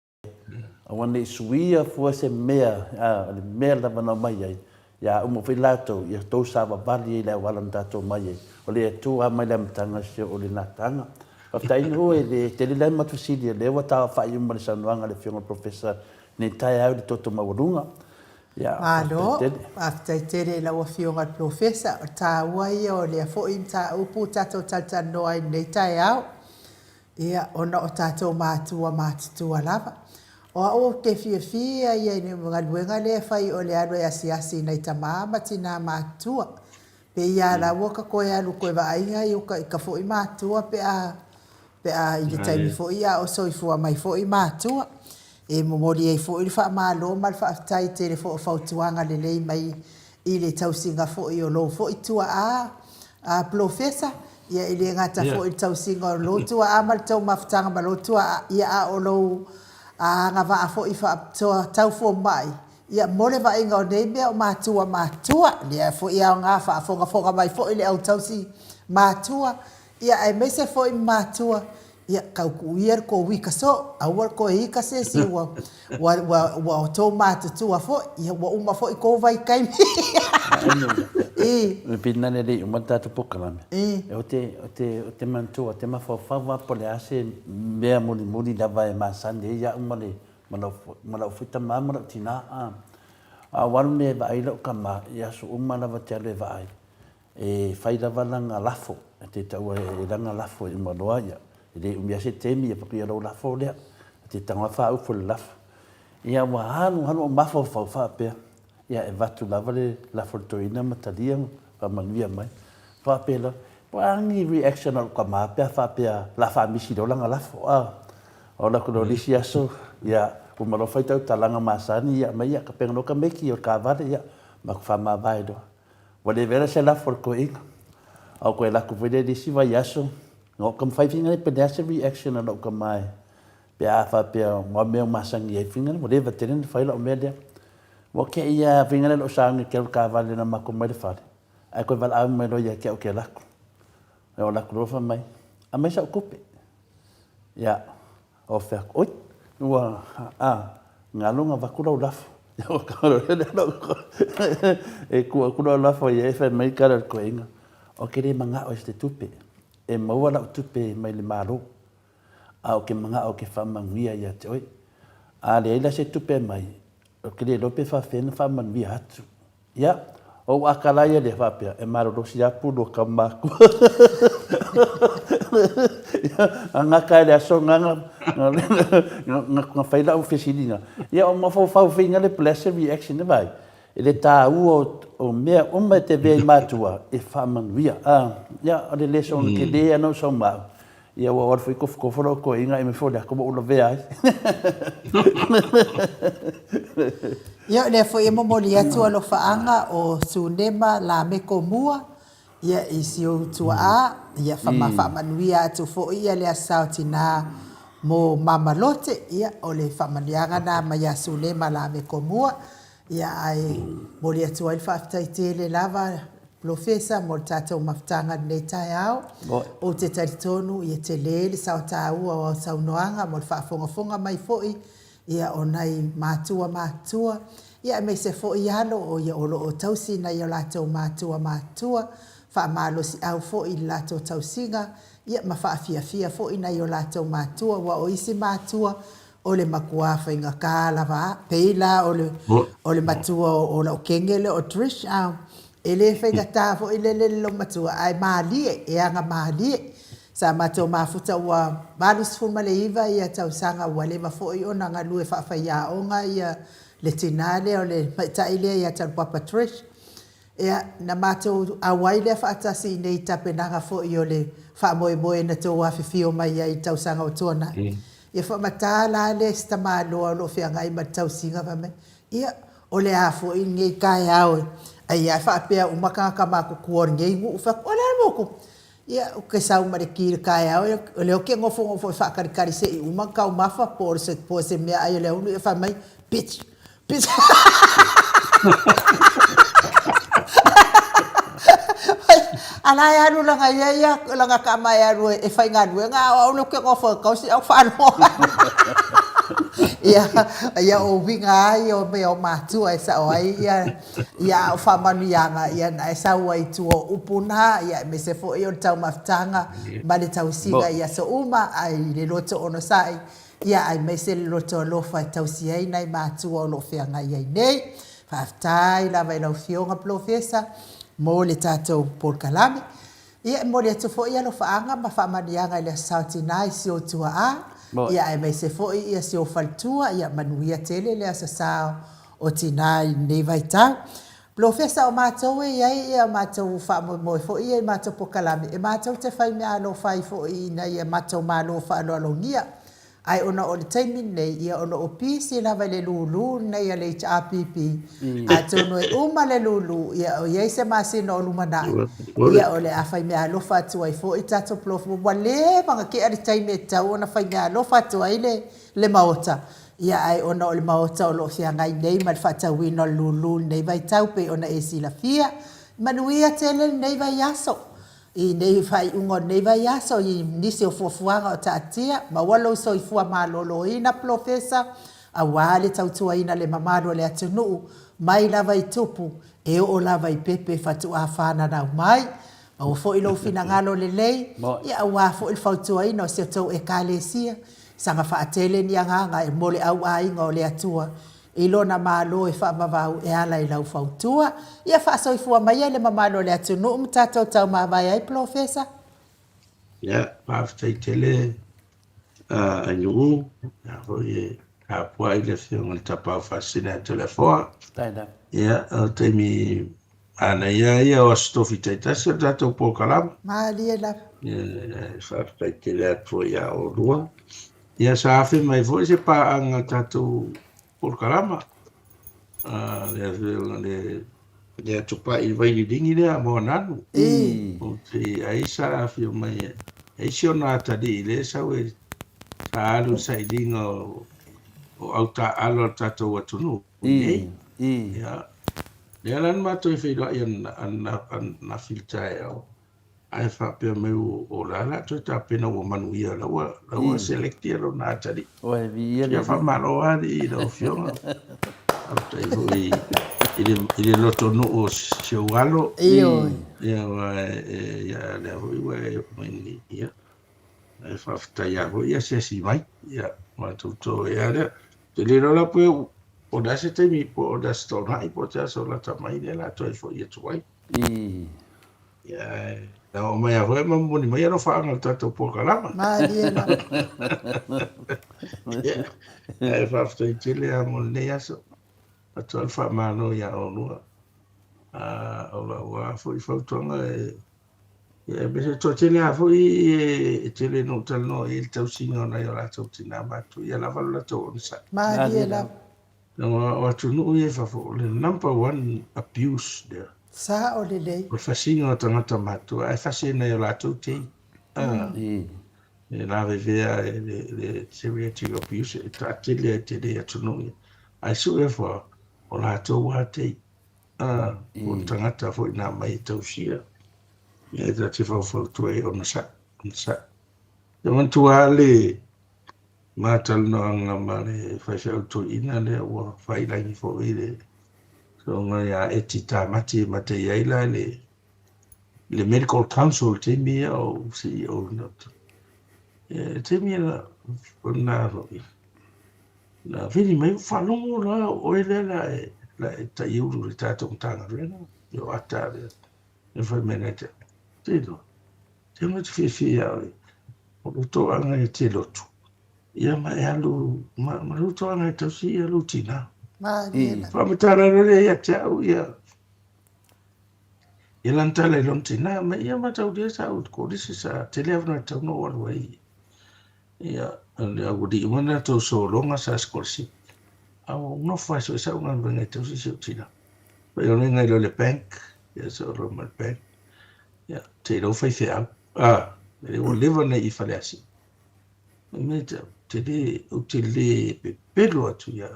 Awane suia fua se mea, le mea la na mai ai. Ya umo fi lato ya to sa vali le wala tato mai ai. O le tu a mai le mtanga se o le natanga. Afta ino e le te le matu sidi le wa ta fa yuma le sanwanga le fiona professor ne tai au le toto mawurunga. Ya. Alo, afta tere la wa fionga professor ta wai o le fo inta upu tato tata no ai nei tai au. Ia ona o tato matua matutua lava. O te fia ia ni mga luenga le fai o le alo e asiasi nei tamama tina matua. Pe ia la waka koe alu koe wa aiha i ka fo i matua pe a i le taimi fo ia o so i fua mai fo i matua. E momori e fo i le wha malo mal wha aftai te le fo o fautuanga le lei mai i le tausinga fo i o lo fo i tua a professor. Ia ili ngata fo i tausinga o lo tua a mal tau maftanga ma lo tua ia a o lo a nga va fo i fa tau fo mai. Ia mole va inga o nei mea o matua. Ia fo ia ngā wha fonga mai fo i le au tausi matua. Ia ai mese fo i matua. Ia kauku ier ko wika so. Awar ko hika se si wa o tō matutua fo. Ia wa uma fo i ko vai kaimi. Me pina ne le umata to pokalame. O te mantua, te mafawhawa po le ase mea muli lava e masande ia umale malau fita mamara tina a waru me va ai lo kama ia su lava te ale va ai. E fai lava langa lafo, te tau e langa lafo i manoa ia. Le umia se temi e pakia lo lafo lea, te tanga wha ufo le lafo. Ia wa hanu o mafawhawa pea. Ia e vatu lava le lafo toina matalia pa manuia mai. Wha pea la, wangi reaction al kama pea wha pea la wha misi do langa lafo. O la kuno lisi aso, ia umaro whai tau talanga masani, ia mai ia ka pengano ka meki o ka vare, ia maku wha ma vai do. Wale vera se lafo ko inga. Au koe laku vede lisi vai aso, ngō kam whai finga pe nasa reaction al ka mai. Pea wha pea mwa mea masangi e finga, wale va tenen whai la o mea lea. Mo ke ia vingale lo sangi ke ka vale na mako mai fale. Ai ko val am mai lo ia ke o ke lako. E o lako rofa mai. A mai sa kupe. Ya. O fa oi. Ua ngalunga vakula ulaf. Ya o ka ro le no. E ku lo lafo ia e fa mai ka ko inga. O ke le manga o este tupe. E maua la tupe mai le malo. A o ke manga o ke fa mangia ia te oi. A le ila se tupe mai. O ke le lope fa fena fa man vi hatu. Ya, o akala ia le fa pea e maro rosi apu do kamaku. Anga ka le aso nga faila o fesilina. Ya o mafo fa finga le pleasure reaction ne vai. Ele ta o mea o me te ve matua e fa man vi. Ya o le leson ke le no so ma. Ia wa foi ko foro ko inga e me fo le ko o ve ai. Ia le foi mo moli atu alo faanga o sunema la me komua. Ia isi o tua ia fa manuia atu fo ia le asautina mo mamalote ia o le fa manianga na ma ia sunema la me komua. Ia ai moli atu ai fa taitele lava Profesa mo tātou maftanga nei tai au. O te taritonu i te lele sao tāua o saunoanga mo whaafonga mai foi. Ia o nei mātua. Ia me se foi alo o ia olo o tausi na ia lātou mātua. Whaamalosi au foi lātou tausinga. Ia ma whaafia foi na ia lātou mātua. Wa o isi mātua o le makuafa inga kālawa. Peila o le matua o la o kengele o Trish au. Ele fega tafo ele lo matua ai malie e anga malie sa mato mafuta wa balus fuma le iva ia tausanga wale mafo i ona nga lue fa ya onga ia le tinale o le taile ia tal papa Trish e na mato awaile fa atasi nei tapenanga fo i ole fa moe na to wa fifio mai ai tausanga o tona ia fa matala le sta malo lo fe nga i matausinga va me ia ole afo i ngai kai au ai ai fa pe o maka ka ma ko ngai ngu fa ole mo ko ia o ke sa umare ki ka ya o le o ke ngofo fa kari se u maka o mafa por se me ai le unu fa mai pitch ala ya nu langa ya langa kama ya ru e fa nga ru nga o no ke ngofo ka si o fa no ia o winga o me o matu ai sa o ai ia o fa manu yanga ia na sa o ai tu o upuna ia me se fo o tau maftanga ma le tau singa ia so uma ai le loto ono sai ia ai me se le loto lo fa tau si ai nai matu o lo fe nga ia nei fa tai la vai lo fionga profesa mo le tatou por kalame ia mo le tofo ia lo fa anga ma fa manu yanga le sauti nai si o tua a ia ai mai se foi ia se o faltua ia manuia tele le asasao o tinai nei vai tau profesa o matou ia matou fa mo foi ia matou pokalame e matou te fai me alo fai foi na ia matou malo fa alo ngia ai ona o le taimi nei ia ona o pisi lava le lulu nei ia le HRPP atono e uma le lulu ia o ia se masino o lumana ia o le afai me alofa atu ai fo i tato plofu wale manga ke ari taimi e tau ona fai me alofa atu ai le maota ia ai ona o le maota o lo fia ngai nei ma le fatawina o lulu nei vai tau pe ona e sila fia manuia tele nei vai aso i nei fai ungo nei vai aso i nisi o fuafuanga o taatia ma walo so i fua malolo ina profesa a wale tautua ina le mamaro le atunu mai lava i tupu e o lava i pepe fatu a whana na mai ma o fo ilo fina ngalo le lei ia wa fo il fautua ina o se tau e kalesia sanga fa atele ni anga e mole au ai ngo le atua ilo na malo e fa mavau e ala i lau fautua ia fa so i fua mai le mamalo le atunu mtato tau mavai ai profesa ia paftai tele anyu ya hoye a pua ile fiona tapa fasina telefone ia temi ana ia o stofi tata se dato po kalam mali la fa tele atu ia o lua ia sa afi mai foi se pa anga tatu por kalama le tupa i vai dingi le mo nanu o te aisa afi mai aisio na tadi le sa we alu sai dingo o auta alo tato watunu ya delan ma to fe do yan na filta yo ai fa pe me o la to ta pena o manu ia la wa selectero na tadi o vi ya fa malo ali do fio auta i ile loto no o chewalo ya le wa ni ya ai fa sta ya ya se si mai ya ma tutto ya te le la pe o da se te mi po da sto na i po ta so la ta mai de la to fo ye tuai ya o mai a ho mo ni mai no fa ngal ta to po kalama maliela ai fa sta te le a mo ne ya so a to fa ma no ya o no o la wa fo i fo to nga e be to te le a fo i te le no tal no il tau singa na yo la to tina ma tu ya la va la to sa maliela o tu no e fa fo le number one abuse there sa o le lei o fa singa tangata ma tu ai fa singa yo la to te e la vivea le serious abuse e ta te le tu no ai su e fo o la to wa te o tangata fo na mai tau sia e da te fo tu e on sa e man tu ale matal no anga mare fa to ina le o fa ila ni fo ile so nga ya etita mate ya ila le medical council te mi o CEO not te mi la na vini mai fa no la o ile la ta yuru le ta tong tanga rena yo ata le fa menete te do te mo te fi ya o to anga te lotu ia mai alu ma luto ana to si lutina fa metara le ya tau ia lantale lontina ma ia ma tau dia sa ko disi sa telefono tau no one way ia le agudi mana to so longa sa skorsi au no fa so sa una bene to si tina Pai o ngai lo le bank. Ia so ro ma bank. Ia te lo fai fe au. Le o leva nei I fale asi. Me te le pe pelo atu ia.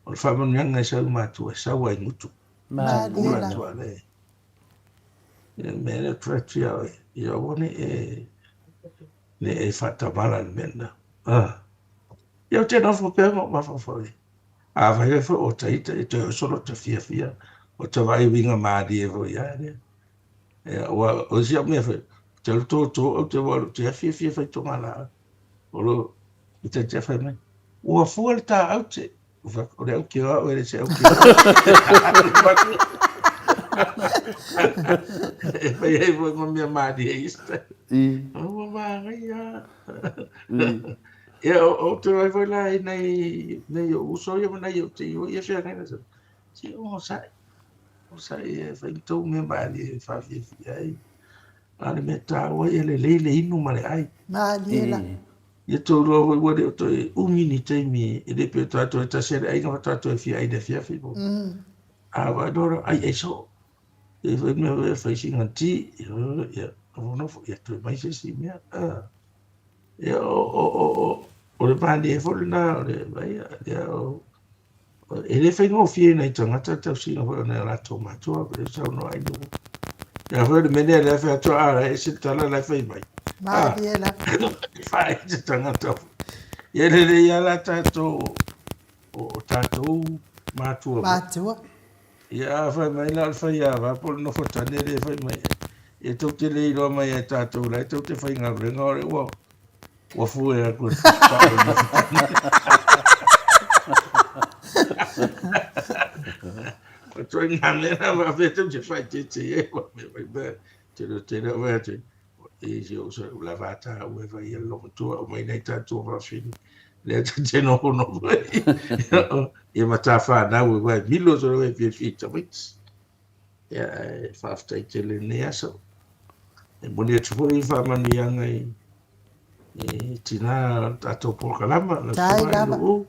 O le whamanu sa umatu sa wai ngutu. Malela. Umatu ale. Ia mea tratu ia oi. Ia wane ne whatamala ni mena. Ia te nofo pēr mo mawhawhoi. Vai fo o taita e te solo te fia. O te vai winga maadi e vo ia ne. O sia me fe. Te to o te walu te fia fai tonga la. O lo te fai mai. Ua fual ta au te. O le au ki o ele se au ki. E fai e vo ngomia maadi e ista. O mai ia. Ia o te vai vai la nei o uso ia nei o te ia fia nei sa. Si o sai. O sai e fai tau me maadi e fa fia ai. Ana me ta o ele le inu male ai. Malela. Ia tō roa hoi wale o toi umini teimi e le pio tātou e tasere ai ngā tātou e fia ai de fia fipo. Wai dora ai so. E whai mea wai whaisi ngā ti. Ia whanofo ia toi mai se si mea. Ia o le pāni e whole nā o le vai. Ia o e le whai ngō fie nei tangata tau si ngā whai o nei rato matua. Pere sau no ai nuku. Ia whai le menea le whai atua ara e se tala le whai mai. Malela. Fai te tangata. Ia le ia la tātou o tātou mātua. Matua. Ia whai mai la whai a wapol no whatane le whai mai. E tau te le iroa mai e tātou la. E tau te whai ngā renga ore ua. Ua fue a kua tātou no whatane. O toi ngā mena wa whetau te whai te e wa me mai bē. Te reo wea te. E se o sa la vata o e vai lo tua o mai nei tātou wa whini. Le te no no vai. E mata fa na o vai milo so e pie fita wits. Ia e whaftai te le ne aso. E moni e tufoi fa mani anga e tina tātou porkalama. Tai lama.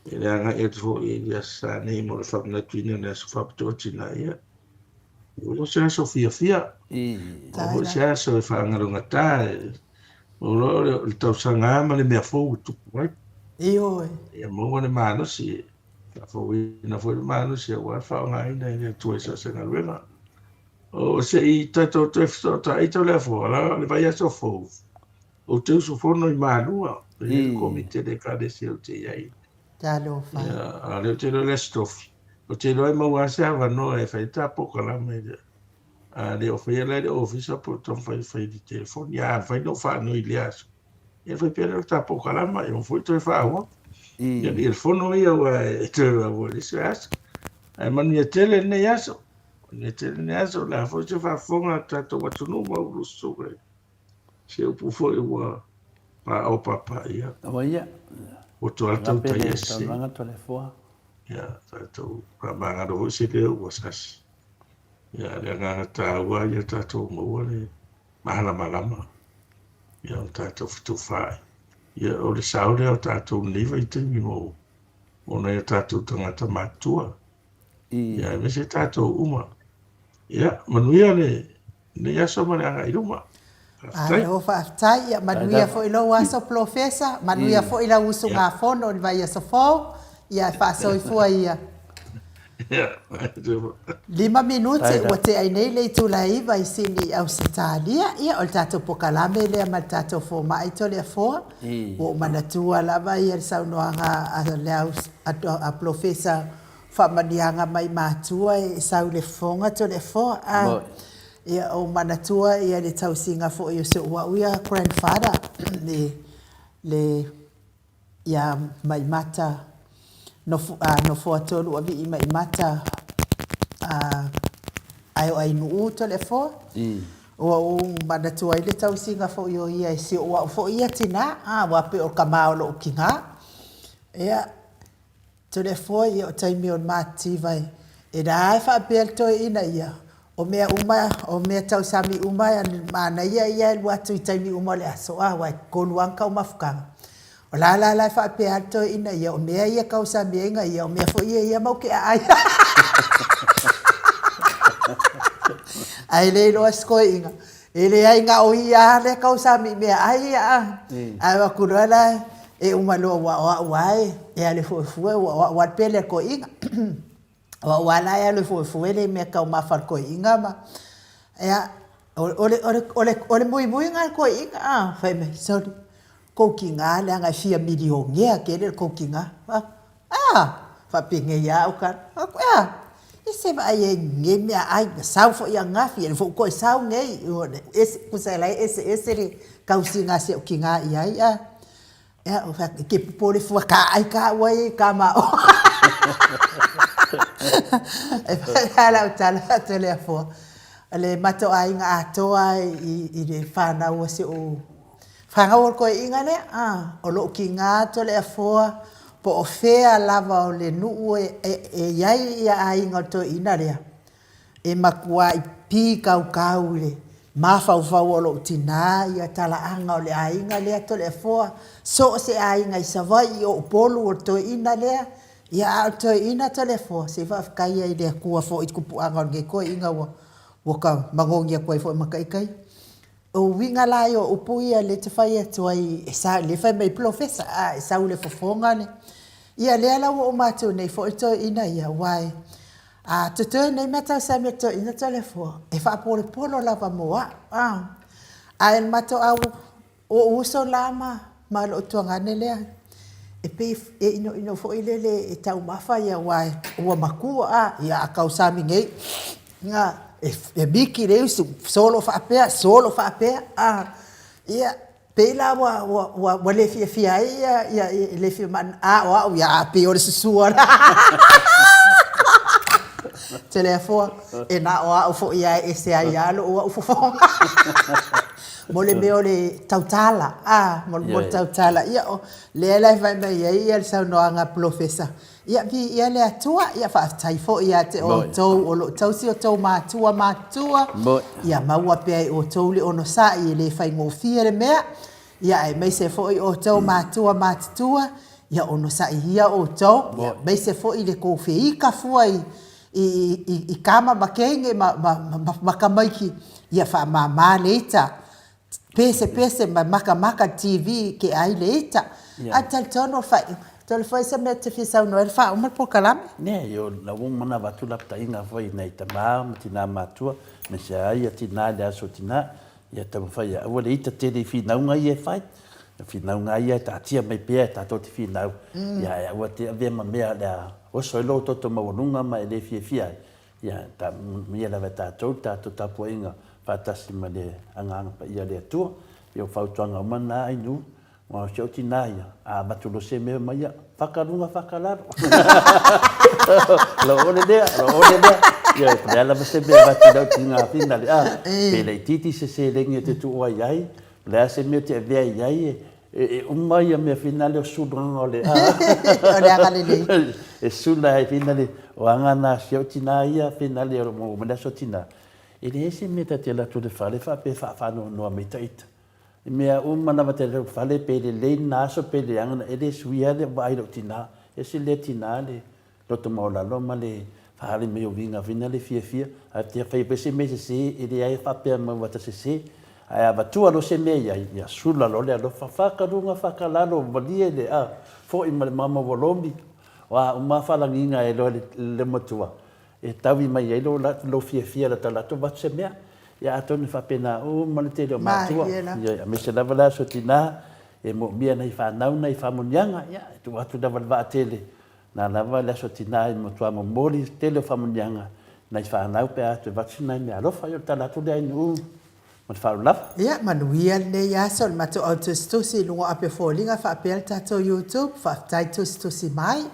E le anga e tufoi e lia sa nei mo le whapna tuina ne aso whaptoa tina ia. O se aso fia. O se aso e whaangaronga tā. O lo le tausanga ama le mea fōu tuku wai. Io e. Ia monga le mānosi. Ka fōu ina fōu le mānosi a wai whaonga ina ina tua sa senga ruenga. O se I tato te fitota i tau lea fōu. Le vai aso fōu. O te usu whono I mānua. Le komite de kadesi o te iai. Talo whai. Ia, le te lo le stofi. O te loa maua se awa no e whai tā pokalama e le o whai ala le ofisa po tōng whai di telefoni. Ia, whai no whanau I le aso. Ia whai pēra o tā pokalama e o whai toi whaua. Ia le whono ia wa e te rawa le se aso. Ai manu ia tele nei aso. Ia tele nei aso la whai se whafonga tātou watunu mauru soke. Se upu whai ua pa au papa ia. Awa ia. O tō altau tai ese. Tau tole fua. Ia, tātou pāmanga roho se leo ua sasi. Ia, le nganga tāua, ia tātou maua le mahana malama. Ia, o tātou fitu whae. Ia, o le saure o tātou niwa I tengi mo. O nei o tātou tangata mātua. Ia, me se tātou uma. Ia, manuia le aso mane anga I ruma. Alo whaftai, ia manuia fo ilo aso profesa, manuia fo ila usu ngā fono, ni vai aso fōu. Ia whaasoi fua ia. 5 minuti ua te ai nei le tula iwa I sini Ausitalia. Ia o le tātou pokalame lea ma le tātou fō mai to lea fōa. O manatua lava ia le saunoanga a profesa whamanianga mai mātua e sau le fonga to le fōa. Ia o manatua ia le tausinga fō i o se ua uia grandfather le ia mai mata no fo tolu abi I mai mata ai no to le fo o manatua ile tausinga fo yo ia se o fo ia tina wa pe o kamao lo kinga ia to le fo ia taimi on mati vai e dai fa pelto ina ia o mea tausami uma ya mana ia watu taimi uma le aso wa koluanka o mafukanga o la fa pe alto ina ia o mea ia kausa mea ia o mea fo ia mau ke ai Ai le lo sko inga. Ele ai nga o ia le kausami me ai a. Ai wa kurala e umalo wa e ale fu wa pele ko inga. Wa la ya le fu ele me ka ma far ko inga ma. Ya ole muy nga ko inga fa me sorry. Ko kinga le nga 4 million ya ke le ko kinga. Fa pinge ya o kan. Ese ba ye ngemi ai sau fo ya ngafi el fo ko sau ngai ese kusela ese ri kausinga se o kinga ya o fa ke pole fo ka ai ka wai ka ma o ala tala telefo ale mato ai nga to ai i de fa na o se o fa nga ko inga le o lo kinga to le fo po fea lava o le nuu e iai ia ai ngato ina rea. E makua i pi kau le mawhau o lo tina ia tala anga o le ainga lea to le foa. So se ainga i savai o polu o to ina lea. Ia o to ina to le foa. Se whafkai ai lea kua fo i kupu anga o nge koe inga waka mangongia koe fo i makaikai. O winga lai o upu ia le te whai atu ai le whai mai profesa e sau le fofonga ne. Ia lea lau o mātou nei fo i to ina ia wai. Te toi nei mea tau sa mea to ina to le fo. E wha pole polo lava moa. En mātou au o uso lama ma lo tuangane lea. E pe ino fo i lele e tau mawha ia wai. Ua makua ia a kau sami ngei. Nga e biki reu solo whaapea. Ia pela wa le fia ia le fia man o ya pe o se suara telefone e na o fo ia ese ia lo o fo mo le meo le tautala mo tautala ia le vai mai ia sa no anga professor ia vi ia le atua ia fa tai fo ia te o tou o lo tou si o tou matua ia maua pe o tou le ono sa i le fai ngofia le mea ia e mai se fo i o tou matua ia ono sa ia o tou ia mai se fo i le kofi i ka fua i kama makenge makamaiki ia fa mama leita pese maka TV ke ai leita atal tono fa tol foi se mete fi sa no fa uma por kalam ne yo la mana batula tainga foi nei tamam tina matua me sa ia tina le asotina ia tam fa ia o le ita te fi na nga ia fa fi na nga ia ta tia me pe ta to fi na ia o te ave ma me da o so lo to mo nunga ma le fi ia ta me la veta to ta poinga fa ta si ma le anga pa ia le tu yo fa tuanga mana ai nu o se o tina ia a batulo se me ma ia fakalunga fakalaro lo ole de ia pe la se be batulo tinga fina le pe le titi se lengi te tu ai ai la se me te ve ai e mai me finale o sudranga le ole agalele e sula finale o angana se o tina ia finale o mo me so tina e le se me te la tu de fale fa pe fa no me taita mea mana mate le fale pe le na so pe le anga e le suia le vai lo tina e se le tina le lo to mola lo male fale me o vinga vina le fia a te fai pe se me se e le ai fa pe ma vata se ai ava tu lo se me ia sulla lo le lo fa ka runga fa ka la lo valie le fo i mama volombi wa uma fala nginga e lo le motua e tawi mai e lo fia la tala to va se me ia atonu fa pena o malete le matua ia me se lava la sotina e mo mia nei fa nau nei fa monianga ia tu atu da va tele na lava la sotina e mo tua mo mori tele fa monianga nei fa nau pe atu vaccina me alo fa yo tala tu dai nu mo fa la ia manuia ne ia sol mato auto si lungo ape folinga fa pelta to YouTube fa taito sto si mai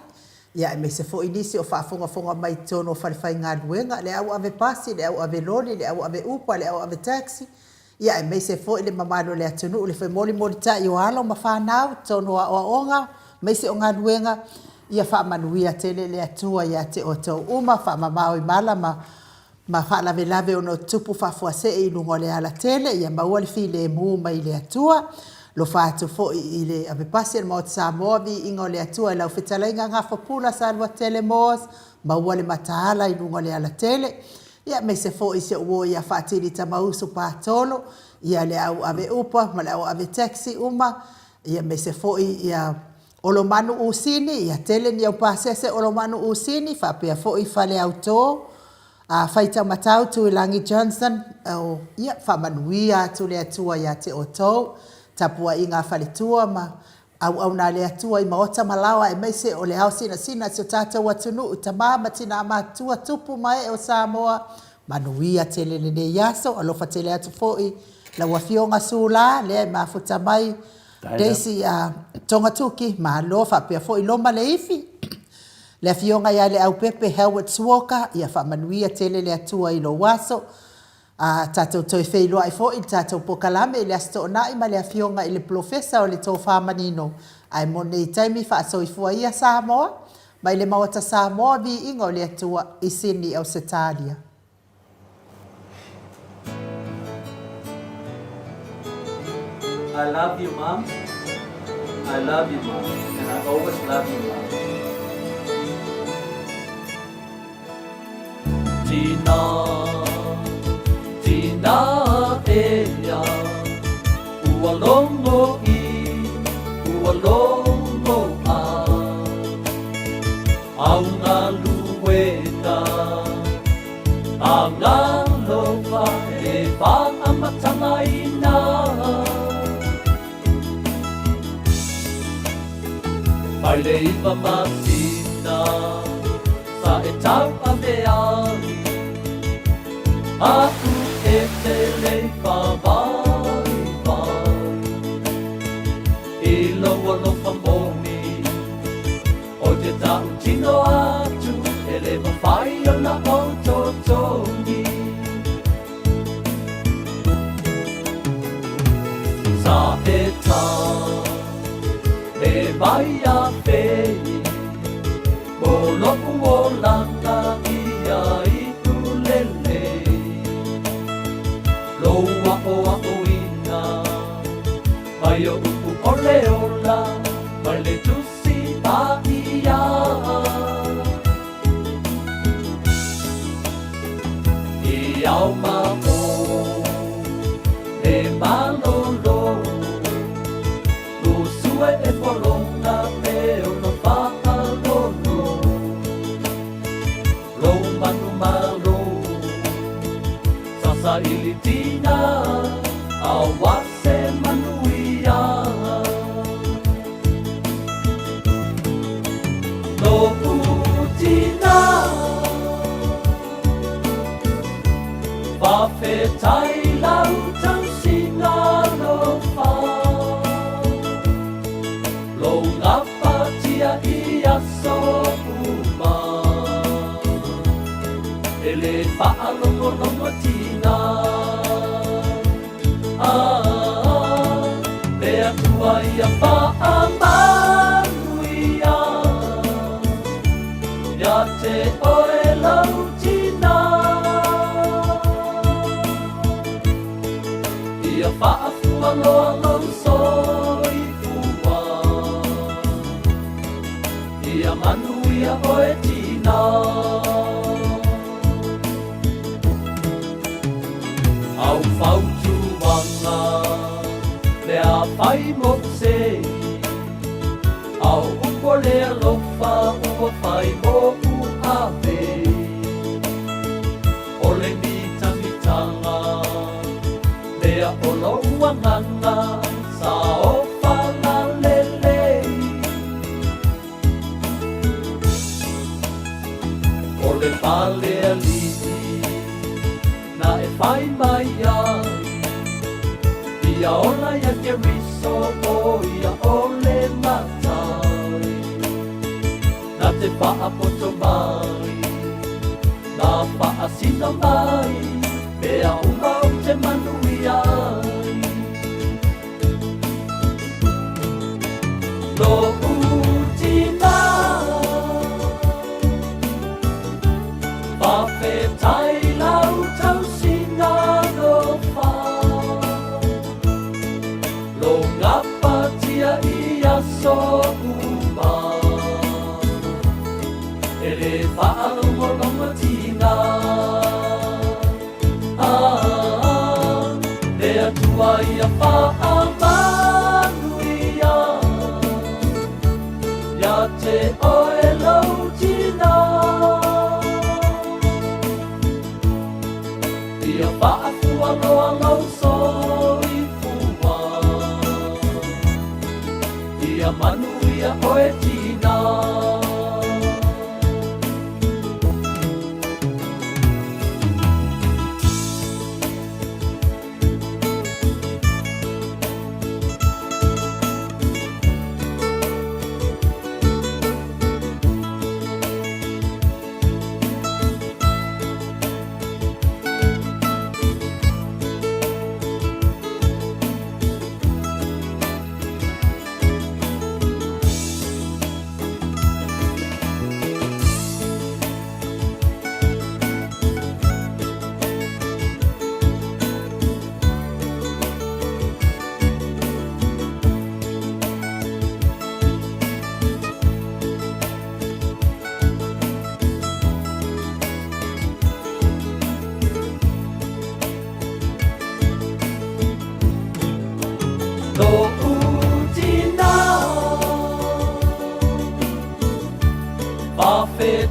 ia me se fo inisi o fa fonga mai tono fa fai ngaduenga le au ave pasi le au ave loli le au ave upa le au ave taxi ia me se fo ile mamalo le atunu le fe moli ta yo alo ma fa nau tono o onga me se o ngaduenga ia fa manuia tele le atua ia te o to uma fa mamao i mala ma fa la velave ono tupu fa fo se i lungo le ala tele ia ma wali fi le mu mai le atua lo fatu fo ile ave pasi mo Samoa vi ingo le atua la fetala nga fa pula salva telemos maua le mataala i lunga le ala tele. Ia me se fo i se uo ia whaatiri ta mausu pātolo, ia le au ave upa, ma le au ave taxi uma, ia me se fo i ia olomanu usini, ia tele ni au pasese olomanu usini, whapea fo i whale au tō, whaita matau tu i Langi Johnson, ia whamanuia tu le atua ia te o tō, tapua i ngā whale tua ma, au nā le atua i maota malawa e meise o le au sina si o tātou atunu u tamama tina ama tua tupu mai o Samoa manuia tele ne yaso alofa tele atu foi la wafionga sula le mafuta mai Daisy tonga tuki ma alofa pe foi loma le ifi le fionga ya le au pepe Howard Walker ia fa manuia tele le atua i lo waso tātou toi wheiloa i fo i tātou pokalame le asto na i ma le afionga i le profesa o le tō whamanino ai mone i taimi whaaso i fua ia Samoa ma i le mawata Samoa vi ingo le atua i Sydney au Setalia. I love you, Mom. I love you, Mom. And I always love you, Mom. Tina ea ua longo ua longo au ngā lueta a ngā lofa e whaamatanga ina pai le iwa masina sa e tau a me ari aku e te lei whawai vai I loa lofa moni o te tau tino atu e le mawhai o na o totongi sa e tau e vai a whei mo loku o langa ia I ulele loa o ina mai o upu ole ola mai le tusi a ia I au mamo e malolo lusue e polonga me o no whaalolo lo manu malo sasa ilitina awase manuia no utina whawhetai lau tau singa no wha lo ngapatia I aso uma ele whaalongo tina Mea tua ia whaamanuia Ia te oe lau tina Ia whaafua loa lau soi fua Ia manuia oe tina Au whautuanga le a whai mokse Au upo le alofa ua whai moku ave O le mitanga Lea o loua nganga sa o whanga lele O le pale aliti na e whai mai ai Ia ola ia ke riso o ia ole matai Na te paa poto mai Na paa sino mai Mea uma o te manui ai No utina Whawhetai lau tau sina no wha Lo ngapatia I aso uma Ele whaalongolongo tina Lea tua ia whaamanuia Ia te oe lau tina Ia whaafua loa lau soi fua Ia manuia oe tina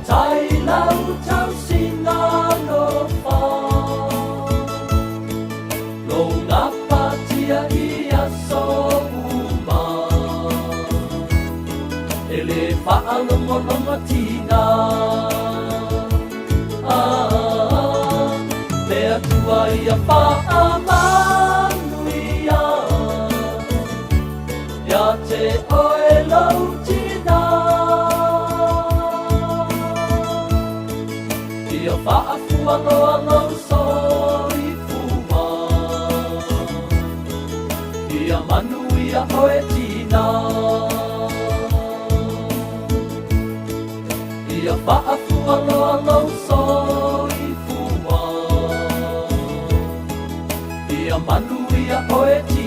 Tai lau tau singa no wha Lo ngā patia ia so uma Ele whaalonga tina Lea tua ia whaamanuia Ia te oe lau tina Ia whaafua loa lau soi fua Ia manuia oe tina Ia whaafua loa lau soi fua Ia manuia oe tina